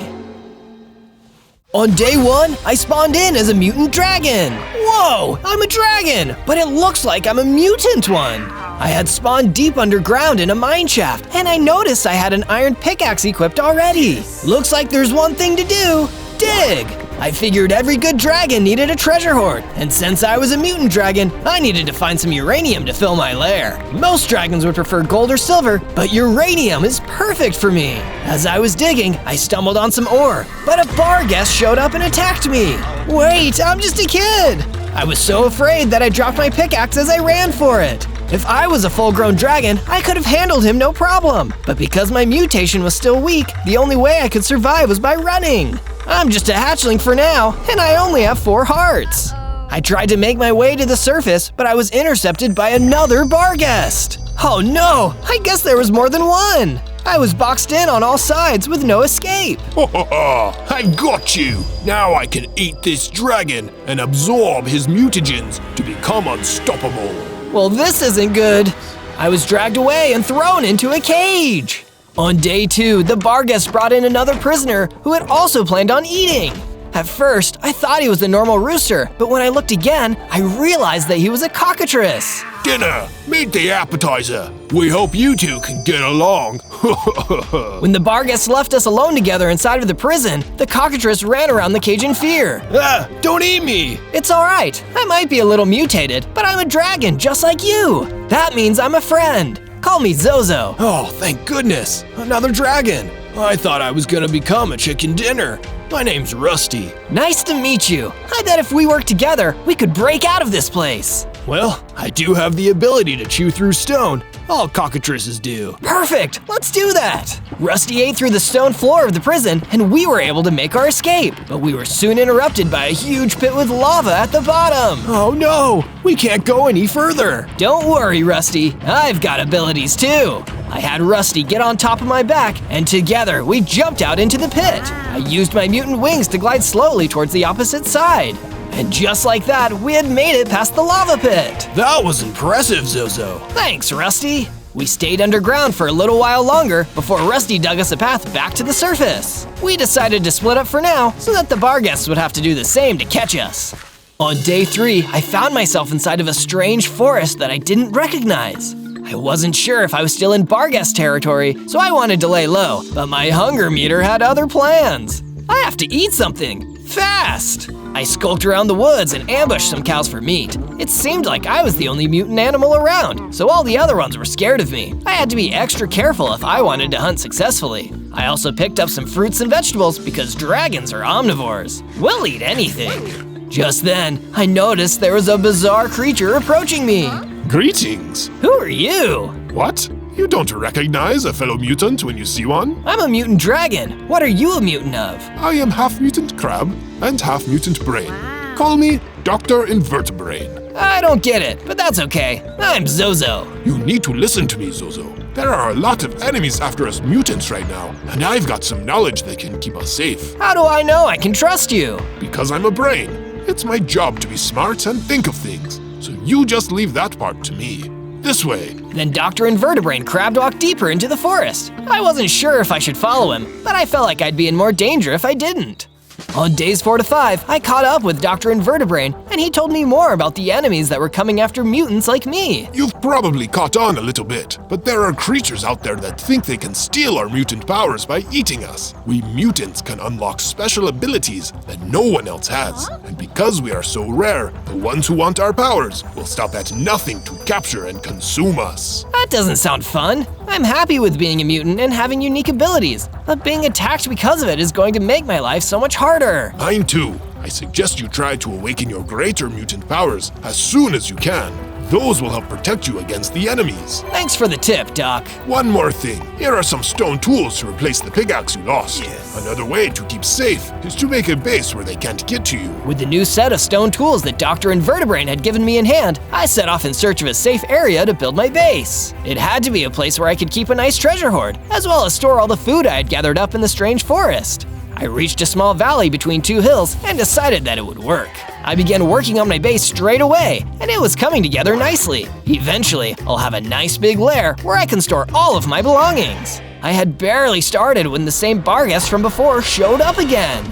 On day 1, I spawned in as a mutant dragon. Whoa, I'm a dragon, but it looks like I'm a mutant one. I had spawned deep underground in a mine shaft, and I noticed I had an iron pickaxe equipped already. Looks like there's one thing to do: dig. I figured every good dragon needed a treasure hoard, and since I was a mutant dragon, I needed to find some uranium to fill my lair. Most dragons would prefer gold or silver, but uranium is perfect for me. As I was digging, I stumbled on some ore, but a bar guest showed up and attacked me. Wait, I'm just a kid. I was so afraid that I dropped my pickaxe as I ran for it. If I was a full-grown dragon, I could have handled him no problem. But because my mutation was still weak, the only way I could survive was by running. I'm just a hatchling for now, and I only have 4 hearts. I tried to make my way to the surface, but I was intercepted by another bar guest. Oh no, I guess there was more than one. I was boxed in on all sides with no escape. I've got you! Now I can eat this dragon and absorb his mutagens to become unstoppable. Well, this isn't good. I was dragged away and thrown into a cage. On day 2, the bar guest brought in another prisoner who had also planned on eating. At first, I thought he was a normal rooster, but when I looked again, I realized that he was a cockatrice. Dinner! Meet the appetizer! We hope you two can get along. When the bar guests left us alone together inside of the prison, the cockatrice ran around the cage in fear. Ah, don't eat me! It's alright, I might be a little mutated, but I'm a dragon just like you. That means I'm a friend. Call me Zozo. Oh, thank goodness, another dragon. I thought I was gonna become a chicken dinner. My name's Rusty. Nice to meet you. I bet if we work together, we could break out of this place. Well, I do have the ability to chew through stone. All cockatrices do. Perfect! Let's do that! Rusty ate through the stone floor of the prison, and we were able to make our escape. But we were soon interrupted by a huge pit with lava at the bottom. Oh no! We can't go any further! Don't worry, Rusty. I've got abilities too. I had Rusty get on top of my back, and together we jumped out into the pit. I used my mutant wings to glide slowly towards the opposite side. And just like that, we had made it past the lava pit. That was impressive, Zozo. Thanks, Rusty. We stayed underground for a little while longer before Rusty dug us a path back to the surface. We decided to split up for now so that the bar guests would have to do the same to catch us. On day 3, I found myself inside of a strange forest that I didn't recognize. I wasn't sure if I was still in bar guest territory, so I wanted to lay low, but my hunger meter had other plans. I have to eat something, fast! I skulked around the woods and ambushed some cows for meat. It seemed like I was the only mutant animal around, so all the other ones were scared of me. I had to be extra careful if I wanted to hunt successfully. I also picked up some fruits and vegetables because dragons are omnivores. We'll eat anything. Just then, I noticed there was a bizarre creature approaching me. Greetings. Who are you? What? You don't recognize a fellow mutant when you see one? I'm a mutant dragon. What are you a mutant of? I am half mutant crab and half mutant brain. Call me Dr. Invertebrain. I don't get it, but that's okay. I'm Zozo. You need to listen to me, Zozo. There are a lot of enemies after us mutants right now, and I've got some knowledge that can keep us safe. How do I know I can trust you? Because I'm a brain. It's my job to be smart and think of things, so you just leave that part to me. This way. Then Dr. Invertebrain crab walked deeper into the forest. I wasn't sure if I should follow him, but I felt like I'd be in more danger if I didn't. On days 4 to 5, I caught up with Dr. Invertebrain, and he told me more about the enemies that were coming after mutants like me. You've probably caught on a little bit, but there are creatures out there that think they can steal our mutant powers by eating us. We mutants can unlock special abilities that no one else has, and because we are so rare, the ones who want our powers will stop at nothing to capture and consume us. That doesn't sound fun. I'm happy with being a mutant and having unique abilities, but being attacked because of it is going to make my life so much harder. Mine too. I suggest you try to awaken your greater mutant powers as soon as you can. Those will help protect you against the enemies. Thanks for the tip, Doc. One more thing. Here are some stone tools to replace the pickaxe you lost. Another way to keep safe is to make a base where they can't get to you. With the new set of stone tools that Dr. Invertebrain had given me in hand, I set off in search of a safe area to build my base. It had to be a place where I could keep a nice treasure hoard, as well as store all the food I had gathered up in the strange forest. I reached a small valley between two hills and decided that it would work. I began working on my base straight away, and it was coming together nicely. Eventually, I'll have a nice big lair where I can store all of my belongings. I had barely started when the same Barghest from before showed up again.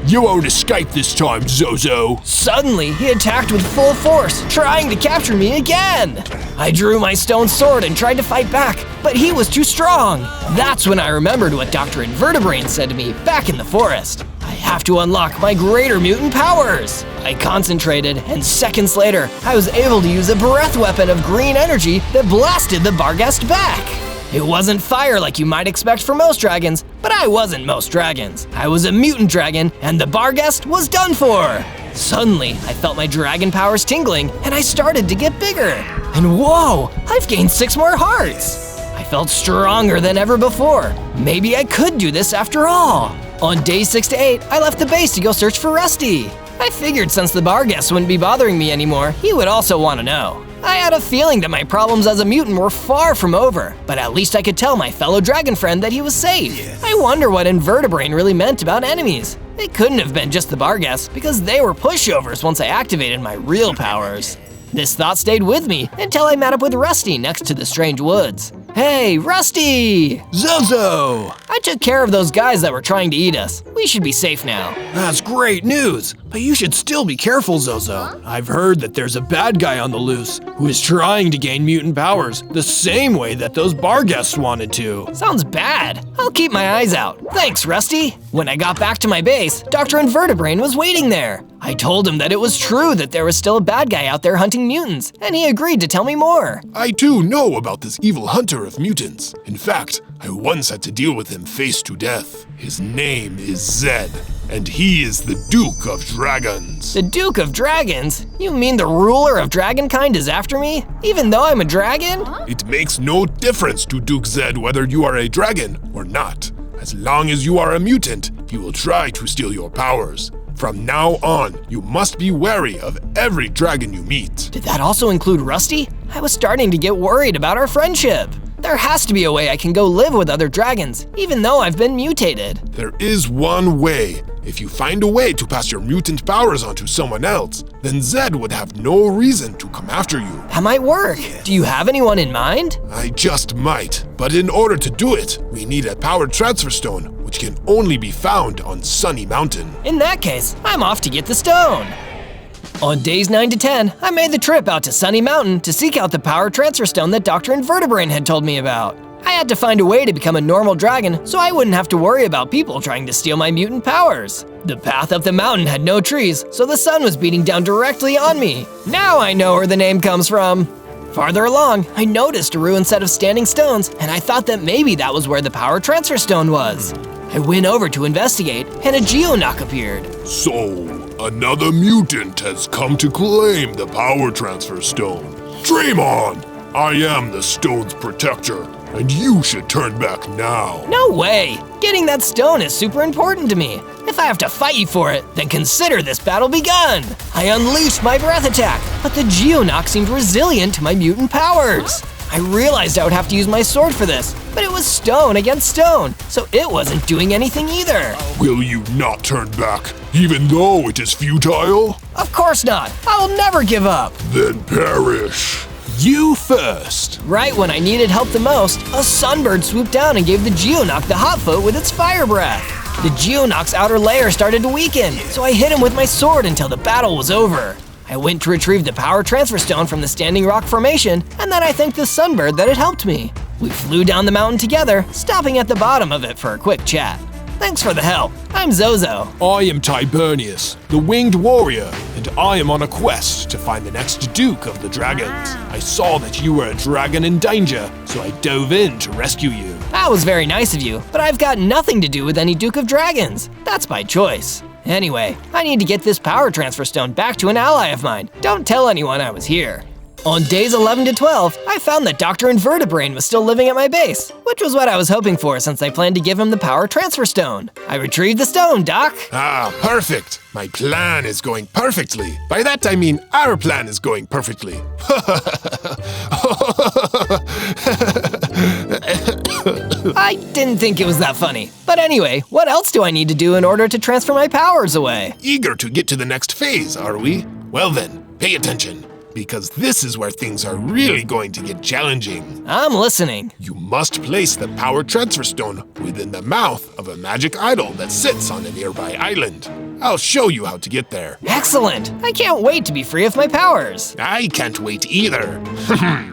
You won't escape this time, Zozo. Suddenly, he attacked with full force, trying to capture me again. I drew my stone sword and tried to fight back, but he was too strong. That's when I remembered what Dr. Invertebrain said to me back in the forest. I have to unlock my greater mutant powers. I concentrated, and seconds later, I was able to use a breath weapon of green energy that blasted the Barghest back. It wasn't fire like you might expect for most dragons, but I wasn't most dragons. I was a mutant dragon, and the Barghest was done for. Suddenly, I felt my dragon powers tingling, and I started to get bigger. And whoa, I've gained 6 more hearts. I felt stronger than ever before. Maybe I could do this after all. On days 6 to 8, I left the base to go search for Rusty. I figured since the Barghest wouldn't be bothering me anymore, he would also want to know. I had a feeling that my problems as a mutant were far from over, but at least I could tell my fellow dragon friend that he was safe. I wonder what Invertebrain really meant about enemies. It couldn't have been just the Barghest, because they were pushovers once I activated my real powers. This thought stayed with me until I met up with Rusty next to the strange woods. Hey, Rusty! Zozo! I took care of those guys that were trying to eat us. We should be safe now. That's great news, but you should still be careful, Zozo. I've heard that there's a bad guy on the loose who is trying to gain mutant powers the same way that those Barghests wanted to. Sounds bad. I'll keep my eyes out. Thanks, Rusty. When I got back to my base, Dr. Invertebrain was waiting there. I told him that it was true that there was still a bad guy out there hunting mutants, and he agreed to tell me more. I too know about this evil hunter of mutants. In fact, I once had to deal with him face to death. His name is Zed, and he is the Duke of Dragons. The Duke of Dragons? You mean the ruler of dragonkind is after me, even though I'm a dragon? It makes no difference to Duke Zed whether you are a dragon or not. As long as you are a mutant, he will try to steal your powers. From now on, you must be wary of every dragon you meet. Did that also include Rusty? I was starting to get worried about our friendship. There has to be a way I can go live with other dragons, even though I've been mutated. There is one way. If you find a way to pass your mutant powers onto someone else, then Zed would have no reason to come after you. That might work. Do you have anyone in mind? I just might, but in order to do it, we need a power transfer stone, which can only be found on Sunny Mountain. In that case, I'm off to get the stone. On days 9 to 10, I made the trip out to Sunny Mountain to seek out the power transfer stone that Dr. Invertebrain had told me about. I had to find a way to become a normal dragon so I wouldn't have to worry about people trying to steal my mutant powers. The path up the mountain had no trees, so the sun was beating down directly on me. Now I know where the name comes from. Farther along, I noticed a ruined set of standing stones, and I thought that maybe that was where the power transfer stone was. I went over to investigate, and a Geonock appeared. So, another mutant has come to claim the power transfer stone. Dream on! I am the stone's protector, and you should turn back now. No way! Getting that stone is super important to me. If I have to fight you for it, then consider this battle begun. I unleashed my breath attack, but the Geonock seemed resilient to my mutant powers. I realized I would have to use my sword for this, but it was stone against stone, so it wasn't doing anything either. Will you not turn back, even though it is futile? Of course not. I will never give up. Then perish. You first. Right when I needed help the most, a sunbird swooped down and gave the Geonock the hot foot with its fire breath. The Geonock's outer layer started to weaken, so I hit him with my sword until the battle was over. I went to retrieve the power transfer stone from the standing rock formation, and then I thanked the sunbird that had helped me. We flew down the mountain together, stopping at the bottom of it for a quick chat. Thanks for the help. I'm Zozo. I am Tibernius, the winged warrior, and I am on a quest to find the next Duke of the Dragons. I saw that you were a dragon in danger, so I dove in to rescue you. That was very nice of you, but I've got nothing to do with any Duke of Dragons. That's by choice. Anyway, I need to get this power transfer stone back to an ally of mine. Don't tell anyone I was here. On days 11 to 12, I found that Dr. Invertebrain was still living at my base, which was what I was hoping for since I planned to give him the power transfer stone. I retrieved the stone, Doc. Ah, perfect. My plan is going perfectly. By that I mean our plan is going perfectly. I didn't think it was that funny. But anyway, what else do I need to do in order to transfer my powers away? Eager to get to the next phase, are we? Well then, pay attention, because this is where things are really going to get challenging. I'm listening. You must place the power transfer stone within the mouth of a magic idol that sits on a nearby island. I'll show you how to get there. Excellent! I can't wait to be free of my powers. I can't wait either.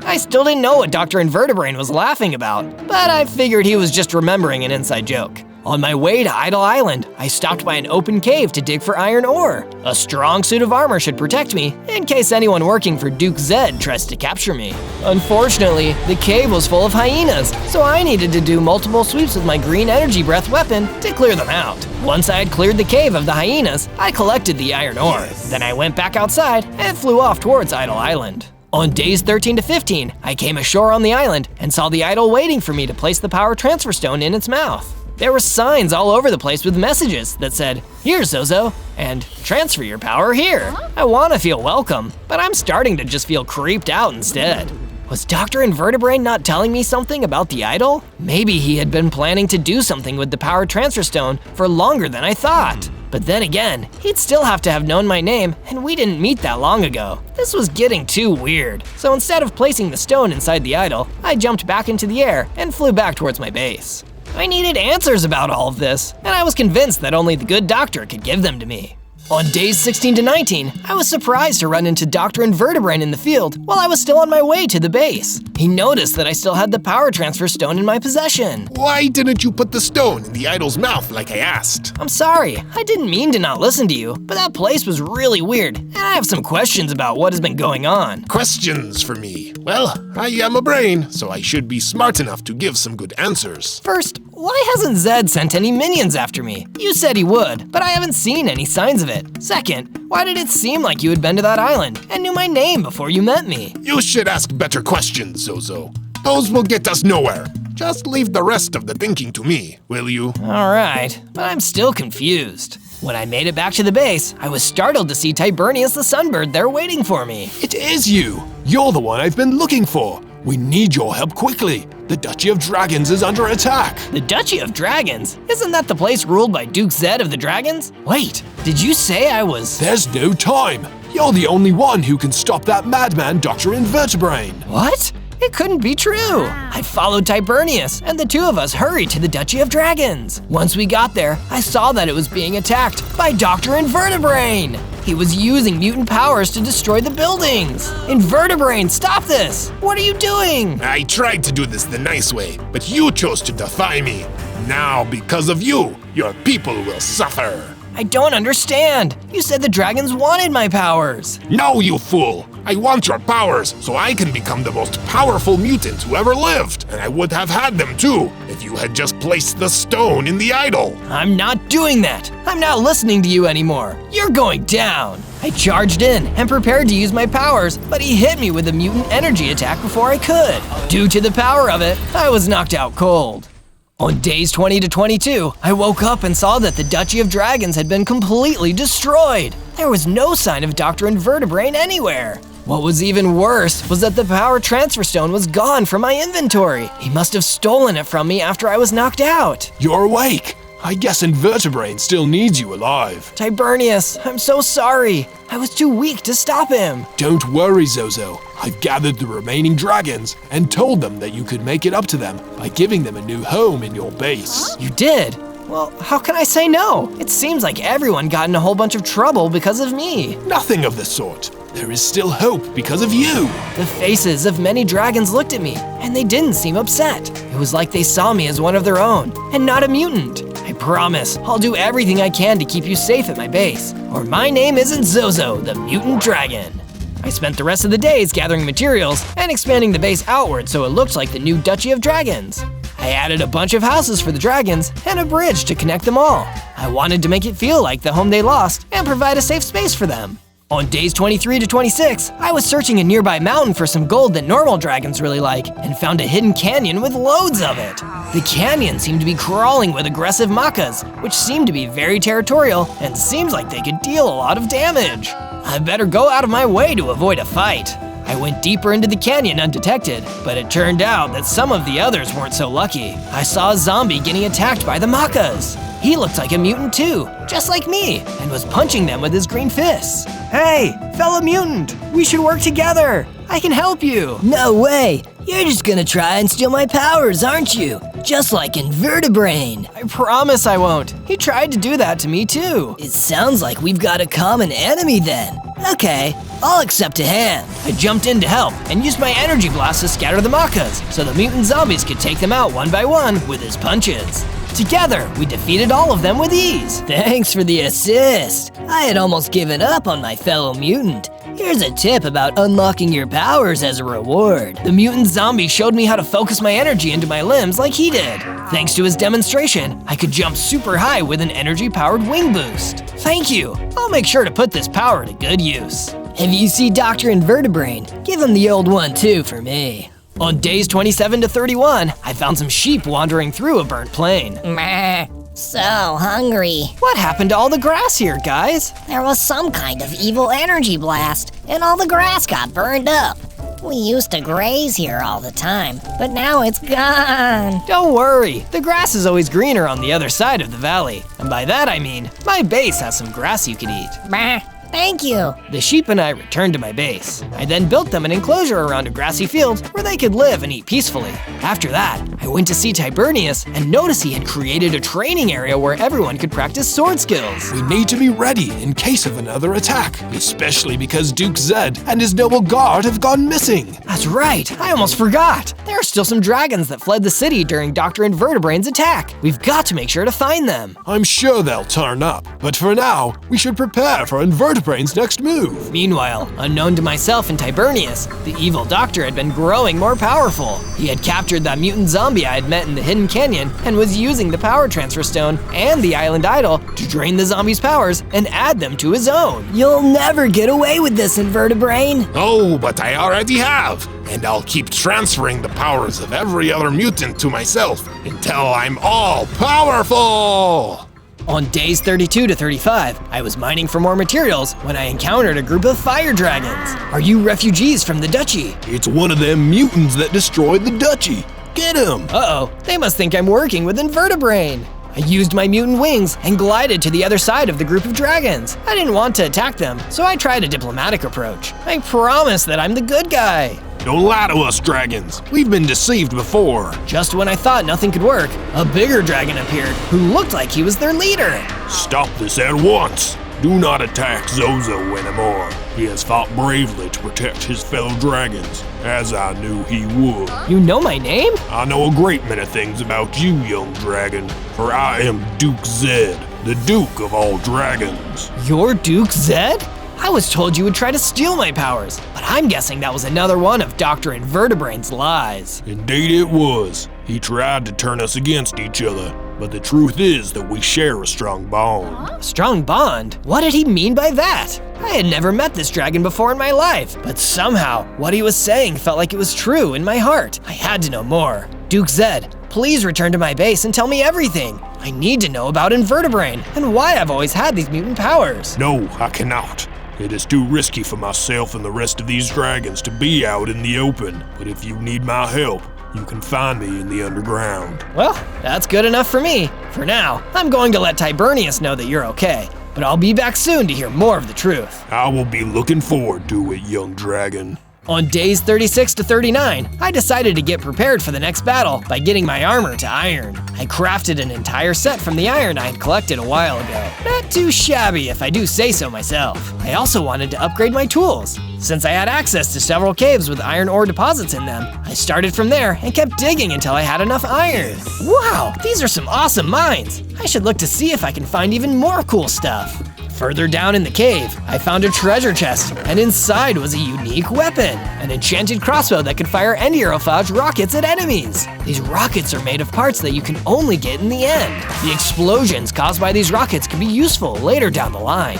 I still didn't know what Dr. Invertebrain was laughing about, but I figured he was just remembering an inside joke. On my way to Idle Island, I stopped by an open cave to dig for iron ore. A strong suit of armor should protect me in case anyone working for Duke Zed tries to capture me. Unfortunately, the cave was full of hyenas, so I needed to do multiple sweeps with my green energy breath weapon to clear them out. Once I had cleared the cave of the hyenas, I collected the iron ore. Then I went back outside and flew off towards Idle Island. On days 13 to 15, I came ashore on the island and saw the idol waiting for me to place the power transfer stone in its mouth. There were signs all over the place with messages that said, "Here, Zozo," and "Transfer your power here." I want to feel welcome, but I'm starting to just feel creeped out instead. Was Dr. Invertebrain not telling me something about the idol? Maybe he had been planning to do something with the power transfer stone for longer than I thought. But then again, he'd still have to have known my name, and we didn't meet that long ago. This was getting too weird. So instead of placing the stone inside the idol, I jumped back into the air and flew back towards my base. I needed answers about all of this, and I was convinced that only the good doctor could give them to me. On days 16 to 19, I was surprised to run into Dr. Invertebrain in the field while I was still on my way to the base. He noticed that I still had the power transfer stone in my possession. Why didn't you put the stone in the idol's mouth like I asked? I'm sorry, I didn't mean to not listen to you, but that place was really weird, and I have some questions about what has been going on. Questions for me? Well, I am a brain, so I should be smart enough to give some good answers. First, why hasn't Zed sent any minions after me? You said he would, but I haven't seen any signs of it. Second, why did it seem like you had been to that island and knew my name before you met me? You should ask better questions, Zozo. Those will get us nowhere. Just leave the rest of the thinking to me, will you? All right, but I'm still confused. When I made it back to the base, I was startled to see Tibernius the Sunbird there waiting for me. It is you! You're the one I've been looking for! We need your help quickly! The Duchy of Dragons is under attack! The Duchy of Dragons? Isn't that the place ruled by Duke Zed of the Dragons? Wait, did you say I was… There's no time! You're the only one who can stop that madman Dr. Invertebrain! What? It couldn't be true. I followed Tibernius, and the two of us hurried to the Duchy of Dragons. Once we got there, I saw that it was being attacked by Dr. Invertebrain. He was using mutant powers to destroy the buildings. Invertebrain, stop this! What are you doing? I tried to do this the nice way, but you chose to defy me. Now, because of you, your people will suffer. I don't understand. You said the dragons wanted my powers. No, you fool! I want your powers so I can become the most powerful mutant who ever lived, and I would have had them too if you had just placed the stone in the idol. I'm not doing that. I'm not listening to you anymore. You're going down. I charged in and prepared to use my powers, but he hit me with a mutant energy attack before I could. Due to the power of it, I was knocked out cold. On days 20 to 22, I woke up and saw that the Duchy of Dragons had been completely destroyed. There was no sign of Dr. Invertebrain anywhere. What was even worse was that the power transfer stone was gone from my inventory. He must have stolen it from me after I was knocked out. You're awake! I guess Invertebrain still needs you alive. Tibernius, I'm so sorry. I was too weak to stop him. Don't worry, Zozo. I've gathered the remaining dragons and told them that you could make it up to them by giving them a new home in your base. You did? Well, how can I say no? It seems like everyone got in a whole bunch of trouble because of me. Nothing of the sort. There is still hope because of you. The faces of many dragons looked at me, and they didn't seem upset. It was like they saw me as one of their own, and not a mutant. I promise, I'll do everything I can to keep you safe at my base, or my name isn't Zozo, the mutant dragon. I spent the rest of the days gathering materials and expanding the base outward so it looked like the new Duchy of Dragons. I I added a bunch of houses for the dragons and a bridge to connect them all. I wanted to make it feel like the home they lost and provide a safe space for them. On days 23 to 26, I was searching a nearby mountain for some gold that normal dragons really like and found a hidden canyon with loads of it. The canyon seemed to be crawling with aggressive macas, which seemed to be very territorial and seems like they could deal a lot of damage. I better go out of my way to avoid a fight. I went deeper into the canyon undetected, but it turned out that some of the others weren't so lucky. I saw a zombie getting attacked by the macas. He looked like a mutant too, just like me, and was punching them with his green fists. Hey, fellow mutant, we should work together. I can help you. No way! You're just gonna try and steal my powers, aren't you? Just like Invertebrain. I promise I won't. He tried to do that to me too. It sounds like we've got a common enemy then. Okay, I'll accept a hand. I jumped in to help and used my energy blast to scatter the macas so the mutant zombies could take them out one by one with his punches. Together, we defeated all of them with ease. Thanks for the assist. I had almost given up on my fellow mutant. Here's a tip about unlocking your powers as a reward. The mutant zombie showed me how to focus my energy into my limbs like he did. Thanks to his demonstration, I could jump super high with an energy-powered wing boost. Thank you. I'll make sure to put this power to good use. If you see Dr. Invertebrain, give him the old one too for me. On days 27 to 31, I found some sheep wandering through a burnt plain. Meh. So hungry. What happened to all the grass here, guys? There was some kind of evil energy blast, and all the grass got burned up. We used to graze here all the time, but now it's gone. Don't worry, the grass is always greener on the other side of the valley. And by that I mean, my base has some grass you could eat. Meh. Thank you. The sheep and I returned to my base. I then built them an enclosure around a grassy field where they could live and eat peacefully. After that, I went to see Tibernius and noticed he had created a training area where everyone could practice sword skills. We need to be ready in case of another attack, especially because Duke Zed and his noble guard have gone missing. That's right, I almost forgot. There are still some dragons that fled the city during Dr. Invertebrain's attack. We've got to make sure to find them. I'm sure they'll turn up, but for now, we should prepare for Invertebrain's next move. Meanwhile, unknown to myself and Tibernius, the evil doctor had been growing more powerful. He had captured that mutant zombie I had met in the hidden canyon and was using the power transfer stone and the island idol to drain the zombie's powers and add them to his own. You'll never get away with this, Invertebrain. Oh, but I already have. And I'll keep transferring the powers of every other mutant to myself until I'm all powerful! On days 32 to 35, I was mining for more materials when I encountered a group of fire dragons. Are you refugees from the duchy? It's one of them mutants that destroyed the duchy. Get him! Uh-oh, they must think I'm working with Invertebrain. I used my mutant wings and glided to the other side of the group of dragons. I didn't want to attack them, so I tried a diplomatic approach. I promise that I'm the good guy. Don't lie to us, dragons. We've been deceived before. Just when I thought nothing could work, a bigger dragon appeared who looked like he was their leader. Stop this at once. Do not attack Zozo anymore. He has fought bravely to protect his fellow dragons, as I knew he would. You know my name? I know a great many things about you, young dragon, for I am Duke Zed, the Duke of all dragons. You're Duke Zed? I was told you would try to steal my powers, but I'm guessing that was another one of Dr. Invertebrain's lies. Indeed it was. He tried to turn us against each other, but the truth is that we share a strong bond. A strong bond? What did he mean by that? I had never met this dragon before in my life, but somehow, what he was saying felt like it was true in my heart. I had to know more. Duke Zed, please return to my base and tell me everything. I need to know about Invertebrain and why I've always had these mutant powers. No, I cannot. It is too risky for myself and the rest of these dragons to be out in the open, but if you need my help, you can find me in the underground. Well, that's good enough for me. For now, I'm going to let Tibernius know that you're okay, but I'll be back soon to hear more of the truth. I will be looking forward to it, young dragon. On days 36 to 39, I decided to get prepared for the next battle by getting my armor to iron. I crafted an entire set from the iron I had collected a while ago. Not too shabby if I do say so myself. I also wanted to upgrade my tools. Since I had access to several caves with iron ore deposits in them, I started from there and kept digging until I had enough iron. Wow, these are some awesome mines. I should look to see if I can find even more cool stuff. Further down in the cave, I found a treasure chest, and inside was a unique weapon, an enchanted crossbow that could fire anti-aerophage rockets at enemies. These rockets are made of parts that you can only get in the end. The explosions caused by these rockets can be useful later down the line.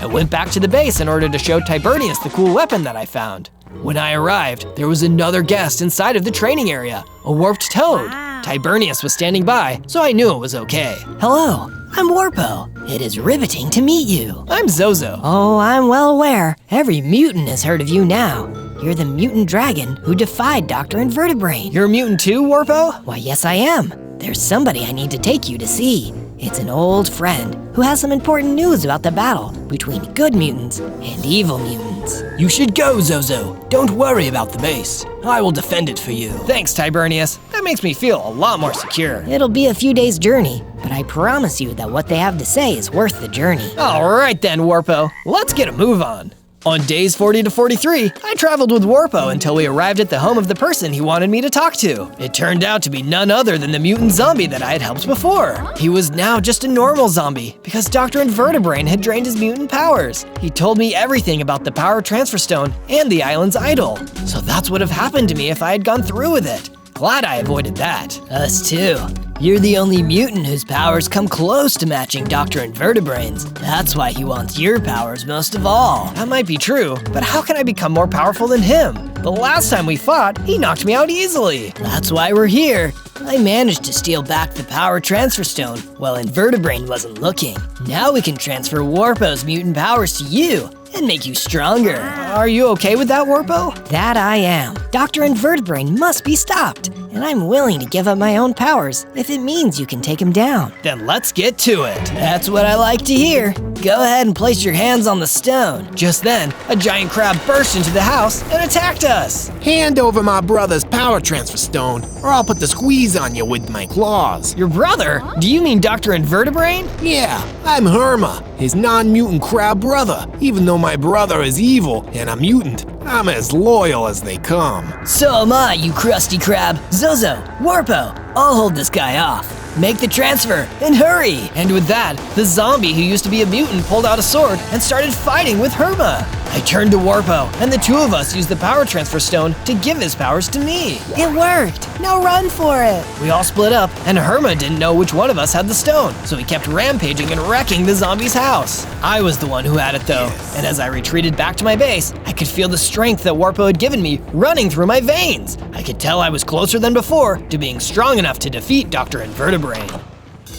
I went back to the base in order to show Tibernius the cool weapon that I found. When I arrived, there was another guest inside of the training area, a warped toad. Tibernius was standing by, so I knew it was okay. Hello, I'm Warpo. It is riveting to meet you. I'm Zozo. Oh, I'm well aware. Every mutant has heard of you now. You're the mutant dragon who defied Dr. Invertebrate. You're a mutant too, Warpo? Why, yes I am. There's somebody I need to take you to see. It's an old friend who has some important news about the battle between good mutants and evil mutants. You should go, Zozo. Don't worry about the base. I will defend it for you. Thanks, Tibernius. That makes me feel a lot more secure. It'll be a few days' journey, but I promise you that what they have to say is worth the journey. All right then, Warpo. Let's get a move on. On days 40 to 43, I traveled with Warpo until we arrived at the home of the person he wanted me to talk to. It turned out to be none other than the mutant zombie that I had helped before. He was now just a normal zombie because Dr. Invertebrate had drained his mutant powers. He told me everything about the power transfer stone and the island's idol. So that's what would have happened to me if I had gone through with it. Glad I avoided that. Us too. You're the only mutant whose powers come close to matching Dr. Invertebrate's. That's why he wants your powers most of all. That might be true, but how can I become more powerful than him? The last time we fought, he knocked me out easily. That's why we're here. I managed to steal back the power transfer stone while Invertebrate wasn't looking. Now we can transfer Warpo's mutant powers to you and make you stronger. Are you okay with that, Warpo? That I am. Dr. Invertebrate must be stopped, and I'm willing to give up my own powers if it means you can take him down. Then let's get to it. That's what I like to hear. Go ahead and place your hands on the stone. Just then, a giant crab burst into the house and attacked us. Hand over my brother's power transfer stone, or I'll put the squeeze on you with my claws. Your brother? Do you mean Dr. Invertebrate? Yeah, I'm Herma, his non-mutant crab brother. Even though my brother is evil and a mutant, I'm as loyal as they come. So am I, you crusty crab. Zozo, Warpo, I'll hold this guy off. Make the transfer, and hurry! And with that, the zombie who used to be a mutant pulled out a sword and started fighting with Herma. I turned to Warpo, and the two of us used the power transfer stone to give his powers to me. It worked! Now run for it! We all split up, and Herma didn't know which one of us had the stone, so he kept rampaging and wrecking the zombie's house. I was the one who had it though, and as I retreated back to my base, I could feel the strength that Warpo had given me running through my veins. I could tell I was closer than before to being strong enough to defeat Dr. Invertebrate.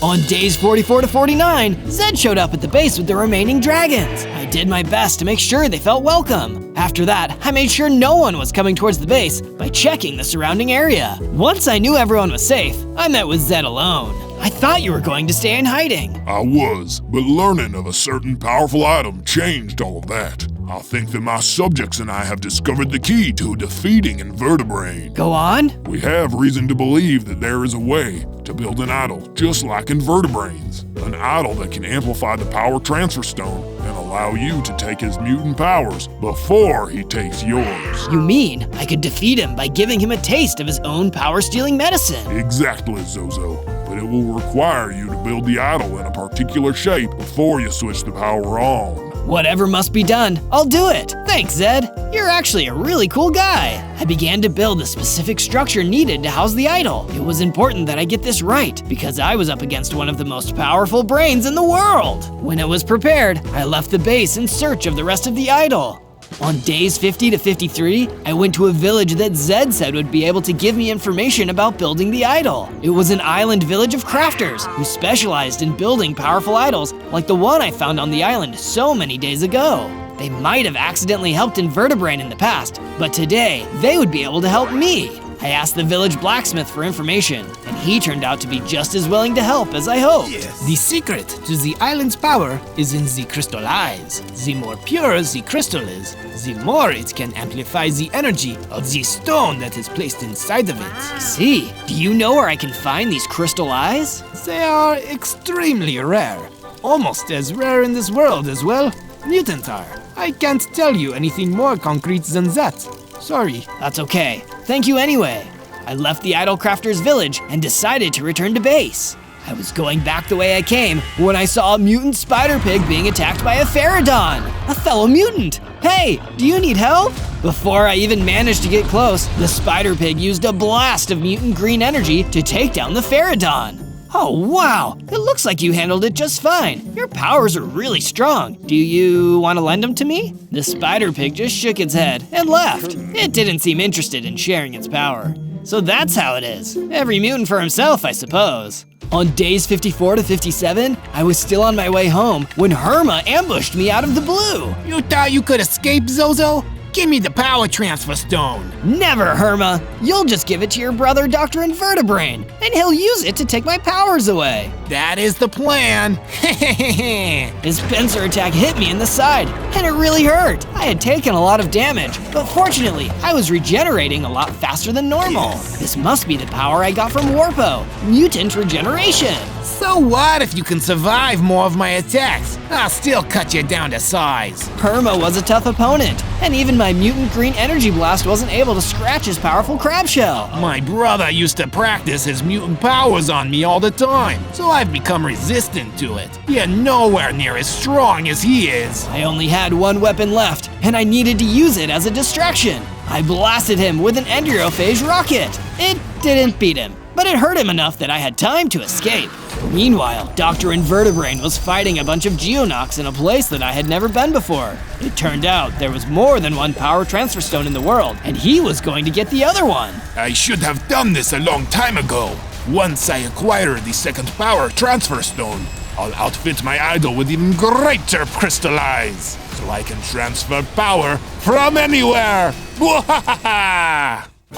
On days 44 to 49, Zed showed up at the base with the remaining dragons. I did my best to make sure they felt welcome. After that, I made sure no one was coming towards the base by checking the surrounding area. Once I knew everyone was safe, I met with Zed alone. I thought you were going to stay in hiding. I was, but learning of a certain powerful item changed all of that. I think that my subjects and I have discovered the key to defeating Invertebrate. Go on. We have reason to believe that there is a way to build an idol just like Invertebrate's. An idol that can amplify the power transfer stone and allow you to take his mutant powers before he takes yours. You mean I could defeat him by giving him a taste of his own power-stealing medicine? Exactly, Zozo. But it will require you to build the idol in a particular shape before you switch the power on. Whatever must be done, I'll do it. Thanks, Zed. You're actually a really cool guy. I began to build the specific structure needed to house the idol. It was important that I get this right, because I was up against one of the most powerful brains in the world. When it was prepared, I left the base in search of the rest of the idol. On days 50 to 53, I went to a village that Zed said would be able to give me information about building the idol. It was an island village of crafters who specialized in building powerful idols like the one I found on the island so many days ago. They might have accidentally helped Invertebrate in the past, but today they would be able to help me. I asked the village blacksmith for information, and he turned out to be just as willing to help as I hoped. The secret to the island's power is in the crystal eyes. The more pure the crystal is, the more it can amplify the energy of the stone that is placed inside of it. See, do you know where I can find these crystal eyes? They are extremely rare. Almost as rare in this world as, well, mutants are. I can't tell you anything more concrete than that. Sorry. That's okay. Thank you anyway. I left the idol crafter's village and decided to return to base. I was going back the way I came when I saw a mutant spider pig being attacked by a Pterodon, a fellow mutant. Hey, do you need help? Before I even managed to get close, the spider pig used a blast of mutant green energy to take down the Pterodon. Oh wow, it looks like you handled it just fine. Your powers are really strong. Do you want to lend them to me? The spider pig just shook its head and left. It didn't seem interested in sharing its power. So that's how it is. Every mutant for himself, I suppose. On days 54 to 57, I was still on my way home when Herma ambushed me out of the blue. You thought you could escape, Zozo? Give me the power transfer stone. Never, Herma. You'll just give it to your brother, Dr. Invertebrain, and he'll use it to take my powers away. That is the plan. His pincer attack hit me in the side, and it really hurt. I had taken a lot of damage, but fortunately, I was regenerating a lot faster than normal. This must be the power I got from Warpo, mutant regeneration. So what if you can survive more of my attacks? I'll still cut you down to size. Herma was a tough opponent, and even my mutant green energy blast wasn't able to scratch his powerful crab shell. My brother used to practice his mutant powers on me all the time, so I've become resistant to it. You're nowhere near as strong as he is. I only had one weapon left, and I needed to use it as a distraction. I blasted him with an endurophage rocket. It didn't beat him, but it hurt him enough that I had time to escape. Meanwhile, Dr. Invertebrain was fighting a bunch of Geonox in a place that I had never been before. It turned out there was more than one power transfer stone in the world, and he was going to get the other one. I should have done this a long time ago. Once I acquire the second power transfer stone, I'll outfit my idol with even greater crystallize, so I can transfer power from anywhere.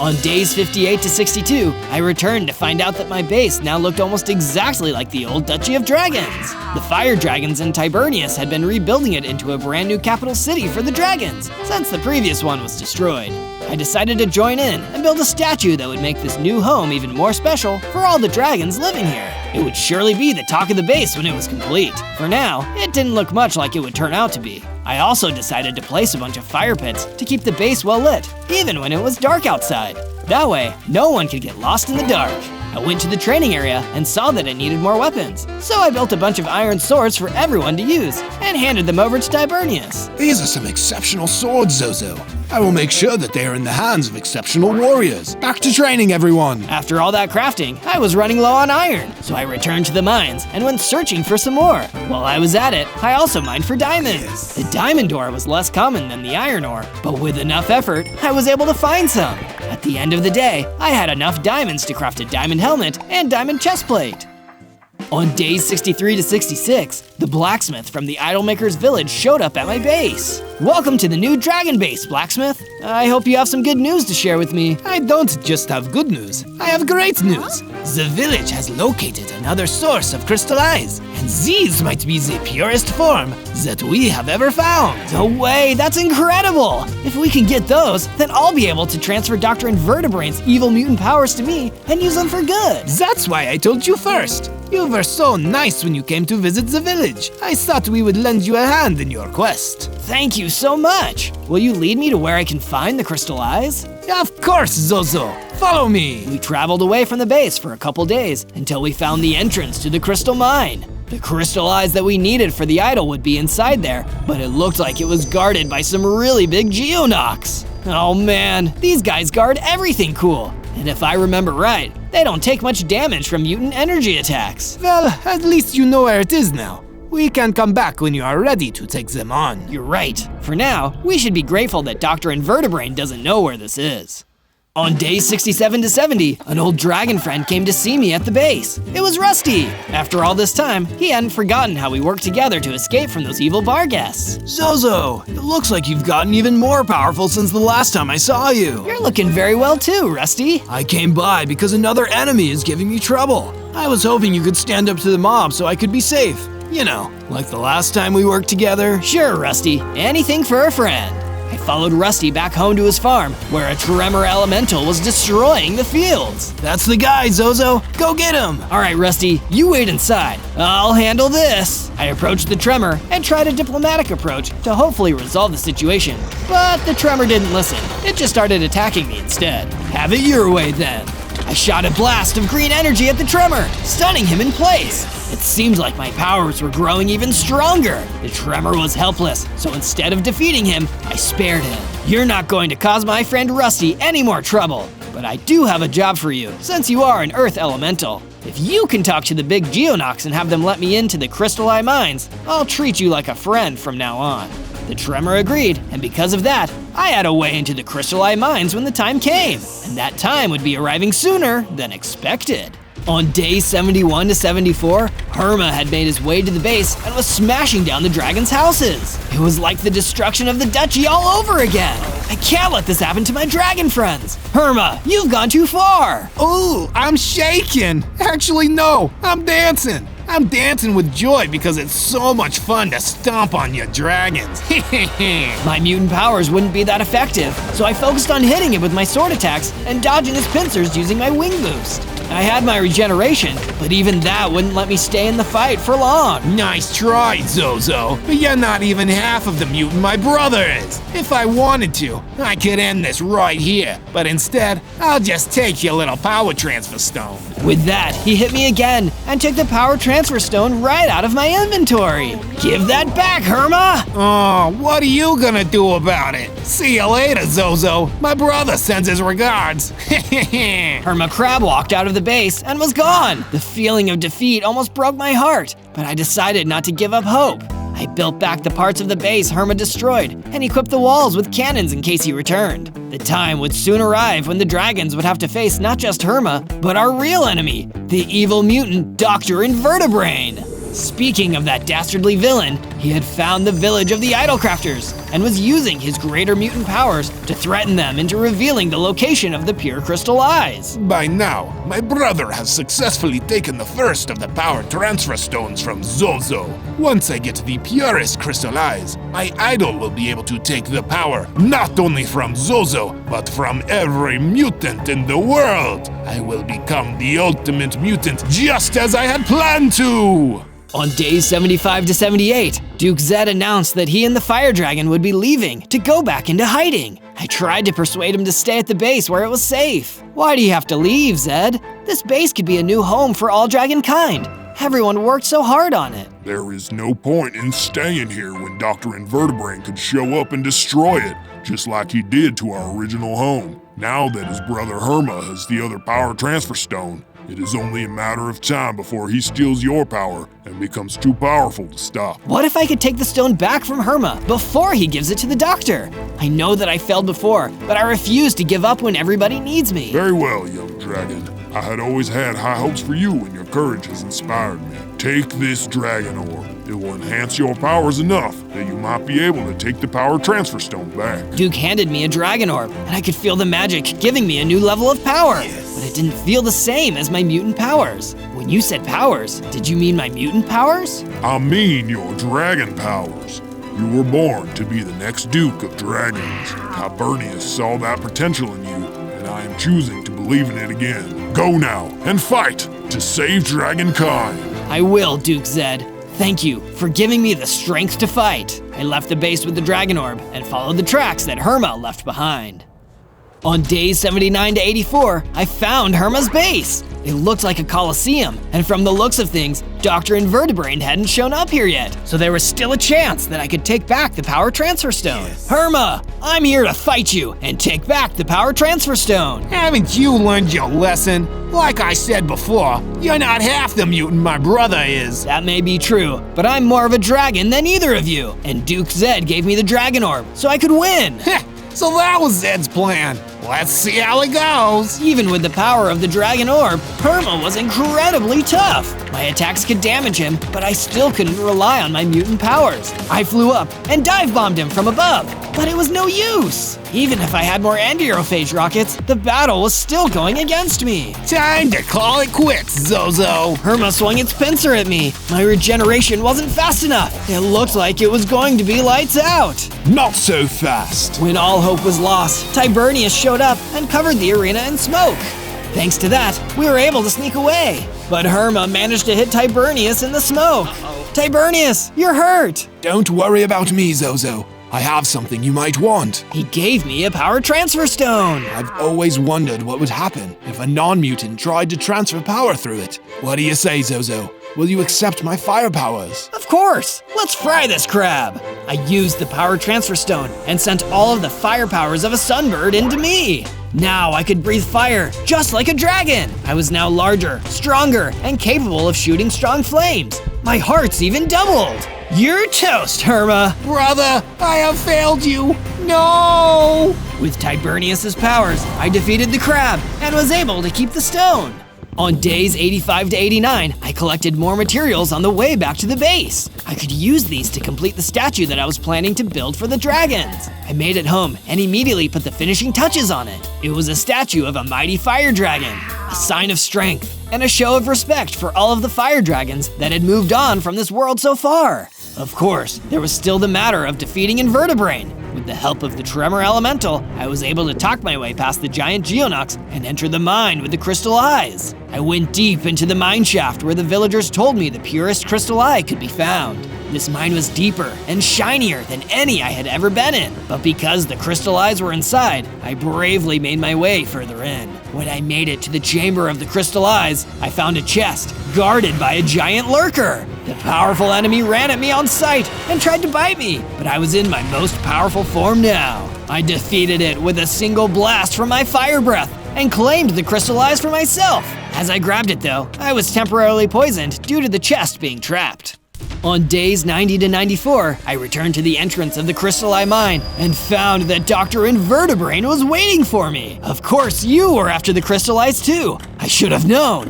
On days 58 to 62, I returned to find out that my base now looked almost exactly like the old Duchy of Dragons. The fire dragons in Tibernius had been rebuilding it into a brand new capital city for the dragons, since the previous one was destroyed. I decided to join in and build a statue that would make this new home even more special for all the dragons living here. It would surely be the talk of the base when it was complete. For now, it didn't look much like it would turn out to be. I also decided to place a bunch of fire pits to keep the base well lit, even when it was dark outside. That way, no one could get lost in the dark. I went to the training area and saw that it needed more weapons, so I built a bunch of iron swords for everyone to use and handed them over to Tibernius. These are some exceptional swords, Zozo. I will make sure that they are in the hands of exceptional warriors. Back to training, everyone. After all that crafting, I was running low on iron, so I returned to the mines and went searching for some more. While I was at it, I also mined for diamonds. The diamond ore was less common than the iron ore, but with enough effort, I was able to find some. At the end of the day, I had enough diamonds to craft a diamond helmet and diamond chestplate. On days 63 to 66, the blacksmith from the Idolmaker's village showed up at my base. Welcome to the new dragon base, blacksmith. I hope you have some good news to share with me. I don't just have good news, I have great news. The village has located another source of crystallize, and these might be the purest form that we have ever found. No way, that's incredible! If we can get those, then I'll be able to transfer Dr. Invertebrain's evil mutant powers to me and use them for good. That's why I told you first. You were so nice when you came to visit the village. I thought we would lend you a hand in your quest. Thank you so much. Will you lead me to where I can find the crystal eyes? Of course, Zozo. Follow me. We traveled away from the base for a couple days until we found the entrance to the crystal mine. The crystal eyes that we needed for the idol would be inside there, but it looked like it was guarded by some really big Geonox. Oh man, these guys guard everything cool. And if I remember right, they don't take much damage from mutant energy attacks. Well, at least you know where it is now. We can come back when you are ready to take them on. You're right. For now, we should be grateful that Dr. Invertebrain doesn't know where this is. On days 67 to 70, an old dragon friend came to see me at the base. It was Rusty. After all this time, he hadn't forgotten how we worked together to escape from those evil bar guests. Zozo, it looks like you've gotten even more powerful since the last time I saw you. You're looking very well too, Rusty. I came by because another enemy is giving me trouble. I was hoping you could stand up to the mob so I could be safe. You know, like the last time we worked together. Sure, Rusty. Anything for a friend. I followed Rusty back home to his farm, where a tremor elemental was destroying the fields. That's the guy, Zozo. Go get him. All right, Rusty, you wait inside. I'll handle this. I approached the tremor and tried a diplomatic approach to hopefully resolve the situation. But the tremor didn't listen. It just started attacking me instead. Have it your way then. I shot a blast of green energy at the tremor, stunning him in place. It seemed like my powers were growing even stronger. The tremor was helpless, so instead of defeating him, I spared him. You're not going to cause my friend Rusty any more trouble, but I do have a job for you, since you are an Earth Elemental. If you can talk to the big Geonox and have them let me into the Crystal Eye Mines, I'll treat you like a friend from now on. The tremor agreed, and because of that, I had a way into the Crystal Eye Mines when the time came, and that time would be arriving sooner than expected. On day 71 to 74, Herma had made his way to the base and was smashing down the dragon's houses. It was like the destruction of the duchy all over again. I can't let this happen to my dragon friends. Herma, you've gone too far. Ooh, I'm shaking. Actually, no, I'm dancing. I'm dancing with joy because it's so much fun to stomp on your dragons. My mutant powers wouldn't be that effective, so I focused on hitting it with my sword attacks and dodging his pincers using my wing boost. I had my regeneration, but even that wouldn't let me stay in the fight for long. Nice try, Zozo, but you're not even half of the mutant my brother is. If I wanted to, I could end this right here, but instead, I'll just take your little power transfer stone. With that, he hit me again and took the power transfer stone right out of my inventory. Give that back, Herma! Oh, what are you gonna do about it? See you later, Zozo. My brother sends his regards. Herma Crab walked out of the base and was gone. The feeling of defeat almost broke my heart, but I decided not to give up hope. I built back the parts of the base Herma destroyed and equipped the walls with cannons in case he returned. The time would soon arrive when the dragons would have to face not just Herma, but our real enemy, the evil mutant Dr. Invertebrain. Speaking of that dastardly villain, he had found the village of the Idolcrafters and was using his greater mutant powers to threaten them into revealing the location of the pure crystal eyes. By now, my brother has successfully taken the first of the power transfer stones from Zozo. Once I get the purest crystal eyes, my idol will be able to take the power not only from Zozo, but from every mutant in the world. I will become the ultimate mutant just as I had planned to! On days 75 to 78, Duke Zed announced that he and the Fire Dragon would be leaving to go back into hiding. I tried to persuade him to stay at the base where it was safe. Why do you have to leave, Zed? This base could be a new home for all dragonkind. Everyone worked so hard on it. There is no point in staying here when Dr. Invertebrain could show up and destroy it, just like he did to our original home. Now that his brother Herma has the other power transfer stone, it is only a matter of time before he steals your power and becomes too powerful to stop. What if I could take the stone back from Herma before he gives it to the doctor? I know that I failed before, but I refuse to give up when everybody needs me. Very well, young dragon. I had always had high hopes for you and your courage has inspired me. Take this dragon orb. It will enhance your powers enough that you might be able to take the power transfer stone back. Duke handed me a dragon orb, and I could feel the magic giving me a new level of power. But it didn't feel the same as my mutant powers. When you said powers, did you mean my mutant powers? I mean your dragon powers. You were born to be the next Duke of Dragons. Hibernius saw that potential in you, and I am choosing to believe in it again. Go now and fight to save dragonkind. I will, Duke Zed. Thank you for giving me the strength to fight. I left the base with the dragon orb and followed the tracks that Herma left behind. On days 79 to 84, I found Herma's base. It looked like a coliseum, and from the looks of things, Dr. Invertebrain hadn't shown up here yet, so there was still a chance that I could take back the power transfer stone. Herma, I'm here to fight you and take back the power transfer stone. Haven't you learned your lesson? Like I said before, you're not half the mutant my brother is. That may be true, but I'm more of a dragon than either of you, and Duke Zed gave me the dragon orb so I could win. So that was Zed's plan. Let's see how it goes. Even with the power of the dragon orb, Herma was incredibly tough. My attacks could damage him, but I still couldn't rely on my mutant powers. I flew up and dive bombed him from above, but it was no use. Even if I had more anti-aerophage rockets, the battle was still going against me. Time to call it quits, Zozo. Herma swung its pincer at me. My regeneration wasn't fast enough. It looked like it was going to be lights out. Not so fast. When all hope was lost, Tibernius showed up and covered the arena in smoke. Thanks to that, we were able to sneak away. But Herma managed to hit Tibernius in the smoke. Tibernius, you're hurt. Don't worry about me, Zozo. I have something you might want. He gave me a power transfer stone. I've always wondered what would happen if a non-mutant tried to transfer power through it. What do you say, Zozo? Will you accept my fire powers? Of course! Let's fry this crab! I used the power transfer stone and sent all of the fire powers of a sunbird into me. Now I could breathe fire just like a dragon. I was now larger, stronger, and capable of shooting strong flames. My heart's even doubled. You're toast, Herma. Brother, I have failed you. No! With Tibernius's powers, I defeated the crab and was able to keep the stone. On days 85 to 89, I collected more materials on the way back to the base. I could use these to complete the statue that I was planning to build for the dragons. I made it home and immediately put the finishing touches on it. It was a statue of a mighty fire dragon, a sign of strength, and a show of respect for all of the fire dragons that had moved on from this world so far. Of course, there was still the matter of defeating Invertebrane. With the help of the Tremor Elemental, I was able to talk my way past the giant Geonox and enter the mine with the crystal eyes. I went deep into the mine shaft where the villagers told me the purest crystal eye could be found. This mine was deeper and shinier than any I had ever been in, but because the crystal eyes were inside, I bravely made my way further in. When I made it to the chamber of the crystal eyes, I found a chest guarded by a giant lurker. The powerful enemy ran at me on sight and tried to bite me, but I was in my most powerful form now. I defeated it with a single blast from my fire breath and claimed the crystal eyes for myself. As I grabbed it though, I was temporarily poisoned due to the chest being trapped. On days 90 to 94, I returned to the entrance of the Crystal Eye Mine and found that Dr. Invertebrane was waiting for me. Of course, you were after the Crystal Eyes too. I should have known.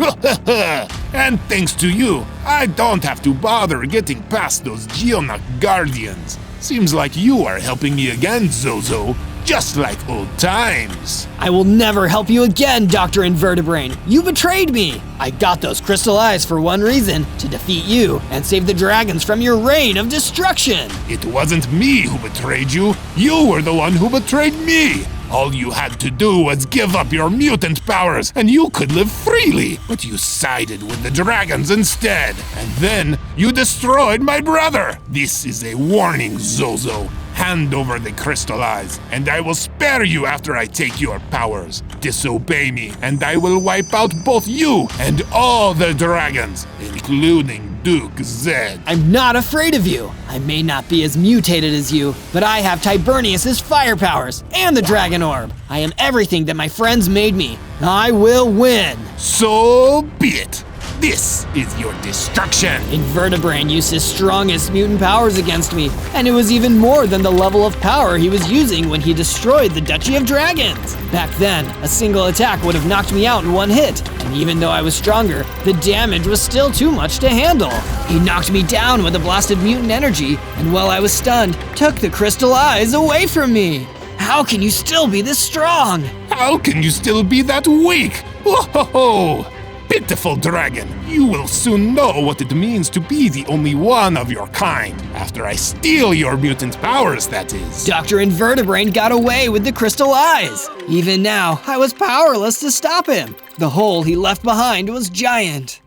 And thanks to you, I don't have to bother getting past those Geonox Guardians. Seems like you are helping me again, Zozo. Just like old times. I will never help you again, Dr. Invertebrane. You betrayed me. I got those crystal eyes for one reason, to defeat you and save the dragons from your reign of destruction. It wasn't me who betrayed you. You were the one who betrayed me. All you had to do was give up your mutant powers and you could live freely. But you sided with the dragons instead. And then you destroyed my brother. This is a warning, Zozo. Hand over the crystal eyes, and I will spare you after I take your powers. Disobey me, and I will wipe out both you and all the dragons, including Duke Zed. I'm not afraid of you. I may not be as mutated as you, but I have Tibernius's fire powers and the dragon orb. I am everything that my friends made me. I will win. So be it. This is your destruction! Invertebrane used his strongest mutant powers against me, and it was even more than the level of power he was using when he destroyed the Duchy of Dragons. Back then, a single attack would have knocked me out in one hit, and even though I was stronger, the damage was still too much to handle. He knocked me down with a blast of mutant energy, and while I was stunned, took the crystal eyes away from me. How can you still be this strong? How can you still be that weak? Whoa! Pitiful dragon, you will soon know what it means to be the only one of your kind, after I steal your mutant powers, that is. Dr. Invertebrane got away with the crystal eyes. Even now, I was powerless to stop him. The hole he left behind was giant.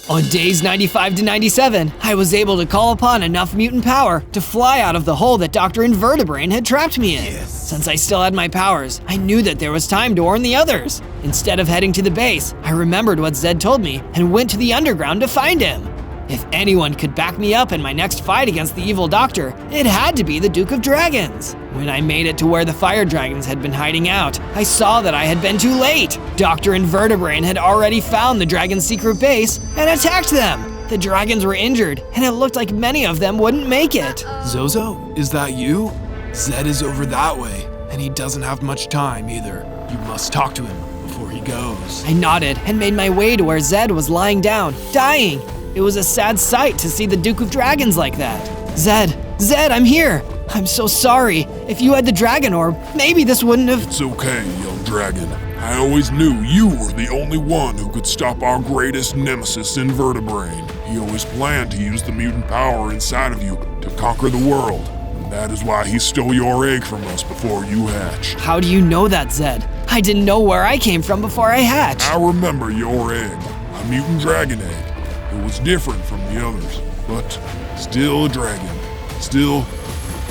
On days 95 to 97, I was able to call upon enough mutant power to fly out of the hole that Dr. Invertebrane had trapped me in. Yes. Since I still had my powers, I knew that there was time to warn the others. Instead of heading to the base, I remembered what Zed told me and went to the underground to find him. If anyone could back me up in my next fight against the evil doctor, it had to be the Duke of Dragons. When I made it to where the fire dragons had been hiding out, I saw that I had been too late. Dr. Invertebrane had already found the dragon's secret base and attacked them. The dragons were injured, and it looked like many of them wouldn't make it. Zozo, is that you? Zed is over that way, and he doesn't have much time either. You must talk to him before he goes. I nodded and made my way to where Zed was lying down, dying. It was a sad sight to see the Duke of Dragons like that. Zed, I'm here. I'm so sorry. If you had the dragon orb, maybe this wouldn't have— It's okay, young dragon. I always knew you were the only one who could stop our greatest nemesis, Invertebrane. He always planned to use the mutant power inside of you to conquer the world. And that is why he stole your egg from us before you hatched. How do you know that, Zed? I didn't know where I came from before I hatched. I remember your egg, a mutant dragon egg. It was different from the others, but still a dragon. Still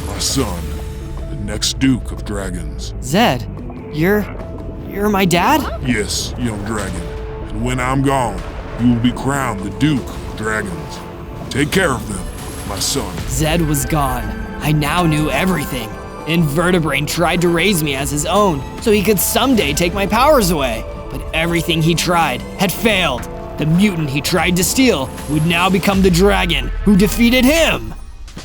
my son. next Duke of Dragons. Zed, you're my dad? Yes, young dragon. And when I'm gone, you will be crowned the Duke of Dragons. Take care of them, my son. Zed was gone. I now knew everything. Invertebrain tried to raise me as his own, so he could someday take my powers away. But everything he tried had failed. The mutant he tried to steal would now become the dragon who defeated him.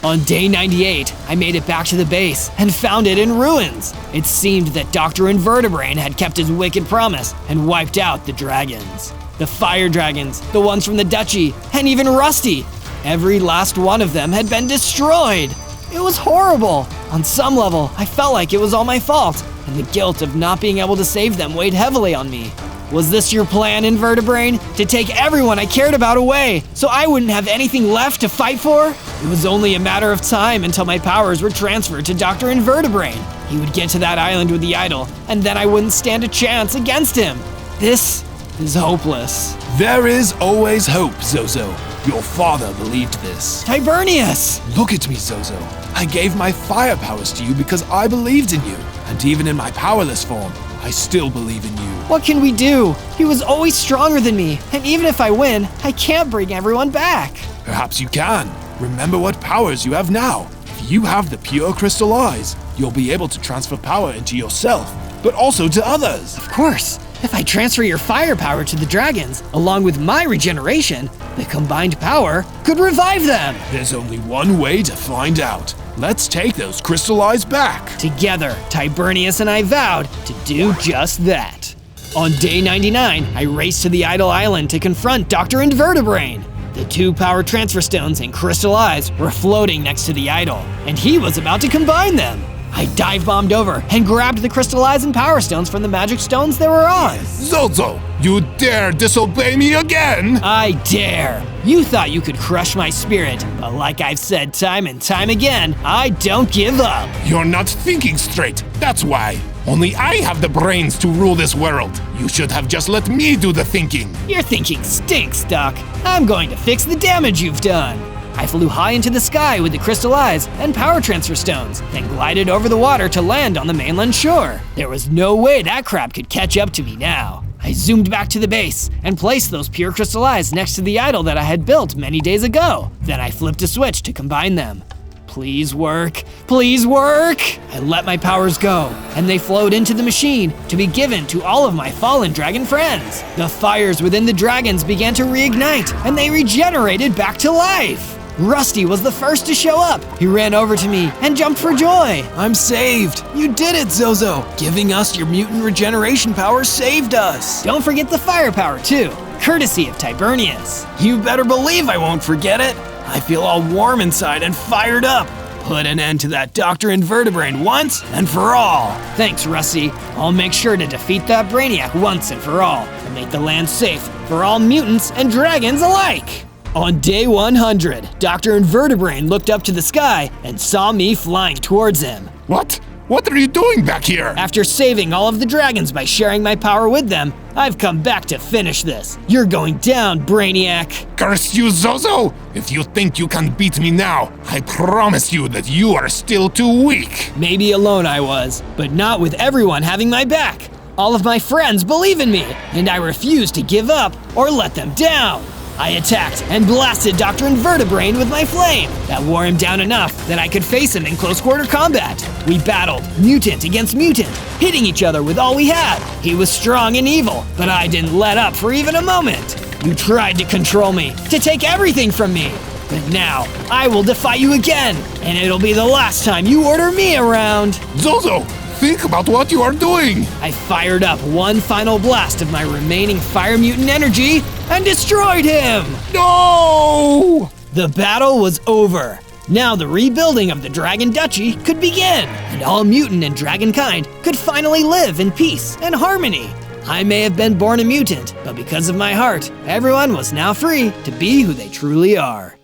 On day 98, I made it back to the base and found it in ruins. It seemed that Dr. Invertebrain had kept his wicked promise and wiped out the dragons. The fire dragons, the ones from the duchy, and even Rusty. Every last one of them had been destroyed. It was horrible. On some level, I felt like it was all my fault, and the guilt of not being able to save them weighed heavily on me. Was this your plan, Invertebrain? To take everyone I cared about away, so I wouldn't have anything left to fight for? It was only a matter of time until my powers were transferred to Dr. Invertebrain. He would get to that island with the idol, and then I wouldn't stand a chance against him. This is hopeless. There is always hope, Zozo. Your father believed this. Tibernius! Look at me, Zozo. I gave my fire powers to you because I believed in you. And even in my powerless form, I still believe in you. What can we do? He was always stronger than me, and even if I win, I can't bring everyone back. Perhaps you can. Remember what powers you have now. If you have the pure crystal eyes, you'll be able to transfer power into yourself, but also to others. Of course. If I transfer your fire power to the dragons, along with my regeneration, the combined power could revive them. There's only one way to find out. Let's take those crystal eyes back. Together, Tibernius and I vowed to do just that. On day 99, I raced to the Idol Island to confront Dr. Invertebrain. The 2 power transfer stones and crystal eyes were floating next to the idol, and he was about to combine them. I dive-bombed over and grabbed the crystal eyes and power stones from the magic stones they were on. Zozo, you dare disobey me again? I dare. You thought you could crush my spirit, but like I've said time and time again, I don't give up. You're not thinking straight, that's why. Only I have the brains to rule this world. You should have just let me do the thinking. Your thinking stinks, Doc. I'm going to fix the damage you've done. I flew high into the sky with the crystal eyes and power transfer stones, then glided over the water to land on the mainland shore. There was no way that crab could catch up to me now. I zoomed back to the base and placed those pure crystal eyes next to the idol that I had built many days ago. Then I flipped a switch to combine them. Please work, please work! I let my powers go, and they flowed into the machine to be given to all of my fallen dragon friends. The fires within the dragons began to reignite, and they regenerated back to life. Rusty was the first to show up. He ran over to me and jumped for joy. I'm saved. You did it, Zozo. Giving us your mutant regeneration power saved us. Don't forget the fire power too, courtesy of Tibernius. You better believe I won't forget it. I feel all warm inside and fired up. Put an end to that Dr. Invertebrain once and for all. Thanks, Rusty. I'll make sure to defeat that Brainiac once and for all, and make the land safe for all mutants and dragons alike. On day 100, Dr. Invertebrain looked up to the sky and saw me flying towards him. What? What are you doing back here? After saving all of the dragons by sharing my power with them, I've come back to finish this. You're going down, Brainiac. Curse you, Zozo! If you think you can beat me now, I promise you that you are still too weak. Maybe alone I was, but not with everyone having my back. All of my friends believe in me, and I refuse to give up or let them down. I attacked and blasted Dr. Invertebrain with my flame. That wore him down enough that I could face him in close-quarter combat. We battled, mutant against mutant, hitting each other with all we had. He was strong and evil, but I didn't let up for even a moment. You tried to control me, to take everything from me. But now, I will defy you again, and it'll be the last time you order me around. Zozo! Think about what you are doing! I fired up one final blast of my remaining fire mutant energy and destroyed him! No! The battle was over. Now the rebuilding of the Dragon Duchy could begin, and all mutant and dragon kind could finally live in peace and harmony. I may have been born a mutant, but because of my heart, everyone was now free to be who they truly are.